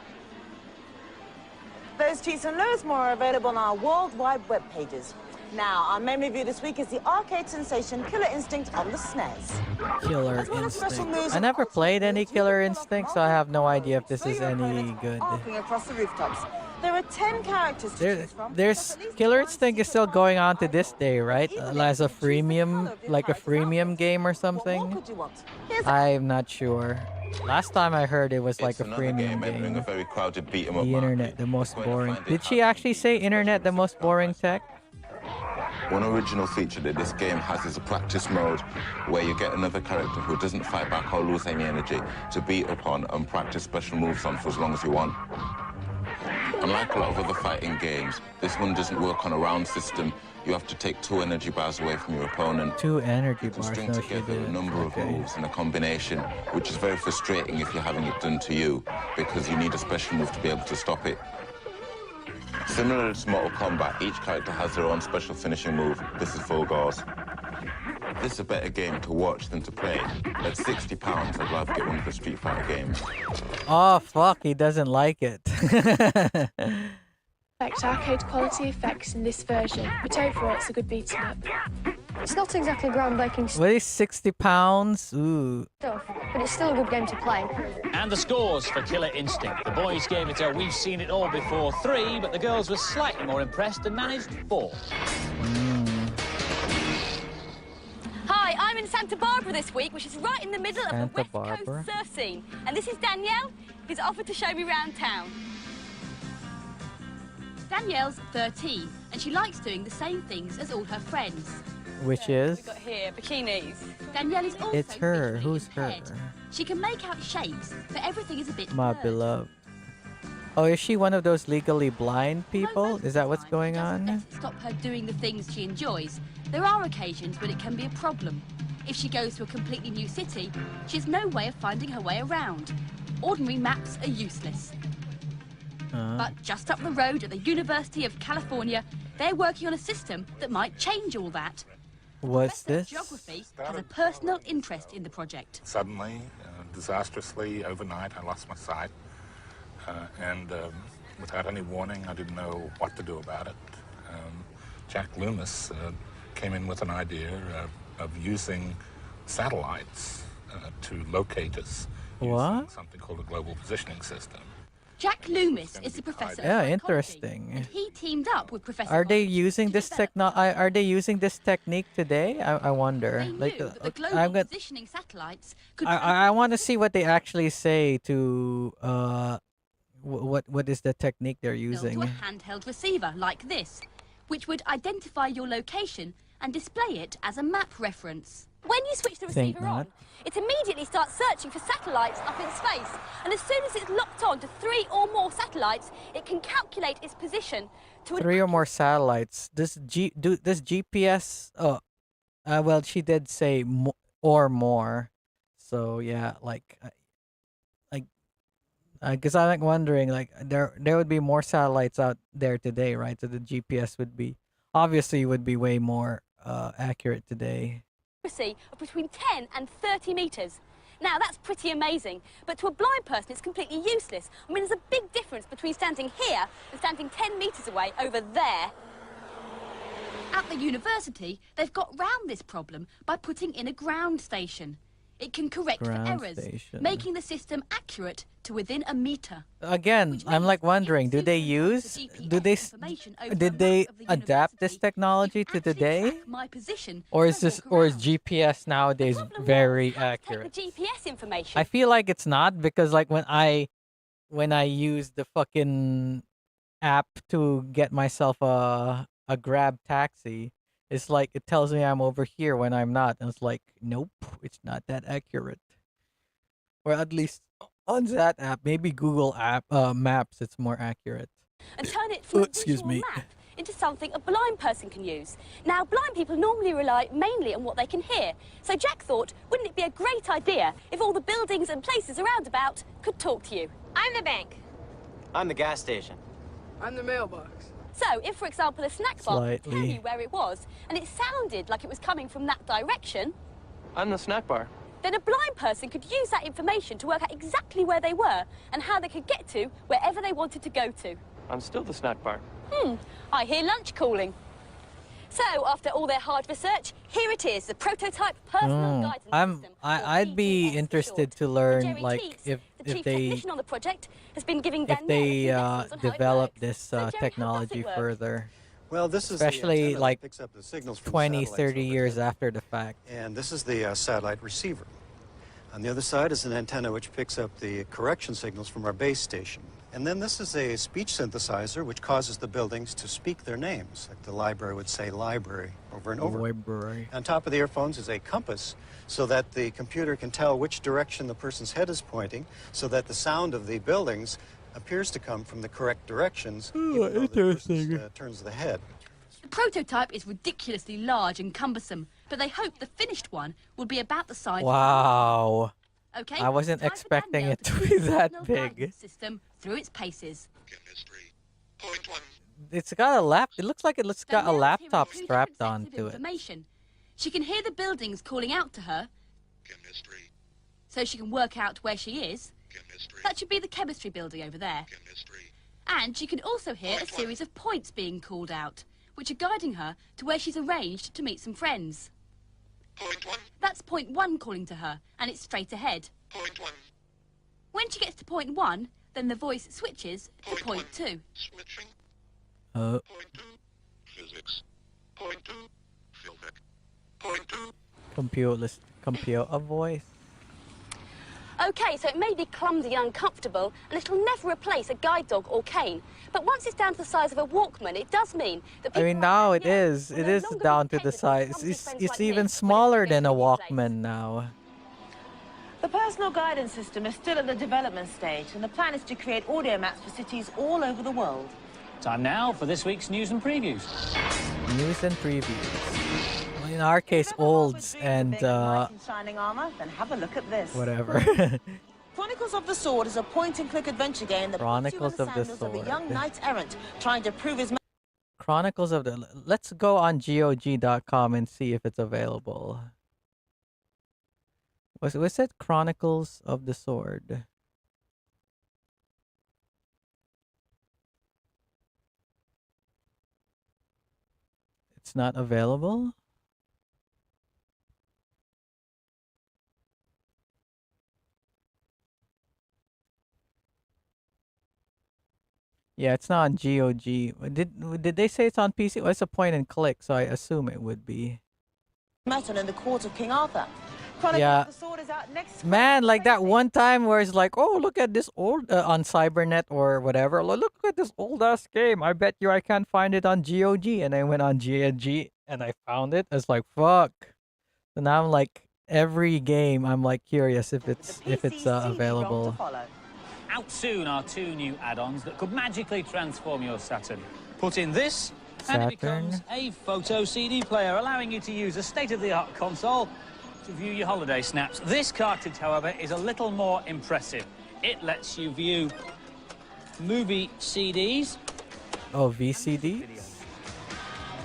[SPEAKER 14] Those cheats and loads more are available on our worldwide web pages. Now, our main review this week is the arcade sensation Killer Instinct on the SNES.
[SPEAKER 1] Killer
[SPEAKER 14] As well as special
[SPEAKER 1] Instinct.
[SPEAKER 14] moves
[SPEAKER 1] I never played any Killer Instinct, so I have no idea if this is any good.
[SPEAKER 14] arcing across the rooftops. There are 10 characters to choose from.
[SPEAKER 1] There's Killer Instinct is still going on to this day, right? As a freemium, like a freemium game or something.
[SPEAKER 14] Could you want?
[SPEAKER 1] I'm not sure. Last time I heard it was like a
[SPEAKER 17] another
[SPEAKER 1] freemium
[SPEAKER 17] entering a
[SPEAKER 1] game.
[SPEAKER 17] very crowded beat 'em up
[SPEAKER 1] The
[SPEAKER 17] market.
[SPEAKER 1] internet, the most
[SPEAKER 17] Going to
[SPEAKER 1] boring.
[SPEAKER 17] find it
[SPEAKER 1] Did she actually say internet, the most boring tech?
[SPEAKER 17] One original feature that this game has is a practice mode where you get another character who doesn't fight back or lose any energy to beat upon and practice special moves on for as long as you want. Unlike a lot of other fighting games, this one doesn't work on a round system. You have to take 2 energy bars away from your opponent.
[SPEAKER 1] 2 energy
[SPEAKER 17] You can
[SPEAKER 1] bars,
[SPEAKER 17] string
[SPEAKER 1] no she
[SPEAKER 17] together a
[SPEAKER 1] didn't.
[SPEAKER 17] number of moves in a combination, which is very frustrating if you're having it done to you, because you need a special move to be able to stop it. Similar to Mortal Kombat, each character has their own special finishing move. This is full gauze. This is a better game to watch than to play. At £60, I'd rather get one of the Street Fighter games.
[SPEAKER 1] Oh fuck, he doesn't like it.
[SPEAKER 18] Arcade quality effects in this version, but overall it's a good beat 'em up.
[SPEAKER 11] It's not exactly groundbreaking
[SPEAKER 1] What is £60? Ooh.
[SPEAKER 11] stuff, but it's still a good game to play.
[SPEAKER 3] And the scores for Killer Instinct. The boys gave it a we've seen it all before 3, but the girls were slightly more impressed and managed 4.
[SPEAKER 4] Hi, I'm in Santa Barbara this week, which is right in the middle of the
[SPEAKER 1] Santa
[SPEAKER 4] West
[SPEAKER 1] Barbara?
[SPEAKER 4] Coast surf scene. And this is Danielle, who's offered to show me around town. Danielle's 13, and she likes doing the same things as all her friends.
[SPEAKER 1] Which is?
[SPEAKER 4] We've got here bikinis. Danielle is also
[SPEAKER 1] It's her.
[SPEAKER 4] featuring
[SPEAKER 1] Who's
[SPEAKER 4] his
[SPEAKER 1] her?
[SPEAKER 4] head. She can make out shapes, but everything is a bit
[SPEAKER 1] My
[SPEAKER 4] blurred.
[SPEAKER 1] beloved. Oh, is she one of those legally blind people? Is that what's going on?
[SPEAKER 4] Stop her doing the things she enjoys. There are occasions when it can be a problem. If she goes to a completely new city, she has no way of finding her way around. Ordinary maps are useless. But just up the road at the University of California, they're working on a system that might change all that.
[SPEAKER 1] What's
[SPEAKER 4] Professor of
[SPEAKER 1] this?
[SPEAKER 4] Geography has a personal interest in the project.
[SPEAKER 19] Suddenly, disastrously, overnight, I lost my sight. And without any warning, I didn't know what to do about it. Jack Loomis came in with an idea of using satellites to locate us using
[SPEAKER 1] What?
[SPEAKER 19] something called a global positioning system.
[SPEAKER 4] Jack Loomis is the professor.
[SPEAKER 1] Yeah,
[SPEAKER 4] of psychology,
[SPEAKER 1] interesting.
[SPEAKER 4] and he teamed up with Professor.
[SPEAKER 1] Are they using this Are they using this technique today? I wonder.
[SPEAKER 4] They
[SPEAKER 1] Like,
[SPEAKER 4] knew that the global
[SPEAKER 1] I'm gonna.
[SPEAKER 4] positioning satellites could.
[SPEAKER 1] I want to see what they actually say to what is the technique they're
[SPEAKER 4] To a
[SPEAKER 1] using.
[SPEAKER 4] handheld receiver like this, which would identify your location and display it as a map reference.
[SPEAKER 20] When you switch the
[SPEAKER 1] Think
[SPEAKER 20] receiver
[SPEAKER 1] not.
[SPEAKER 20] on, it immediately starts searching for satellites up in space. And as soon as it's locked on to 3 or more satellites, it can calculate its position to an
[SPEAKER 1] 3 or more satellites. This GPS. Well, she did say or more. So yeah, like, because I'm like wondering, like there would be more satellites out there today, right? So the GPS would be way more accurate today.
[SPEAKER 20] accuracy of between 10 and 30 metres. Now, that's pretty amazing, but to a blind person, it's completely useless. I mean, there's a big difference between standing here and standing 10 metres away over there.
[SPEAKER 4] At the university, they've got round this problem by putting in a ground station. It can correct for
[SPEAKER 1] Ground
[SPEAKER 4] errors,
[SPEAKER 1] station.
[SPEAKER 4] making the system accurate to within a metre.
[SPEAKER 1] Again, I'm like wondering, did they adapt this technology to today?
[SPEAKER 4] My position.
[SPEAKER 1] Or is GPS nowadays very
[SPEAKER 20] The
[SPEAKER 1] accurate?
[SPEAKER 20] GPS information.
[SPEAKER 1] I feel like it's not, because like when I use the fucking app to get myself a Grab taxi, it's like it tells me I'm over here when I'm not, and it's like, nope, it's not that accurate. Or at least on that app, maybe Google Maps, it's more accurate.
[SPEAKER 20] And turn it from a
[SPEAKER 1] Excuse
[SPEAKER 20] visual
[SPEAKER 1] me.
[SPEAKER 20] map into something a blind person can use. Now, blind people normally rely mainly on what they can hear. So Jack thought, wouldn't it be a great idea if all the buildings and places around about could talk to you? I'm the bank.
[SPEAKER 21] I'm the gas station.
[SPEAKER 16] I'm the mailbox.
[SPEAKER 20] So, if, for example, a snack bar could tell
[SPEAKER 1] Slightly.
[SPEAKER 20] you where it was, and it sounded like it was coming from that direction,
[SPEAKER 21] I'm the snack bar.
[SPEAKER 20] then a blind person could use that information to work out exactly where they were and how they could get to wherever they wanted to go to.
[SPEAKER 21] I'm still the snack bar.
[SPEAKER 20] I hear lunch calling. So, after all their hard research, here it is, the prototype personal guidance system.
[SPEAKER 1] I'd be interested to learn, like, if they
[SPEAKER 20] technician on the project has been giving Danielle lessons on how it
[SPEAKER 1] develop
[SPEAKER 20] works.
[SPEAKER 1] this technology
[SPEAKER 20] work?
[SPEAKER 1] further.
[SPEAKER 22] Well, this is the
[SPEAKER 1] especially
[SPEAKER 22] antenna that
[SPEAKER 1] like
[SPEAKER 22] picks up the signals from
[SPEAKER 1] 20,
[SPEAKER 22] satellites
[SPEAKER 1] 30
[SPEAKER 22] over
[SPEAKER 1] years
[SPEAKER 22] there.
[SPEAKER 1] after the fact.
[SPEAKER 22] And this is the satellite receiver. On the other side is an antenna which picks up the correction signals from our base station. And then this is a speech synthesizer which causes the buildings to speak their names. Like the library would say library over and over.
[SPEAKER 1] Library.
[SPEAKER 22] On top of the earphones is a compass so that the computer can tell which direction the person's head is pointing, so that the sound of the buildings appears to come from the correct directions, even though the person turns the head.
[SPEAKER 4] The prototype is ridiculously large and cumbersome, but they hope the finished one will be about the size.
[SPEAKER 1] Wow.
[SPEAKER 4] Okay.
[SPEAKER 1] I wasn't
[SPEAKER 4] time for
[SPEAKER 1] expecting
[SPEAKER 4] Danielle
[SPEAKER 1] it to be that
[SPEAKER 4] personal
[SPEAKER 1] big.
[SPEAKER 4] guidance system through its paces.
[SPEAKER 1] It's got a lap. It looks like it's got a
[SPEAKER 4] Danielle's
[SPEAKER 1] laptop
[SPEAKER 4] hearing 2
[SPEAKER 1] strapped
[SPEAKER 4] different sets of
[SPEAKER 1] onto it.
[SPEAKER 4] information. She can hear the buildings calling out to her. So she can work out where she is. That should be the chemistry building over there. And she can also hear a series of points being called out, which are guiding her to where she's arranged to meet some friends. That's point 1 calling to her, and it's straight ahead. When she gets to point 1, then the voice switches to point 2.
[SPEAKER 1] Computer voice.
[SPEAKER 20] Okay, so it may be clumsy and uncomfortable, and it'll never replace a guide dog or cane. But once it's down to the size of a Walkman, it does mean that
[SPEAKER 1] I mean, now it is. It is down to the size. It's even smaller than a Walkman now.
[SPEAKER 14] The personal guidance system is still at the development stage, and the plan is to create audio maps for cities all over the world.
[SPEAKER 3] Time now for this week's news and previews.
[SPEAKER 1] News and previews. In our case, olds and
[SPEAKER 14] Shining armor, then have a look at this.
[SPEAKER 1] whatever.
[SPEAKER 14] Chronicles of the Sword is a point-and-click adventure game that puts you in
[SPEAKER 1] Chronicles
[SPEAKER 14] the
[SPEAKER 1] of the
[SPEAKER 14] sandals of a
[SPEAKER 1] Sword.
[SPEAKER 14] young knight errant trying to prove his
[SPEAKER 1] Chronicles of the. Let's go on GOG.com and see if it's available. Was it Chronicles of the Sword? It's not available? Yeah, it's not on GOG. Did they say it's on PC? Well, it's a point and click, so I assume it would be.
[SPEAKER 14] Metal in the court of King Arthur. Chronicle
[SPEAKER 1] Yeah.
[SPEAKER 14] of the Sword is out next
[SPEAKER 1] Man, like that one time where it's like, oh, look at this old on Cybernet or whatever. Look at this old ass game. I bet you I can't find it on GOG. And I went on GOG and I found it. It's like, fuck. So now I'm like, every game I'm like curious if it's available.
[SPEAKER 3] Out soon are 2 new add-ons that could magically transform your Saturn. Put in this, and it becomes a photo CD player, allowing you to use a state-of-the-art console to view your holiday snaps. This cartridge, however, is a little more impressive. It lets you view movie CDs.
[SPEAKER 1] Oh, VCD?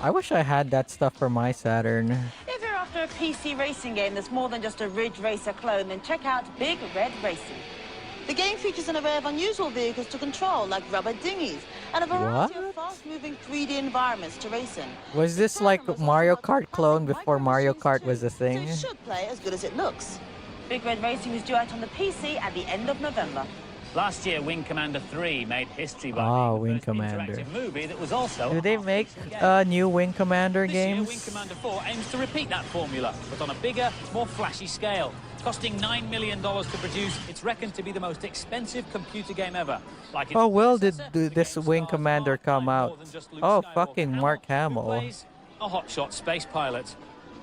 [SPEAKER 1] I wish I had that stuff for my Saturn.
[SPEAKER 14] If you're after a PC racing game that's more than just a Ridge Racer clone, then check out Big Red Racing. The game features an array of unusual vehicles to control, like rubber dinghies, and a variety of fast-moving 3D environments to race in.
[SPEAKER 1] Was this like Mario Kart clone before Mario Kart was a thing?
[SPEAKER 14] It should play as good as it looks. Big Red Racing is due out on the PC at the end of November.
[SPEAKER 3] Last year, Wing Commander 3 made history by being
[SPEAKER 1] Wing
[SPEAKER 3] the first
[SPEAKER 1] Commander.
[SPEAKER 3] interactive movie that was also
[SPEAKER 1] Do they
[SPEAKER 3] a
[SPEAKER 1] make
[SPEAKER 3] game.
[SPEAKER 1] new Wing Commander
[SPEAKER 3] This year,
[SPEAKER 1] games?
[SPEAKER 3] Wing Commander 4 aims to repeat that formula, but on a bigger, more flashy scale. Costing $9 million to produce, it's reckoned to be the most expensive computer game ever. Like
[SPEAKER 1] How well did this Wing Commander come out? Oh, fucking Mark Hamill.
[SPEAKER 3] a hotshot space pilot.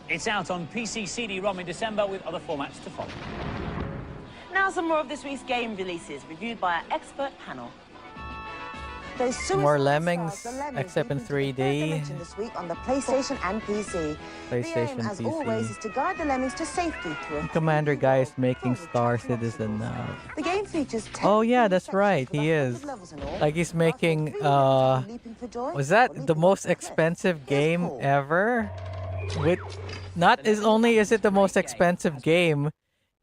[SPEAKER 3] It's out on PC CD-ROM in December with other formats to follow.
[SPEAKER 14] Now some more of this week's game releases, reviewed by our expert panel.
[SPEAKER 1] More Lemmings, except in 3D.
[SPEAKER 14] This week on the PlayStation and PC.
[SPEAKER 1] PlayStation,
[SPEAKER 14] the aim, as always, is
[SPEAKER 1] PC.
[SPEAKER 14] to guide the lemmings to safety through a
[SPEAKER 1] Commander guy is making Star Citizen now.
[SPEAKER 14] The game features 10
[SPEAKER 1] Oh yeah, that's right. He is. Like he's making was that the most expensive game ever? With not is only is it the most expensive game,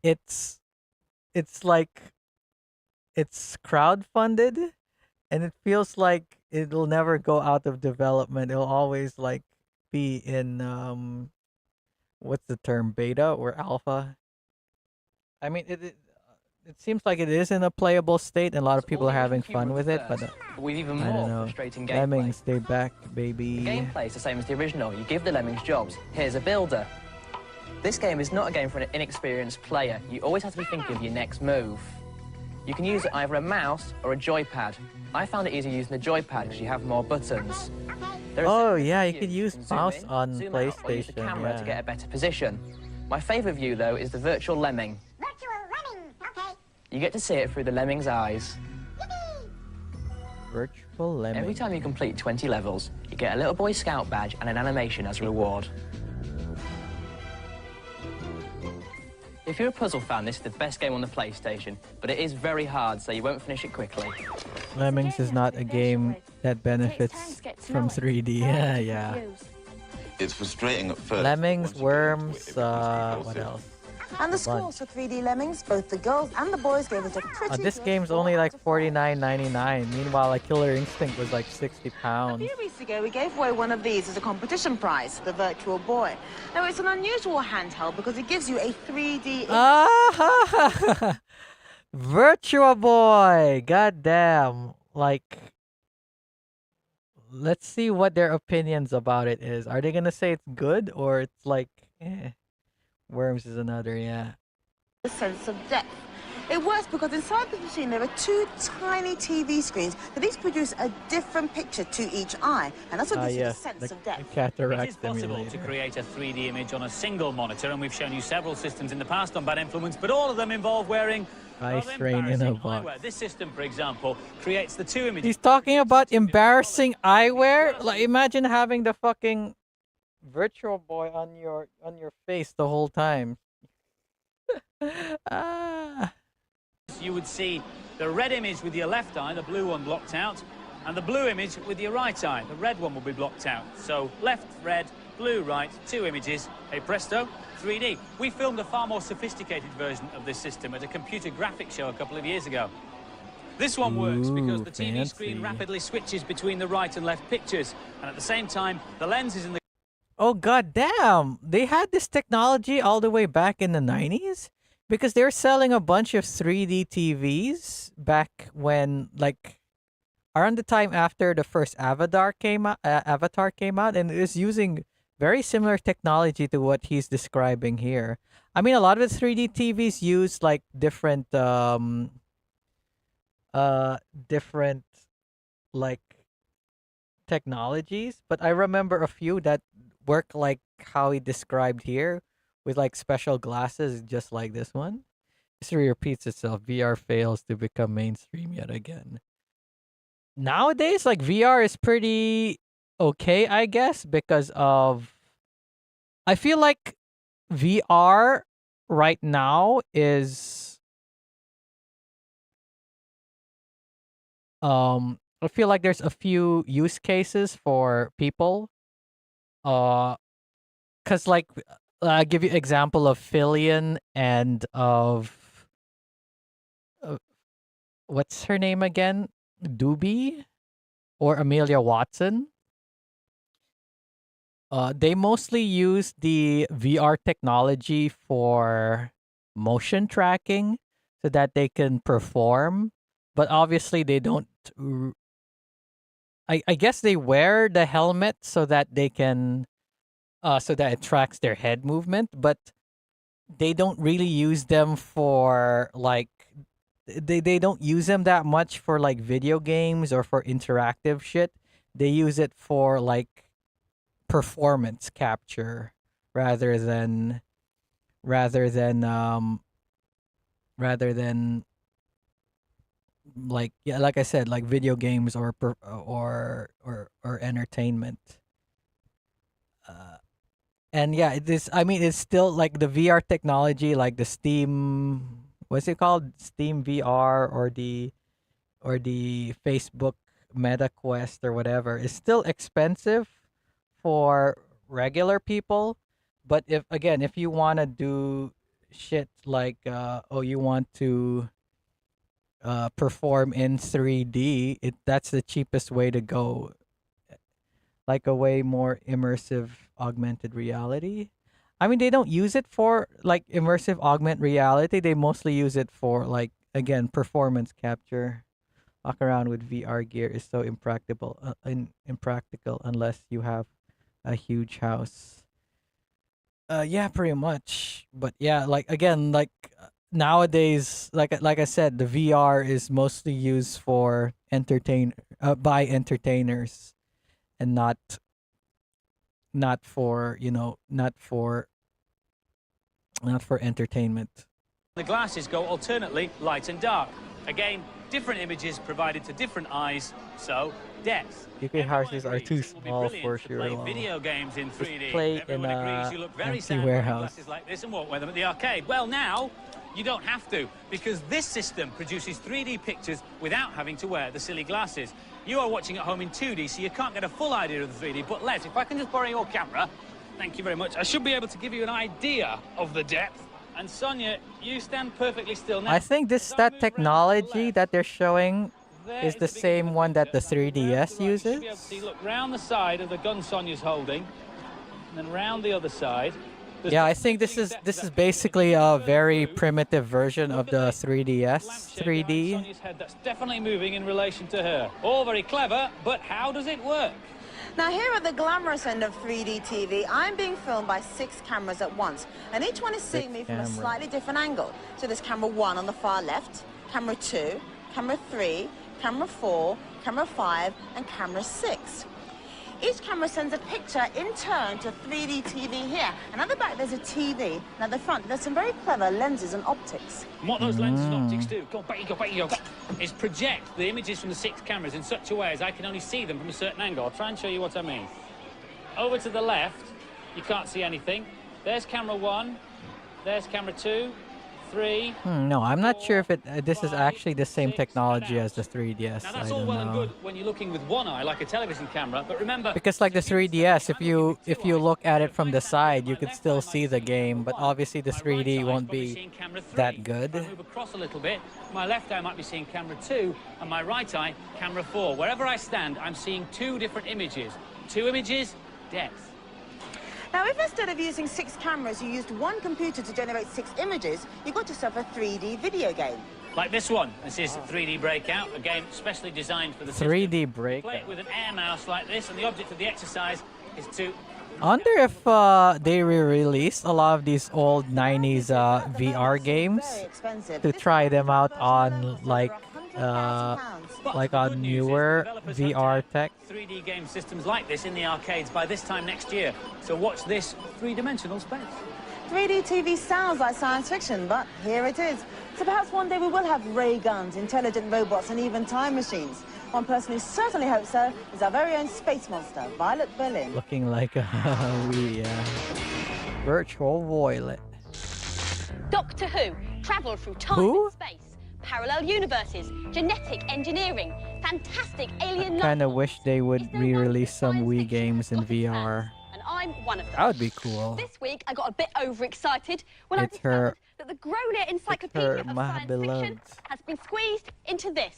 [SPEAKER 1] it's like it's crowdfunded and it feels like it'll never go out of development. It'll always like be in what's the term, beta or alpha? I mean it seems like it is in a playable state and a lot of people are having fun with it, but
[SPEAKER 8] With even
[SPEAKER 1] I don't
[SPEAKER 8] more
[SPEAKER 1] know.
[SPEAKER 8] frustrating gameplay.
[SPEAKER 1] Lemmings, stay back, baby.
[SPEAKER 8] The gameplay is the same as the original. You give the lemmings jobs. Here's a builder. This game is not a game for an inexperienced player. You always have to be thinking of your next move. You can use either a mouse or a joypad. I found it easier using the joypad because you have more buttons. There are
[SPEAKER 1] Oh yeah, you could use
[SPEAKER 8] zoom
[SPEAKER 1] mouse
[SPEAKER 8] in,
[SPEAKER 1] on
[SPEAKER 8] zoom out, or use the
[SPEAKER 1] PlayStation.
[SPEAKER 8] camera to
[SPEAKER 1] Yeah.
[SPEAKER 8] get a better position. My favourite view, though, is the virtual lemming. You get to see it through the lemming's eyes.
[SPEAKER 1] Virtual lemming.
[SPEAKER 8] Every time you complete 20 levels, you get a little Boy Scout badge and an animation as a reward. If you're a puzzle fan, this is the best game on the PlayStation, but it is very hard, so you won't finish it quickly.
[SPEAKER 1] Lemmings is not a game that benefits from 3D. Yeah, yeah.
[SPEAKER 17] It's frustrating at first.
[SPEAKER 1] Lemmings, worms, what else?
[SPEAKER 14] And the
[SPEAKER 1] A bunch.
[SPEAKER 14] scores for 3D Lemmings, both the girls and the boys gave it a pretty
[SPEAKER 1] This
[SPEAKER 14] good
[SPEAKER 1] game's only like $49.99. Meanwhile, like Killer Instinct was like £60.
[SPEAKER 14] A few weeks ago, we gave away one of these as a competition prize, the Virtual Boy. Now, it's an unusual handheld because it gives you a 3D...
[SPEAKER 1] Ah! Virtua Boy! God damn. Like, let's see what their opinions about it is. Are they gonna say it's good or it's like, eh? Worms is another, yeah.
[SPEAKER 14] A sense of depth. It works because inside the machine there are two tiny TV screens that each produce a different picture to each eye, and that's what gives you a sense of depth.
[SPEAKER 1] Cataract
[SPEAKER 3] It is possible to
[SPEAKER 1] simulator.
[SPEAKER 3] create a 3D image on a single monitor, and we've shown you several systems in the past on Bad Influence, but all of them involve wearing
[SPEAKER 1] Eye
[SPEAKER 3] rather
[SPEAKER 1] strain in a
[SPEAKER 3] embarrassing
[SPEAKER 1] box.
[SPEAKER 3] eyewear. This system, for example, creates the two images.
[SPEAKER 1] He's talking about embarrassing eyewear. Like, imagine having the fucking Virtual Boy on your face the whole time. Ah.
[SPEAKER 3] You would see the red image with your left eye, the blue one blocked out, and the blue image with your right eye. The red one will be blocked out. So left, red, blue, right, 2 images. Hey presto, 3D. We filmed a far more sophisticated version of this system at a computer graphics show a couple of years ago. This one works because the TV screen rapidly switches between the right and left pictures, and at the same time, the lenses in the...
[SPEAKER 1] Oh god damn! They had this technology all the way back in the 90s? Because they were selling a bunch of 3D TVs back when, like, around the time after the first Avatar came out, and it was using very similar technology to what he's describing here. I mean, a lot of the 3D TVs use like different different like technologies, but I remember a few that work like how he described here with like special glasses just like this one. History repeats itself. VR fails to become mainstream yet again. Nowadays, like VR is pretty okay, I guess, because of I feel like VR right now is I feel like there's a few use cases for people. Cause like I give you example of Fillion and of what's her name again? Doobie or Amelia Watson. They mostly use the VR technology for motion tracking so that they can perform, but obviously they don't. I guess they wear the helmet so that they can, so that it tracks their head movement, but they don't really use them for like. They don't use them that much for like video games or for interactive shit. They use it for like performance capture rather than rather than like yeah, like I said, like video games or or entertainment. And yeah, it is. I mean, it's still like the VR technology, like the Steam. What's it called? Steam VR or the Facebook Meta Quest or whatever is still expensive for regular people. But if you want to do shit like oh you want to perform in 3D, that's the cheapest way to go. Like a way more immersive augmented reality. I mean, they don't use it for like immersive augmented reality. They mostly use it for like again performance capture. Walk around with VR gear is so impractical unless you have a huge house. Yeah, pretty much. But yeah, like again, like nowadays, like I said, the VR is mostly used for by entertainers, and not for not for entertainment.
[SPEAKER 3] The glasses go alternately light and dark. Again, different images provided to different eyes, so depth.
[SPEAKER 1] UK houses are too small for sure.
[SPEAKER 3] Video games in 3D.
[SPEAKER 1] Play in
[SPEAKER 3] Agrees you look very
[SPEAKER 1] empty
[SPEAKER 3] sad
[SPEAKER 1] warehouse.
[SPEAKER 3] glasses like this and won't wear them at the arcade. Well, now you don't have to, because this system produces 3D pictures without having to wear the silly glasses. You are watching at home in 2D, so you can't get a full idea of the 3D. But Les, if I can just borrow your camera, thank you very much. I should be able to give you an idea of the depth. And Sonia, you stand perfectly still now.
[SPEAKER 1] I think that technology that they're showing is the same one that the 3DS uses.
[SPEAKER 3] You should be able to see, look, round the side of the gun Sonia's holding, and then round the other side.
[SPEAKER 1] Yeah, I think this is basically a very primitive version of the 3DS 3D.
[SPEAKER 3] Sonia's head, that's definitely moving in relation to her. All very clever, but how does it work?
[SPEAKER 14] Now, here at the glamorous end of 3D TV, I'm being filmed by 6 cameras at once, and each one is seeing me from a slightly different angle. So there's camera 1 on the far left, camera 2, camera 3, camera 4, camera 5, and camera 6. Each camera sends a picture in turn to 3D TV here. And at the back, there's a TV. And at the front, there's some very clever lenses and optics.
[SPEAKER 3] And what those lenses and optics do, go back, is project the images from the 6 cameras in such a way as I can only see them from a certain angle. I'll try and show you what I mean. Over to the left, you can't see anything. There's camera 1, there's camera 2, 3.
[SPEAKER 1] No, I'm not sure if this is actually the same technology as the 3DS.
[SPEAKER 3] Now
[SPEAKER 1] I
[SPEAKER 3] that's all
[SPEAKER 1] don't
[SPEAKER 3] well and
[SPEAKER 1] know.
[SPEAKER 3] good when you're looking with one eye like a television camera, but remember,
[SPEAKER 1] Because like the 3DS, if you look at it from the side, you could still see the game, but obviously the 3D won't be
[SPEAKER 3] seeing camera 3.
[SPEAKER 1] that
[SPEAKER 3] If I
[SPEAKER 1] good.
[SPEAKER 3] move across a little bit, my left eye might be seeing camera 2, and my right eye, camera 4. Wherever I stand, I'm seeing 2 different images. 2 images, depth.
[SPEAKER 14] Now, if instead of using 6 cameras, you used one computer to generate 6 images, you got yourself a 3D video game.
[SPEAKER 3] Like this one. This is 3D Breakout, a game specially designed for the
[SPEAKER 1] 3D
[SPEAKER 3] system.
[SPEAKER 1] Breakout.
[SPEAKER 3] Play it with an air mouse like this, and the object of the exercise is to...
[SPEAKER 1] I wonder if they re-released a lot of these old 90s VR games to try them out on like on newer VR tech.
[SPEAKER 3] 3D game systems like this in the arcades by this time next year. So watch this three-dimensional space.
[SPEAKER 14] 3D TV sounds like science fiction, but here it is. So perhaps one day we will have ray guns, intelligent robots, and even time machines. One person who certainly hopes so is our very own space monster, Violet Berlin.
[SPEAKER 1] Looking like a virtual Violet.
[SPEAKER 20] Doctor Who, travel through time and space, parallel universes, genetic engineering, fantastic alien life.
[SPEAKER 1] Kind of wish they would re-release some Wii games in VR.
[SPEAKER 20] And I'm one of them.
[SPEAKER 1] That would be cool.
[SPEAKER 20] This week I got a bit overexcited when I
[SPEAKER 1] It's her.
[SPEAKER 20] discovered that the Grolier Encyclopedia of
[SPEAKER 1] my
[SPEAKER 20] Science
[SPEAKER 1] beloved.
[SPEAKER 20] Fiction has been squeezed into this.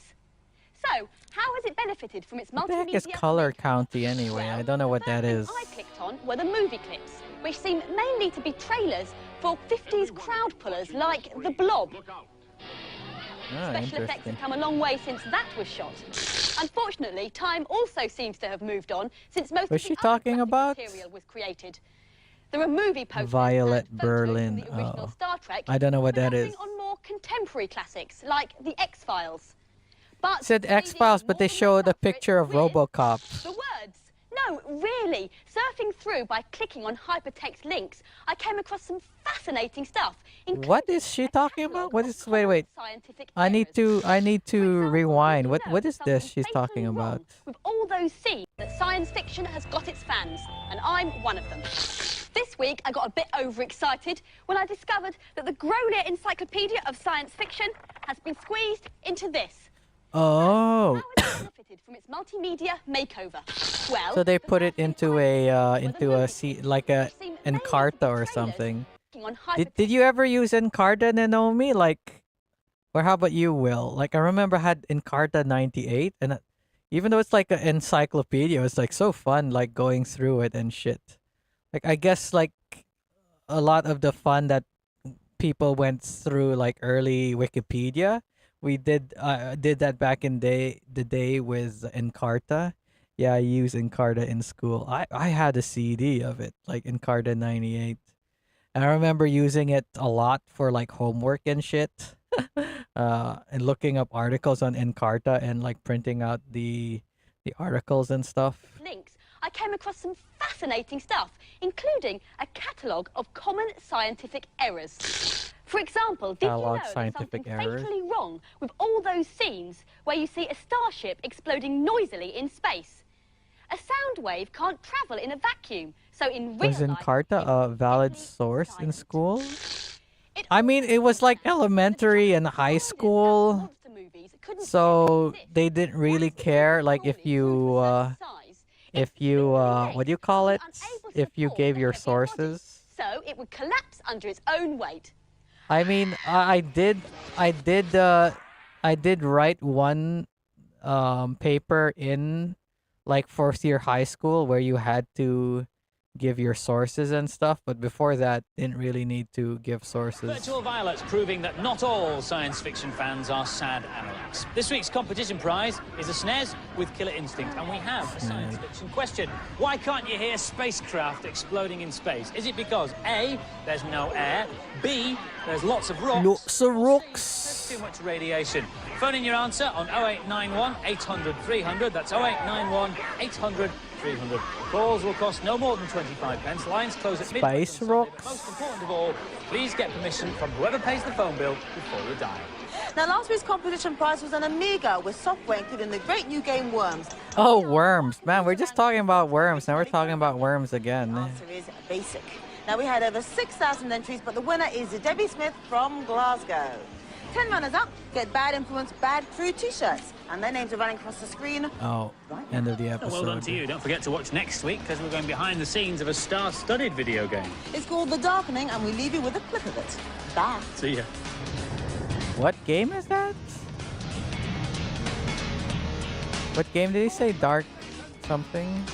[SPEAKER 20] So, how has it benefited from its
[SPEAKER 1] What the heck is
[SPEAKER 20] multimedia?
[SPEAKER 1] Color County anyway? I don't know what that is.
[SPEAKER 20] I clicked on were the movie clips, which seem mainly to be trailers for 50s crowd pullers like The Blob.
[SPEAKER 1] Ah,
[SPEAKER 20] Special effects
[SPEAKER 1] interesting.
[SPEAKER 20] have come a long way since that was shot. Unfortunately, time also seems to have moved on since most
[SPEAKER 1] Was
[SPEAKER 20] of
[SPEAKER 1] she
[SPEAKER 20] the other
[SPEAKER 1] talking
[SPEAKER 20] graphic
[SPEAKER 1] about
[SPEAKER 20] material was created. There are movie posters
[SPEAKER 1] Violet
[SPEAKER 20] and photos from
[SPEAKER 1] Berlin?
[SPEAKER 20] the original
[SPEAKER 1] Oh,
[SPEAKER 20] Star Trek,
[SPEAKER 1] I don't know what that is.
[SPEAKER 20] on more contemporary classics like The X-Files. But
[SPEAKER 1] It said X-Files, but they showed a picture of RoboCop.
[SPEAKER 20] the words. No, really. Surfing through by clicking on hypertext links, I came across some fascinating stuff.
[SPEAKER 1] What is she talking about? What is? Wait.
[SPEAKER 20] Scientific
[SPEAKER 1] I need to rewind. What is this she's talking about?
[SPEAKER 20] with all those scenes that science fiction has got its fans, and I'm one of them. This week, I got a bit overexcited when I discovered that the Grolier Encyclopedia of Science Fiction has been squeezed into this.
[SPEAKER 1] Oh,
[SPEAKER 20] Benefited from its multimedia makeover. Well,
[SPEAKER 1] so they put it into a like a Encarta or something. Did you ever use Encarta, Naomi? Like, or how about you, Will? Like, I remember I had Encarta 98, and even though it's like an encyclopedia, it's like so fun, like going through it and shit. Like, I guess like a lot of the fun that people went through, like early Wikipedia, we did that back in the day with Encarta. Yeah, I used Encarta in school. I had a CD of it, like Encarta 98. And I remember using it a lot for like homework and shit. And looking up articles on Encarta and like printing out the articles and stuff.
[SPEAKER 20] links, I came across some fascinating stuff, including a catalogue of common scientific errors. For example, did you know
[SPEAKER 1] Catalog
[SPEAKER 20] there's
[SPEAKER 1] scientific
[SPEAKER 20] something
[SPEAKER 1] errors.
[SPEAKER 20] fatally wrong with all those scenes where you see a starship exploding noisily in space? A sound wave can't travel in a vacuum, so in real
[SPEAKER 1] Was
[SPEAKER 20] life,
[SPEAKER 1] Encarta a valid source in school? I mean, it was like elementary and high school, so they didn't really care. Like if you what do you call it? If you gave your sources.
[SPEAKER 20] so it would collapse under its own weight.
[SPEAKER 1] I mean, I did write one paper in like fourth year high school where you had to give your sources and stuff, but before that didn't really need to give sources.
[SPEAKER 3] Virtual Violets proving that not all science fiction fans are sad anoraks. This week's competition prize is a SNES with Killer Instinct, and we have a science fiction question. Why can't you hear spacecraft exploding in space? Is it because A, there's no air, B, there's lots of rocks,
[SPEAKER 1] Lots of rocks.
[SPEAKER 3] there's too much radiation? Phone in your answer on 0891 800 300. That's 0891 800 300. Calls will cost no more than 25 pence. Lines close at midnight.
[SPEAKER 1] Space rocks.
[SPEAKER 3] Most important of all, please get permission from whoever pays the phone bill before you dial.
[SPEAKER 14] Now, last week's competition prize was an Amiga with software including the great new game Worms.
[SPEAKER 1] Oh, worms. Man, we're just talking about worms. Now we're talking about worms again.
[SPEAKER 14] The answer is basic. Now, we had over 6,000 entries, but the winner is Debbie Smith from Glasgow. 10 runners up get Bad Influence, Bad Crew t-shirts, and their names are running across the screen.
[SPEAKER 1] Oh, end of the
[SPEAKER 3] So
[SPEAKER 1] episode.
[SPEAKER 3] well done to you. Don't forget to watch next week because we're going behind the scenes of a star-studded video game.
[SPEAKER 14] It's called The Darkening, and we leave you with a clip of it. Bye.
[SPEAKER 3] See ya.
[SPEAKER 1] What game is that? What game did he say? Dark something?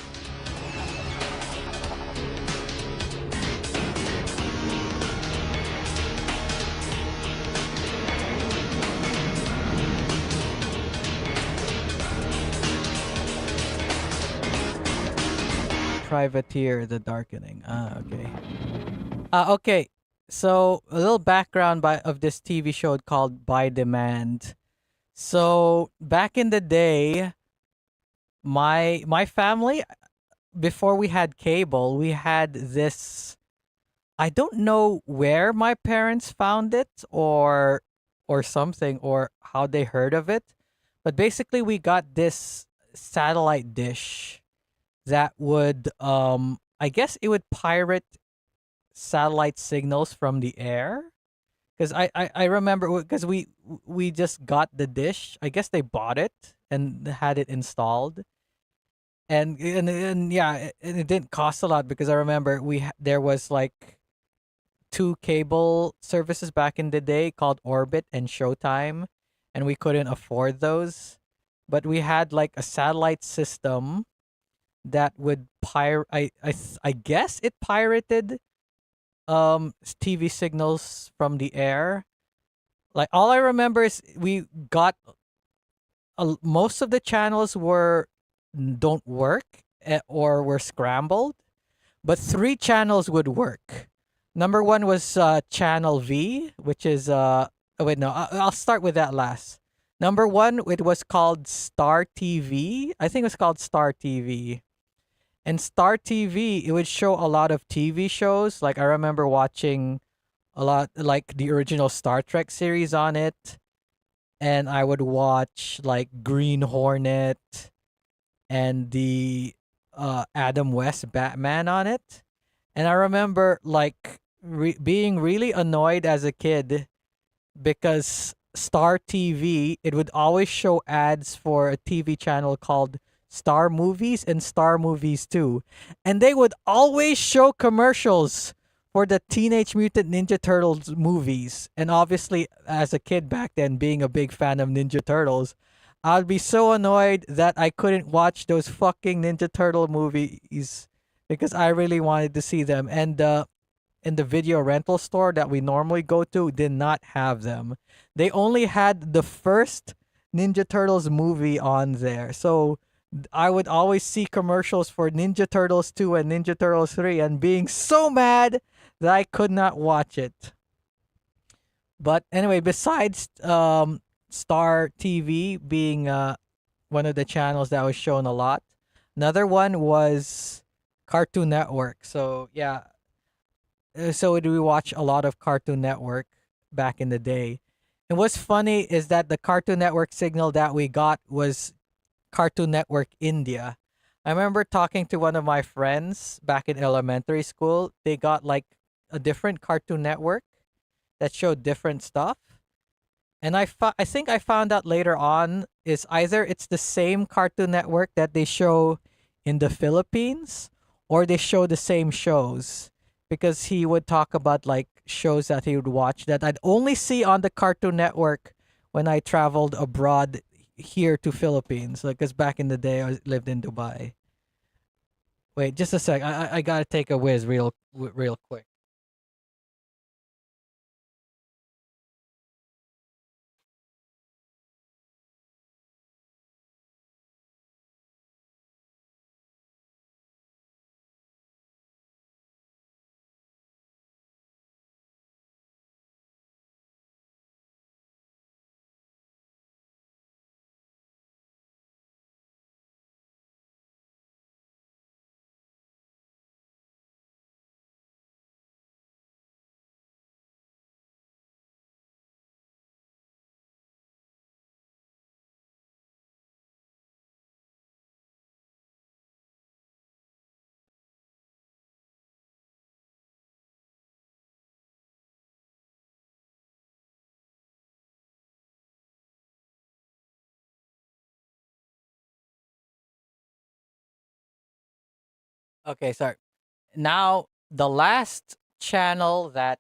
[SPEAKER 1] Privateer, The Darkening. Ah, okay. Okay. So a little background of this TV show called By Demand. So back in the day, my family, before we had cable, we had this. I don't know where my parents found it or something or how they heard of it, but basically we got this satellite dish that would I guess it would pirate satellite signals from the air because I remember because we just got the dish. I guess they bought it and had it installed and yeah it didn't cost a lot because I remember there was like two cable services back in the day called Orbit and Showtime, and we couldn't afford those, but we had like a satellite system that would I guess it pirated TV signals from the air. Like all I remember is we got most of the channels don't work or were scrambled, but three channels would work. Number one was channel V, which is oh wait no I'll start with that last. Number one, it was called Star TV. I think it was called Star TV. And Star TV, it would show a lot of TV shows. Like I remember watching a lot, like the original Star Trek series on it, and I would watch like Green Hornet and the Adam West Batman on it. And I remember like being really annoyed as a kid because Star TV, it would always show ads for a TV channel called Star Movies and Star Movies 2. And they would always show commercials for the Teenage Mutant Ninja Turtles movies. And obviously, as a kid back then, being a big fan of Ninja Turtles, I'd be so annoyed that I couldn't watch those fucking Ninja Turtle movies because I really wanted to see them. And in the video rental store that we normally go to did not have them. They only had the first Ninja Turtles movie on there. So I would always see commercials for Ninja Turtles 2 and Ninja Turtles 3 and being so mad that I could not watch it. But anyway, besides Star TV being one of the channels that was shown a lot, another one was Cartoon Network. So yeah, so we watch a lot of Cartoon Network back in the day. And what's funny is that the Cartoon Network signal that we got was Cartoon Network India. I remember talking to one of my friends back in elementary school. They got like a different Cartoon Network that showed different stuff. And I think I found out later on is either it's the same Cartoon Network that they show in the Philippines or they show the same shows because he would talk about like shows that he would watch that I'd only see on the Cartoon Network when I traveled abroad here to Philippines. Like, cause back in the day I lived in Dubai. Wait, just a sec. I gotta take a whiz real quick. Okay, sorry. Now the last channel that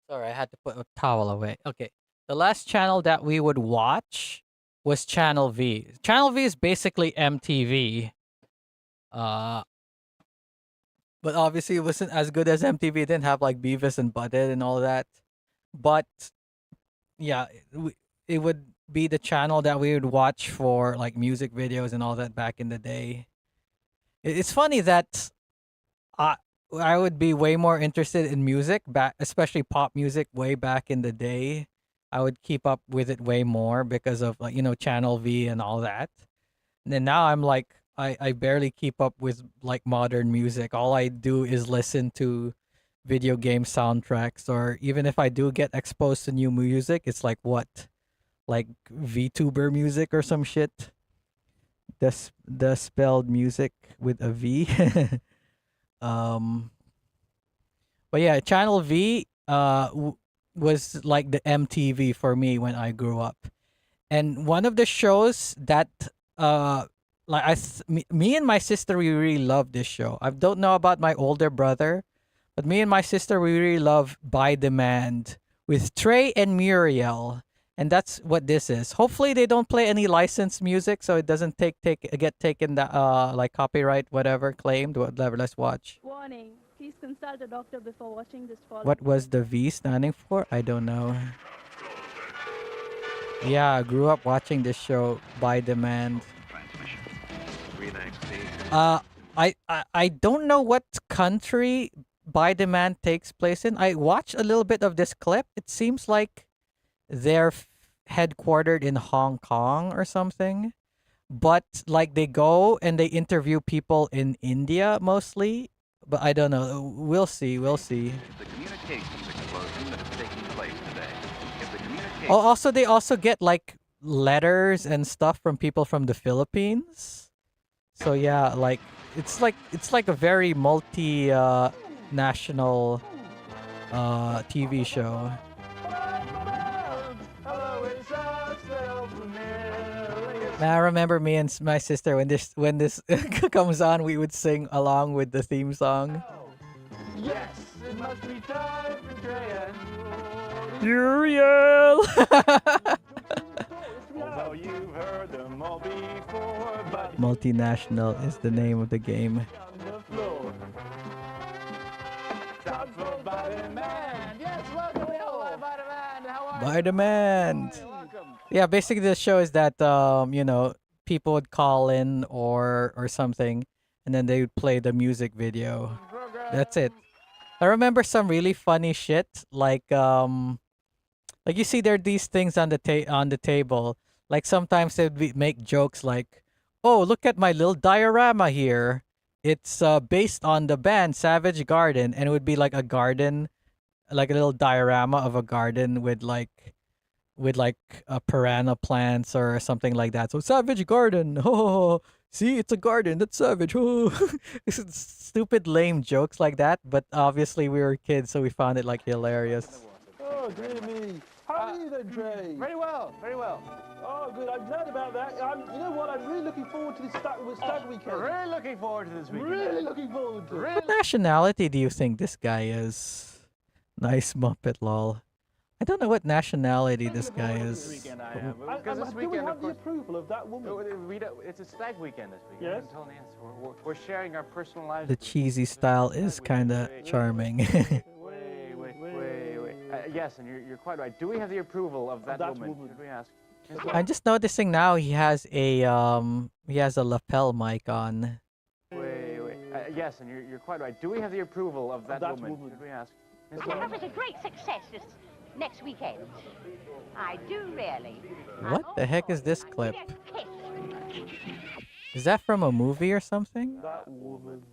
[SPEAKER 1] sorry, I had to put a towel away. Okay. The last channel that we would watch was Channel V. Channel V is basically MTV. Uh but obviously it wasn't as good as MTV. It didn't have like Beavis and Butthead and all that. But yeah, it would be the channel that we would watch for like music videos and all that back in the day. It's funny that I I would be way more interested in music back, especially pop music, way back in the day. I would keep up with it way more because of like Channel V and all that. And then now I'm like I barely keep up with like modern music. All I do is listen to video game soundtracks, or even if I do get exposed to new music, it's like what, like VTuber music or some shit. The spelled music with a V. um But yeah, Channel V was like the MTV for me when I grew up. And one of the shows that like me and my sister, we really love this show. I don't know about my older brother, but me and my sister, we really love By Demand with Trey and Muriel. And that's what this is. Hopefully they don't play any licensed music so it doesn't get taken like copyright whatever claimed whatever. Let's watch.
[SPEAKER 2] Warning. Please consult a doctor before watching this following.
[SPEAKER 1] What was the V standing for? I don't know. Yeah, I grew up watching this show By Demand. I don't know what country By Demand takes place in. I watched a little bit of this clip. It seems like they're headquartered in Hong Kong or something. But like they go and they interview people in India mostly. But I don't know. We'll see. We'll see.
[SPEAKER 10] The communications explosion that is taking place today. If the communications...
[SPEAKER 1] Oh, also they also get like letters and stuff from people from the Philippines. So yeah, like it's like a very multi national TV show. I remember me and my sister when this comes on, we would sing along with the theme song.
[SPEAKER 10] Yes, it must be time for Trey and
[SPEAKER 1] Muriel.
[SPEAKER 10] Although you've heard them all before, but
[SPEAKER 1] Multinational is the name of the game.
[SPEAKER 10] time for By Demand. Yes, welcome to By Demand. How are
[SPEAKER 1] By Demand. Yeah, basically the show is that people would call in or something, and then they would play the music video. That's it. I remember some really funny shit like you see there are these things on the table. Like sometimes they'd make jokes like, "Oh, look at my little diorama here. It's based on the band Savage Garden," and it would be like a garden, like a little diorama of a garden with piranha plants or something like that. So Savage Garden. Oh, see, it's a garden. That's savage. Oh, stupid, lame jokes like that. But obviously we were kids, so we found it like hilarious.
[SPEAKER 10] Oh, dear me. How are you then, Trey? Very well, very well. Oh, good. I'm glad about that. You know what? I'm really looking forward to this stag weekend. Really looking forward to this weekend. Really looking forward to it.
[SPEAKER 1] What nationality do you think this guy is? Nice Muppet, lol. I don't know what nationality this guy is.
[SPEAKER 10] Because this weekend, do we have the approval of that woman? It's a stag weekend this weekend. Yes. We're sharing our personal lives.
[SPEAKER 1] The cheesy style is kind of charming.
[SPEAKER 10] Wait. Yes, and you're quite right. Do we have the approval of that woman? Should we ask?
[SPEAKER 1] I'm just noticing now he has a lapel mic on.
[SPEAKER 10] Wait. Yes, and you're quite right. Do we have the approval of that woman? Should we ask?
[SPEAKER 23] That was a great success this next weekend. I do really.
[SPEAKER 1] What the heck is this clip? Is that from a movie or something?
[SPEAKER 10] That woman.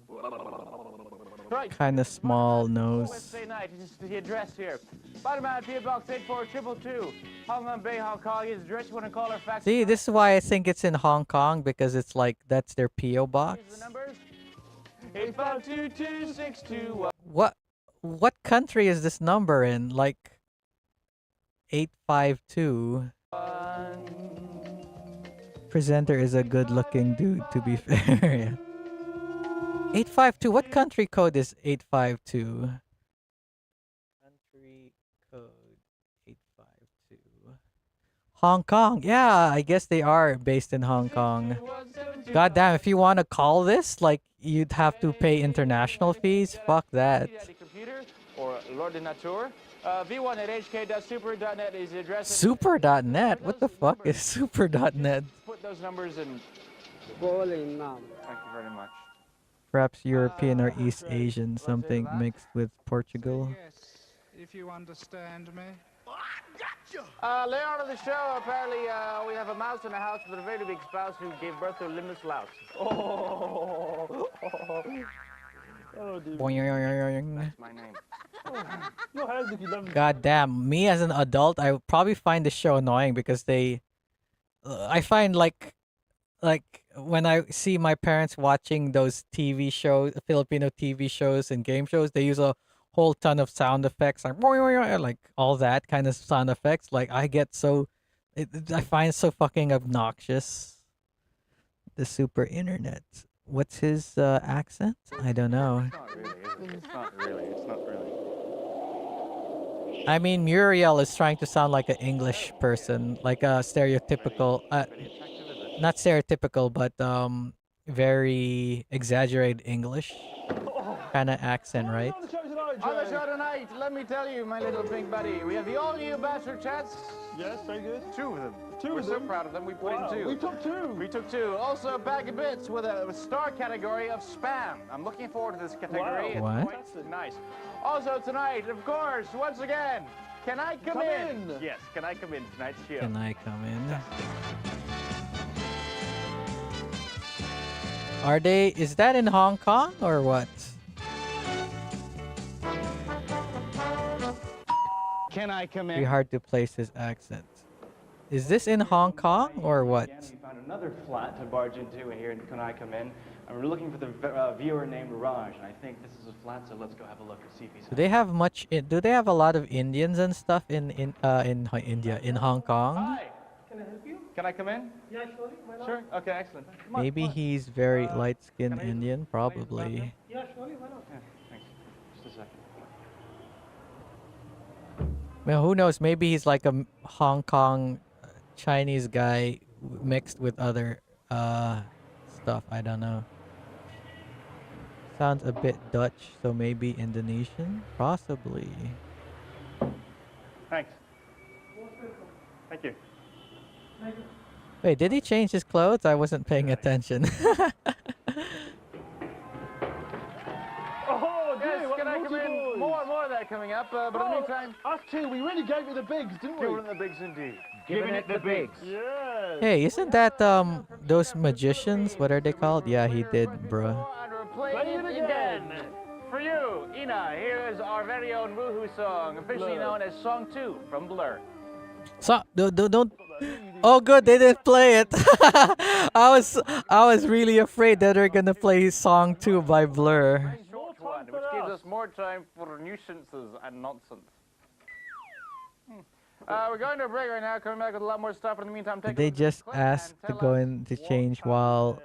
[SPEAKER 1] Kind of small nose.
[SPEAKER 10] Wednesday night, this is the address here. Bottom out, PO Box 84222. Hong Kong Bay, Hong Kong. Is the address you want to call or fax?
[SPEAKER 1] See, this is why I think it's in Hong Kong, because it's like that's their PO box.
[SPEAKER 10] Here's the numbers. 8522621.
[SPEAKER 1] What country is this number in? Like 852. presenter is a good-looking dude, to be fair. Yeah. 852. What country code is 852? Country code 852. Hong Kong. Yeah, I guess they are based in Hong Kong. God damn, if you want to call this, like, you'd have to pay international fees. Fuck that.
[SPEAKER 10] Computer or l'ordinateur. V1 at hk.super.net is the address.
[SPEAKER 1] Super.net? What the fuck is super.net?
[SPEAKER 10] Put those numbers in. Thank you very much.
[SPEAKER 1] Perhaps European or East Asian, something mixed with Portugal.
[SPEAKER 5] If you understand me.
[SPEAKER 10] Later on in the show, apparently we have a mouse in the house with a very big spouse who gave birth to a limbless louse. Oh, dude. That's my name. Your hands look lovely.
[SPEAKER 1] God damn, me as an adult, I would probably find the show annoying because I find like when I see my parents watching those TV shows, Filipino TV shows and game shows, they use a whole ton of sound effects, like all that kind of sound effects. Like I get I find it so fucking obnoxious. The super internet. What's his accent? I don't know.
[SPEAKER 10] It's not really, is it? It's not really. It's not really.
[SPEAKER 1] I mean, Muriel is trying to sound like an English person, like a stereotypical, not stereotypical, but very exaggerated English kind of accent, right?
[SPEAKER 10] On the show tonight, let me tell you, my little pink buddy, we have the all-new Bachelor Chats. Yes, very good. Two of them. We're so proud of them, we put in two. We took two. We took two. Also, a bag of bits with a star category of spam. I'm looking forward to this category.
[SPEAKER 1] Wow.
[SPEAKER 10] It's quite nice. Also tonight, of course, once again, can I come in? Yes, can I come in tonight's show?
[SPEAKER 1] Can I come in? Is that in Hong Kong or what?
[SPEAKER 10] Can I come in?
[SPEAKER 1] Pretty hard to place his accent. Is this in Hong Kong or what?
[SPEAKER 6] We found another flat to barge into here in Can I Come In? And we're looking for the viewer named Raj, and I think this is a flat, so let's go have a look and see if he's...
[SPEAKER 1] Do they have do they have a lot of Indians and stuff in India, in Hong Kong?
[SPEAKER 6] Hi! Can I help you? Can I come in? Yeah, sure. Why not? Sure. Okay, excellent.
[SPEAKER 1] Maybe he's very light-skinned Indian, probably.
[SPEAKER 6] Yeah, surely. Why not? Yeah, thanks. Just a second.
[SPEAKER 1] Well, who knows? Maybe he's like a Hong Kong Chinese guy mixed with other stuff. I don't know. Sounds a bit Dutch, so maybe Indonesian? Possibly.
[SPEAKER 6] Thanks. Thank you.
[SPEAKER 1] Wait, did he change his clothes? I wasn't paying attention.
[SPEAKER 10] Oh, yes, can I come in? More of that coming up, but in the meantime... Us too, we really gave it the bigs, didn't we? Giving it the bigs indeed. Giving it the bigs. Yes.
[SPEAKER 1] Hey, isn't that those magicians? What are they called? Yeah, he did, bruh.
[SPEAKER 10] Play it again. For you, Ina, here is our very own woohoo song, officially known as Song 2 from Blur.
[SPEAKER 1] So don't. Oh, good, they didn't play it. I was really afraid that they're gonna play song 2 by Blur.
[SPEAKER 10] Short one, which gives us more time for nuisances and nonsense. We're going to a break right now. Coming back with a lot more stuff. In the meantime,
[SPEAKER 1] Did they just ask to go in to change while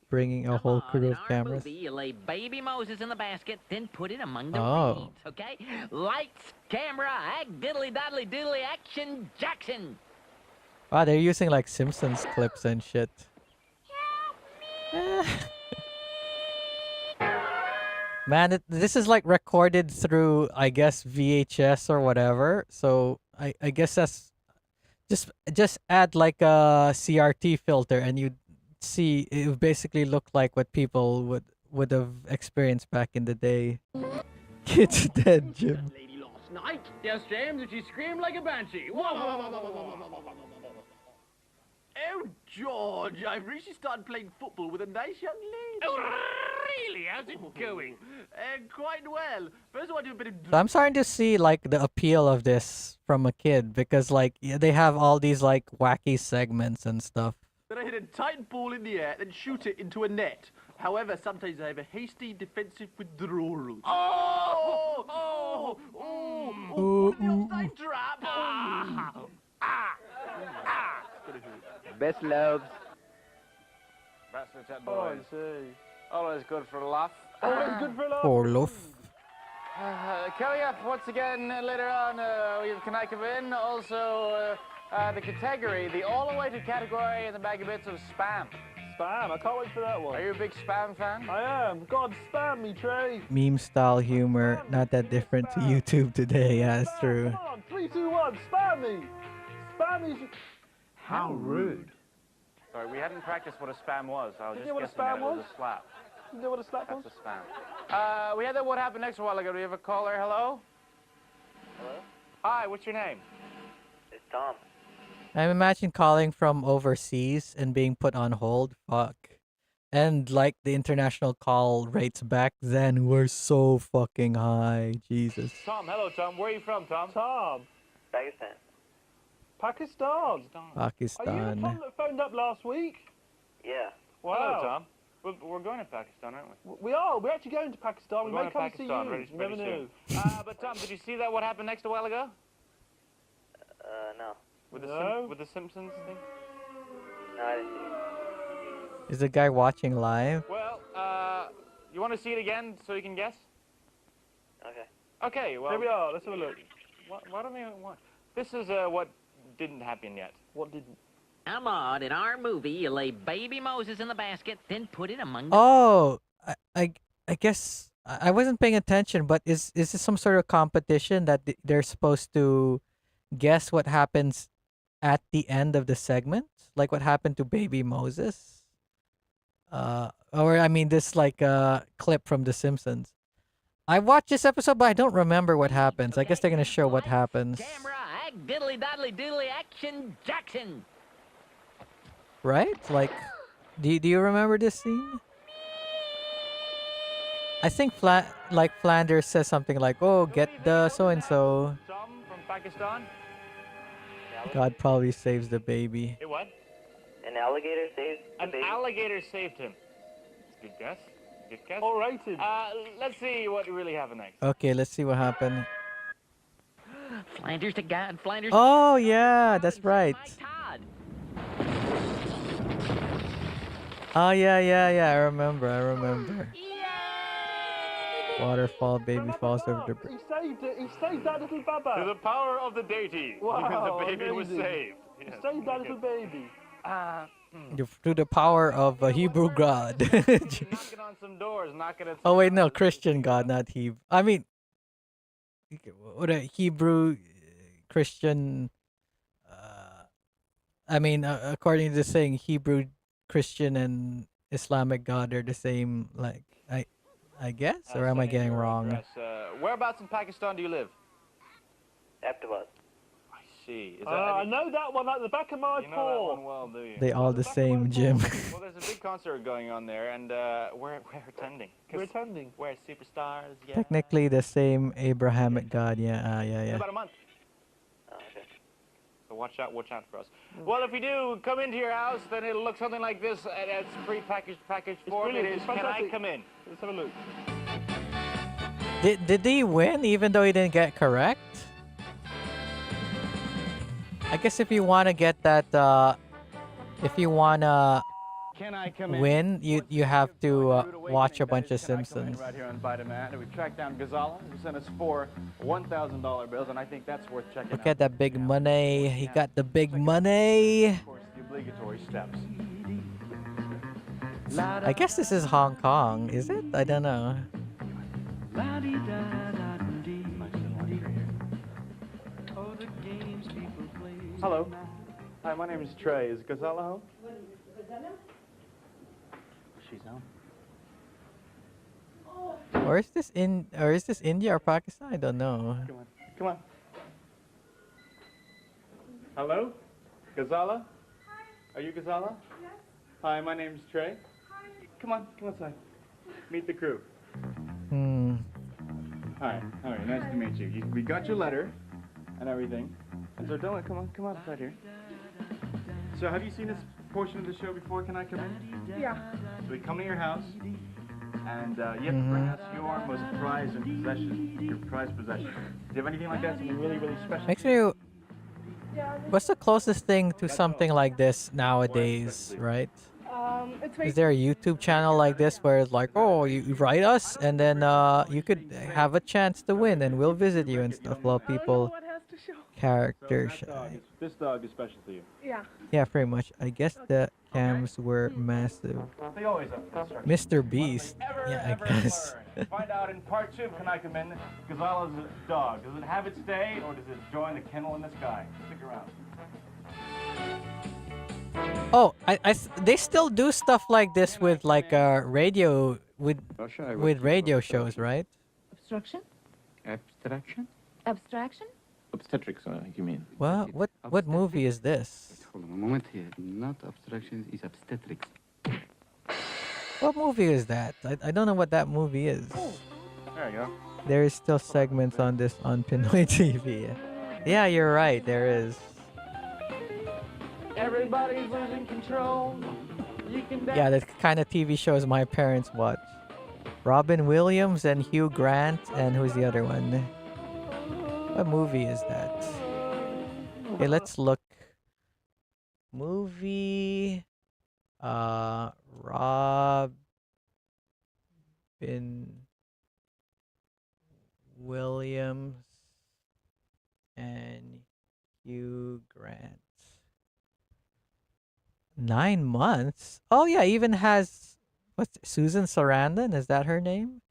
[SPEAKER 1] bringing a whole crew of cameras?
[SPEAKER 13] Movie, you lay baby Moses in the basket, then put it among the
[SPEAKER 1] Oh.
[SPEAKER 13] reeds, okay? Lights, camera, act, diddly doddly doodly, action, Jackson!
[SPEAKER 1] Wow, they're using like Simpsons clips and shit. Man, this is like recorded through, I guess, VHS or whatever. So I guess that's just add like a CRT filter and you'd see it would basically look like what people would have experienced back in the day. Kids dead, Jim.
[SPEAKER 24] Lady last night. Yes, James, and she screamed like a banshee. Oh, George, I've recently started playing football with a nice young lady.
[SPEAKER 15] Oh, really? How's it going?
[SPEAKER 24] Quite well. First, I want to do a bit of...
[SPEAKER 1] So I'm starting to see like the appeal of this from a kid because like they have all these like wacky segments and stuff.
[SPEAKER 24] Then I hit a tight ball in the air, then shoot it into a net. However, sometimes I have a hasty defensive withdrawal. Oh! Oh! Oh! Oh! Put me offside trap! Ah! Ah! Ah!
[SPEAKER 25] Best loves.
[SPEAKER 6] Lieutenant
[SPEAKER 10] Oh, I
[SPEAKER 6] boys.
[SPEAKER 10] see.
[SPEAKER 6] Always good for a laugh.
[SPEAKER 10] Always good for a laugh.
[SPEAKER 1] Poor loaf.
[SPEAKER 6] Coming up once again later on, we have Can I Come In? Also, the category, the all-awaited category in the bag of bits of spam.
[SPEAKER 10] Spam, I can't wait for that one.
[SPEAKER 6] Are you a big spam fan?
[SPEAKER 10] I am. God, spam me, Trey.
[SPEAKER 1] Meme style humor, not that different to YouTube today. Yeah, it's true.
[SPEAKER 10] Come on, 3, 2, 1, spam me. Spam me.
[SPEAKER 6] How rude. Sorry, we hadn't practiced what a spam was. I was
[SPEAKER 10] You
[SPEAKER 6] just
[SPEAKER 10] know what a
[SPEAKER 6] guessing
[SPEAKER 10] spam
[SPEAKER 6] that it was
[SPEAKER 10] was?
[SPEAKER 6] a slap.
[SPEAKER 10] You know what a slap was?
[SPEAKER 6] That's a spam. We had that What Happened Next a while ago. Do we have a caller? Hello?
[SPEAKER 7] Hello?
[SPEAKER 6] Hi, what's your name?
[SPEAKER 7] It's Tom.
[SPEAKER 1] I'm imagining calling from overseas and being put on hold. Fuck. And like the international call rates back then were so fucking high. Jesus.
[SPEAKER 6] Tom, hello, Tom. Where are you from, Tom?
[SPEAKER 10] Tom.
[SPEAKER 7] Pakistan.
[SPEAKER 10] Pakistan.
[SPEAKER 1] Pakistan.
[SPEAKER 10] Are you the one that phoned up last week?
[SPEAKER 7] Yeah.
[SPEAKER 10] Wow.
[SPEAKER 6] Hello, Tom. We're going to Pakistan, aren't we?
[SPEAKER 10] We are. We're actually going to Pakistan.
[SPEAKER 6] We're
[SPEAKER 10] We
[SPEAKER 6] going
[SPEAKER 10] may
[SPEAKER 6] to
[SPEAKER 10] come
[SPEAKER 6] Pakistan
[SPEAKER 10] see you.
[SPEAKER 6] very,
[SPEAKER 10] You never
[SPEAKER 6] very
[SPEAKER 10] knew.
[SPEAKER 6] soon. But Tom, did you see that What Happened Next a while ago?
[SPEAKER 7] No.
[SPEAKER 6] With the
[SPEAKER 10] No.
[SPEAKER 6] with the Simpsons thing?
[SPEAKER 7] No, I didn't see it.
[SPEAKER 1] Is the guy watching live?
[SPEAKER 6] Well, you want to see it again so you can guess?
[SPEAKER 7] Okay.
[SPEAKER 6] Okay, well...
[SPEAKER 10] Here we are. Let's have a look.
[SPEAKER 6] Why don't we... What? This is what didn't happen yet.
[SPEAKER 10] What didn't?
[SPEAKER 13] Come on, in our movie, you lay baby Moses in the basket, then put it among the...
[SPEAKER 1] Oh, I guess I wasn't paying attention, but is this some sort of competition that they're supposed to guess what happens at the end of the segment? Like what happened to baby Moses? Or I mean this like clip from The Simpsons. I watched this episode, but I don't remember what happens. I guess they're gonna show what happens.
[SPEAKER 13] Camera, act, diddly daddly doodly, action, Jackson!
[SPEAKER 1] Right? Like, do you remember this scene? I think Flanders says something like, "Oh, get the so and so."
[SPEAKER 6] Tom from Pakistan?
[SPEAKER 1] God probably saves the baby.
[SPEAKER 6] Hey, what?
[SPEAKER 7] An alligator saved the
[SPEAKER 6] An
[SPEAKER 7] baby?
[SPEAKER 6] alligator saved him. Good guess. Good guess.
[SPEAKER 10] All rated.
[SPEAKER 6] Let's see what really happened next.
[SPEAKER 1] Okay, let's see what happened.
[SPEAKER 13] Flanders to God, Flanders.
[SPEAKER 1] Oh yeah, that's right.
[SPEAKER 13] Todd.
[SPEAKER 1] Oh yeah. I remember. Waterfall, baby falls over the bridge.
[SPEAKER 10] He saved it. He saved that little baba.
[SPEAKER 6] To the power of the deity.
[SPEAKER 10] Wow,
[SPEAKER 6] the baby was
[SPEAKER 10] amazing.
[SPEAKER 6] saved.
[SPEAKER 10] He saved that little baby.
[SPEAKER 1] To the power of a Hebrew God.
[SPEAKER 6] Knocking on some doors, knocking at some
[SPEAKER 1] Oh wait, no, Christian God, not Hebrew. I mean, what a Hebrew Christian. I mean, according to the saying, Hebrew Christian and Islamic God are the same. Like I guess, or am I getting wrong?
[SPEAKER 6] address. Whereabouts in Pakistan do you live?
[SPEAKER 7] Afterward.
[SPEAKER 6] I see. Is
[SPEAKER 10] I know that one at the back of my
[SPEAKER 6] you know
[SPEAKER 10] paw.
[SPEAKER 6] that one well, do you?
[SPEAKER 1] They all the same, Jim.
[SPEAKER 6] Well, there's a big concert going on there, and we're attending.
[SPEAKER 10] We're attending.
[SPEAKER 6] We're superstars. Yeah.
[SPEAKER 1] Technically the same Abrahamic God. Yeah,
[SPEAKER 6] In
[SPEAKER 1] yeah.
[SPEAKER 6] about a month.
[SPEAKER 7] Oh, okay.
[SPEAKER 6] So watch out for us. Well, if we do come into your house, then it'll look something like this. And it's pre-packaged form.
[SPEAKER 10] brilliant.
[SPEAKER 6] It is.
[SPEAKER 10] It's
[SPEAKER 6] Can I
[SPEAKER 10] fantastic.
[SPEAKER 6] come in?
[SPEAKER 10] Let's have a look.
[SPEAKER 1] Did he win even though he didn't get correct? I guess if you want to get that, if you wanna
[SPEAKER 6] Can I come in?
[SPEAKER 1] win, you have to watch a bunch of
[SPEAKER 6] Can I come in?
[SPEAKER 1] Simpsons.
[SPEAKER 6] Right here on Vitamin. And we tracked down Ghazala, who sent us 4 $1,000 bills, and I think that's worth checking
[SPEAKER 1] Look
[SPEAKER 6] out.
[SPEAKER 1] at that big money. He got the big money.
[SPEAKER 6] Of course, the obligatory steps.
[SPEAKER 1] I guess this is Hong Kong, is it? I don't know.
[SPEAKER 6] Hello. Hi, my name is Trey. Is Ghazala home? She's home.
[SPEAKER 1] Or is this India or Pakistan? I don't know.
[SPEAKER 6] Come on. Come on. Hello? Ghazala? Hi. Are you Ghazala? Yes. Hi, my name's Trey. Hi. Come inside. Meet the crew. Hi, nice to meet you. We got your letter and everything. And so don't come on inside here. So have you seen this portion of the show before? Can I come in?
[SPEAKER 2] Yeah.
[SPEAKER 6] So we come to your house and you have to bring us your most prized possession. Your prized possession. Do you have anything like that? Something really, really special?
[SPEAKER 1] Makes me. What's the closest thing to something like this nowadays, right? Is there a YouTube channel like this where it's like, oh, you write us and then you could have a chance to win and we'll visit you and stuff while people character shy.
[SPEAKER 6] This dog is special to you.
[SPEAKER 2] Yeah.
[SPEAKER 1] Yeah, pretty much. I guess the cams were massive.
[SPEAKER 6] They always have construction.
[SPEAKER 1] Mr. Beast. Yeah, I guess.
[SPEAKER 6] Find out in part 2 of Can I Come In? Gazala's dog. Does it have its day or does it join the kennel in the sky? Stick around.
[SPEAKER 1] Oh, they still do stuff like this with like radio with radio shows, right?
[SPEAKER 9] Obstruction?
[SPEAKER 6] Abstraction?
[SPEAKER 9] Abstraction?
[SPEAKER 6] Obstetrics, you mean?
[SPEAKER 1] What movie is this?
[SPEAKER 11] Hold on a moment here. Not obstruction, it's obstetrics.
[SPEAKER 1] What movie is that? I don't know what that movie is.
[SPEAKER 6] There you go.
[SPEAKER 1] There is still segments on this on Pinoy TV. Yeah, you're right. There is.
[SPEAKER 24] Everybody's losing control. You can
[SPEAKER 1] Yeah, the kind of TV shows my parents watch. Robin Williams and Hugh Grant, and who's the other one? What movie is that? Okay, let's look. Movie. Robin Williams and Hugh Grant. 9 months? Oh yeah, even has what's Susan Sarandon? Is that her name?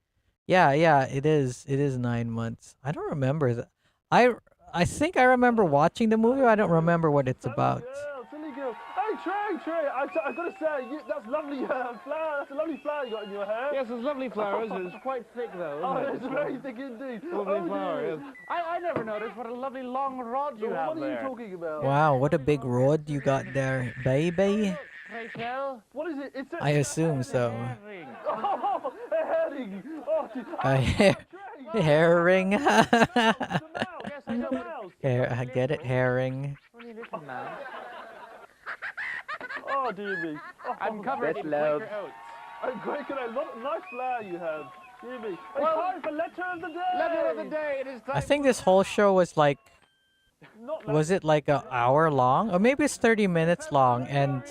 [SPEAKER 1] Yeah, it is. It is 9 months. I don't remember that. I think I remember watching the movie. But I don't remember what it's about.
[SPEAKER 10] Silly girl. Hey, Trey, I've got to say, that's lovely flower. That's a lovely flower you got in your hair.
[SPEAKER 24] Yes, it's lovely flowers. It's quite thick, though.
[SPEAKER 10] Oh, it's very thick indeed.
[SPEAKER 24] Lovely flower, yes. I never noticed what a lovely long rod you have there.
[SPEAKER 10] What are you talking about?
[SPEAKER 1] Wow, what a big rod you got there, baby.
[SPEAKER 24] Rachel?
[SPEAKER 10] What is it? It's
[SPEAKER 1] I assume so.
[SPEAKER 10] Oh, a herring. Oh, dude.
[SPEAKER 1] A herring.
[SPEAKER 24] Yes, I know.
[SPEAKER 1] I get it, herring.
[SPEAKER 10] Oh, dear me. Oh,
[SPEAKER 24] I'm covered in Quaker oats.
[SPEAKER 10] Oh, Quaker oats. What a nice flower you have. Dear me.
[SPEAKER 24] Well,
[SPEAKER 10] It's time for letter of the day.
[SPEAKER 24] Letter of the day. It is time.
[SPEAKER 1] I think this whole show was like, was it like an hour long? Or maybe it's 30 minutes long. And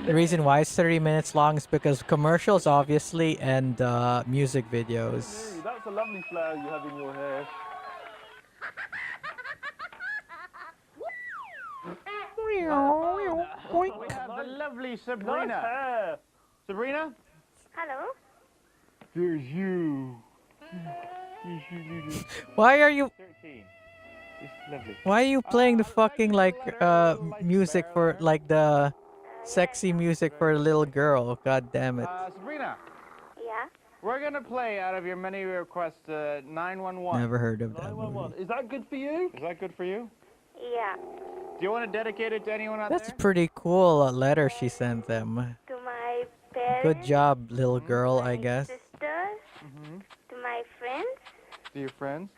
[SPEAKER 1] the reason why it's 30 minutes long is because commercials, obviously, and music videos.
[SPEAKER 10] Hey, that's a lovely flower you have in your hair.
[SPEAKER 24] We have the lovely Sabrina.
[SPEAKER 10] Nice hair.
[SPEAKER 24] Sabrina?
[SPEAKER 2] Hello?
[SPEAKER 6] There's you.
[SPEAKER 1] Why are you?
[SPEAKER 6] 13. It's lovely.
[SPEAKER 1] Why are you playing the fucking like music for like the sexy music for a little girl? God damn it.
[SPEAKER 24] Sabrina.
[SPEAKER 2] Yeah?
[SPEAKER 24] We're going to play out of your many requests 911.
[SPEAKER 1] Never heard of that movie.
[SPEAKER 10] Is that good for you?
[SPEAKER 24] Is that good for you?
[SPEAKER 2] Yeah.
[SPEAKER 24] Do you want to dedicate it to anyone out
[SPEAKER 1] That's
[SPEAKER 24] there?
[SPEAKER 1] a pretty cool letter she sent them.
[SPEAKER 2] To my parents.
[SPEAKER 1] Good job, little girl, I guess.
[SPEAKER 2] Sisters. To my friends.
[SPEAKER 24] To your friends?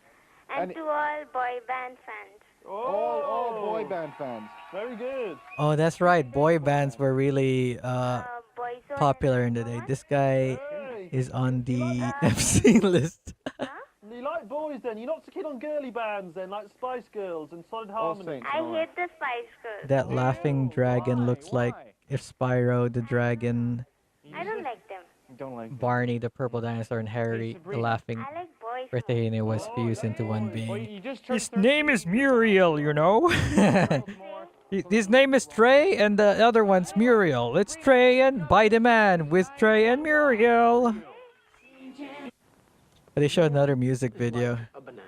[SPEAKER 2] And to all boy band fans.
[SPEAKER 24] All boy band fans.
[SPEAKER 10] Very good.
[SPEAKER 1] Oh, that's right. Boy bands were really popular in the day. This guy is on the FC list.
[SPEAKER 10] You like boys then? You're not so keen on girly bands then, like Spice Girls and Solid Harmony?
[SPEAKER 2] I hate the Spice Girls.
[SPEAKER 1] That laughing dragon looks like if Spyro the dragon,
[SPEAKER 2] I don't like them.
[SPEAKER 24] Don't like
[SPEAKER 1] Barney the purple dinosaur, and Harry the laughing
[SPEAKER 2] I like boys.
[SPEAKER 1] Birthday was fused into one being.
[SPEAKER 24] You just
[SPEAKER 1] His name is Muriel, you know? His name is Trey, and the other one's Muriel. It's Trey and By the Man with Trey and Muriel. They showed another music video.
[SPEAKER 12] A banana.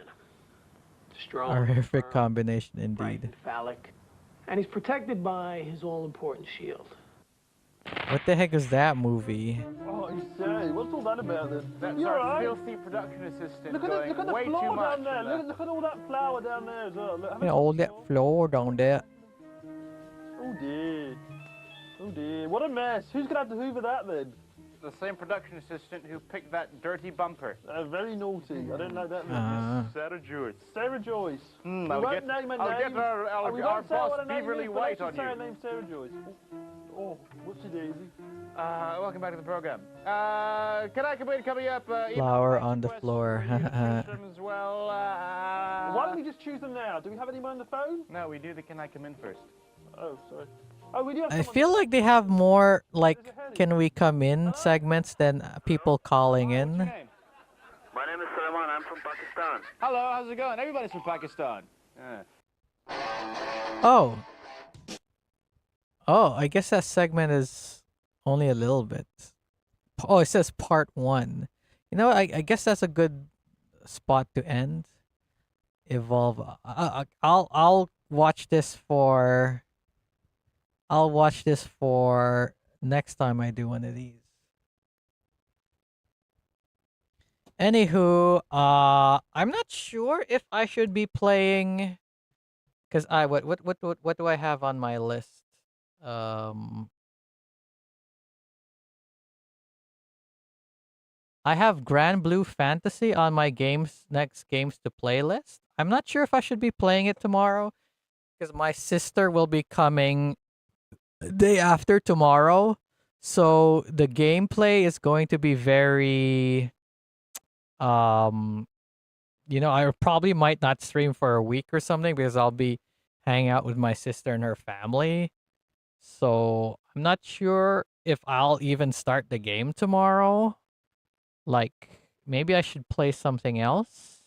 [SPEAKER 12] Strong.
[SPEAKER 1] A horrific
[SPEAKER 12] firm,
[SPEAKER 1] combination
[SPEAKER 12] bright
[SPEAKER 1] indeed.
[SPEAKER 12] and phallic. And he's protected by his all-important shield.
[SPEAKER 1] What the heck is that movie?
[SPEAKER 10] Oh, you say, what's all that about then?
[SPEAKER 24] That's
[SPEAKER 10] You're
[SPEAKER 24] our
[SPEAKER 10] right.
[SPEAKER 24] filthy production assistant
[SPEAKER 10] Look
[SPEAKER 24] going
[SPEAKER 10] at the
[SPEAKER 24] way too
[SPEAKER 10] floor
[SPEAKER 24] much.
[SPEAKER 10] down there. Look at all that flower down there as well. Look,
[SPEAKER 1] All that floor down there.
[SPEAKER 10] Oh dear. Oh dear. What a mess. Who's going to have to hoover that then?
[SPEAKER 24] The same production assistant who picked that dirty bumper.
[SPEAKER 10] Very naughty. I don't like that.
[SPEAKER 24] Sarah Joyce.
[SPEAKER 10] Sarah Joyce.
[SPEAKER 24] I'll
[SPEAKER 10] we won't
[SPEAKER 24] get-
[SPEAKER 10] name her
[SPEAKER 24] I'll
[SPEAKER 10] name.
[SPEAKER 24] get our
[SPEAKER 10] We
[SPEAKER 24] our
[SPEAKER 10] won't say
[SPEAKER 24] boss
[SPEAKER 10] what her name
[SPEAKER 24] Beaverly
[SPEAKER 10] is,
[SPEAKER 24] White
[SPEAKER 10] but
[SPEAKER 24] on
[SPEAKER 10] let's just say
[SPEAKER 24] you.
[SPEAKER 10] her name's Sarah Joyce. Oh, what's your daisy?
[SPEAKER 24] Welcome back to the program. Can I coming up?
[SPEAKER 1] Flower on the floor.
[SPEAKER 24] As well.
[SPEAKER 10] Why don't we just choose them now? Do we have anyone on the phone?
[SPEAKER 24] No, we do the Can I Come In first.
[SPEAKER 10] Oh, sorry. Oh, we do have
[SPEAKER 1] I
[SPEAKER 10] someone
[SPEAKER 1] feel like they have more like "Can we come in" segments than people calling in.
[SPEAKER 24] My name is Sulaiman. I'm from Pakistan. Hello, how's it going? Everybody's from Pakistan. Yeah.
[SPEAKER 1] Oh. Oh, I guess that segment is only a little bit. Oh, it says part 1. You know, I guess that's a good spot to end. Evolve. I'll watch this for. I'll watch this for next time I do one of these. Anywho, I'm not sure if I should be playing, cause what do I have on my list? I have Grand Blue Fantasy on my next games to play list. I'm not sure if I should be playing it tomorrow because my sister will be coming day after tomorrow. So the gameplay is going to be very um I probably might not stream for a week or something because I'll be hanging out with my sister and her family. So I'm not sure if I'll even start the game tomorrow. Like, maybe I should play something else.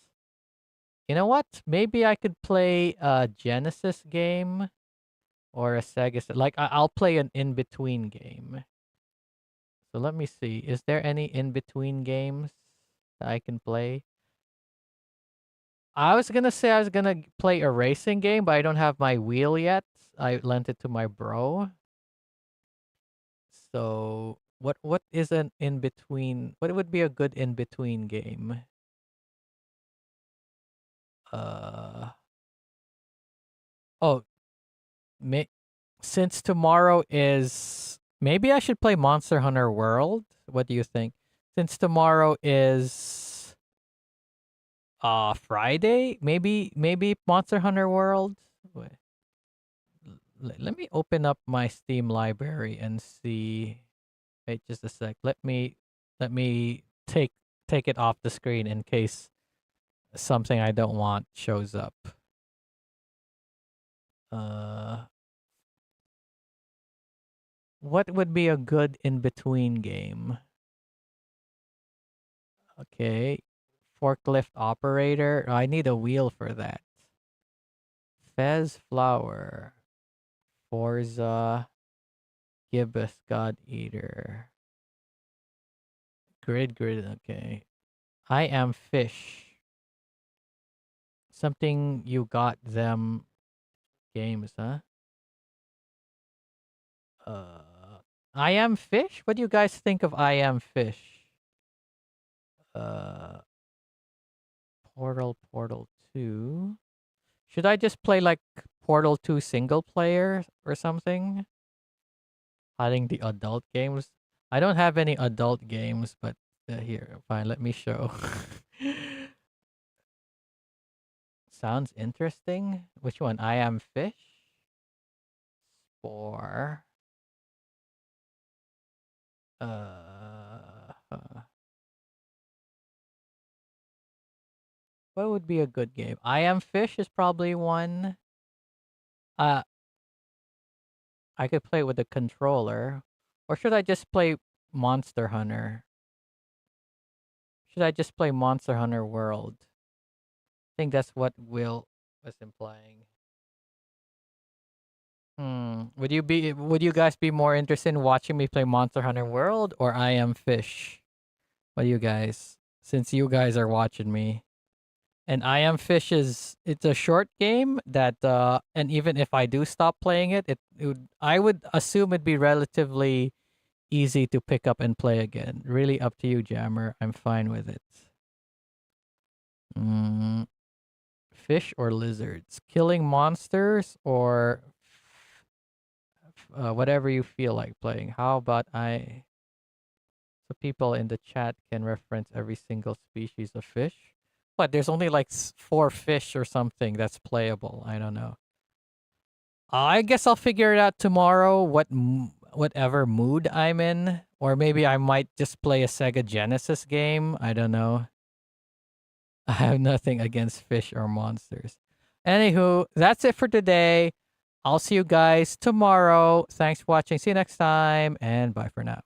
[SPEAKER 1] You know what? Maybe I could play a Genesis game or a Sega. Like, I'll play an in-between game. So let me see. Is there any in-between games that I can play? I was gonna say I was gonna play a racing game, but I don't have my wheel yet. I lent it to my bro. So what is an in between? What would be a good in between game? Uh oh, may, since tomorrow is maybe I should play Monster Hunter World. What do you think? Since tomorrow is Friday, maybe Monster Hunter World. Wait, let me open up my Steam library and see. Wait just a sec. Let me take it off the screen in case something I don't want shows up. Uh what would be a good in-between game? Okay. Forklift operator. I need a wheel for that. Fez Flower. Forza. Gibbous God Eater. Grid. Okay. I am Fish. Something you got them games, huh? I am Fish? What do you guys think of I am Fish? Uh Portal 2. Should I just play like Portal 2 single player or something? Hiding the adult games. I don't have any adult games, but here, fine, let me show. Sounds interesting. Which one? I am Fish? Spore. What would be a good game? I am Fish is probably one. Uh, I could play with a controller. Or should I just play Monster Hunter? Should I just play Monster Hunter World? I think that's what Will was implying. Would you guys be more interested in watching me play Monster Hunter World or I Am Fish? What do you guys? Since you guys are watching me. And I Am Fish it's a short game that and even if I do stop playing I would assume it'd be relatively easy to pick up and play again. Really up to you, Jammer. I'm fine with it. Fish or lizards? Killing monsters or whatever you feel like playing. How about so people in the chat can reference every single species of fish? But there's only like 4 fish or something that's playable. I don't know. I guess I'll figure it out tomorrow. Whatever mood I'm in, or maybe I might just play a Sega Genesis game. I don't know. I have nothing against fish or monsters. Anywho, that's it for today. I'll see you guys tomorrow. Thanks for watching. See you next time, and bye for now.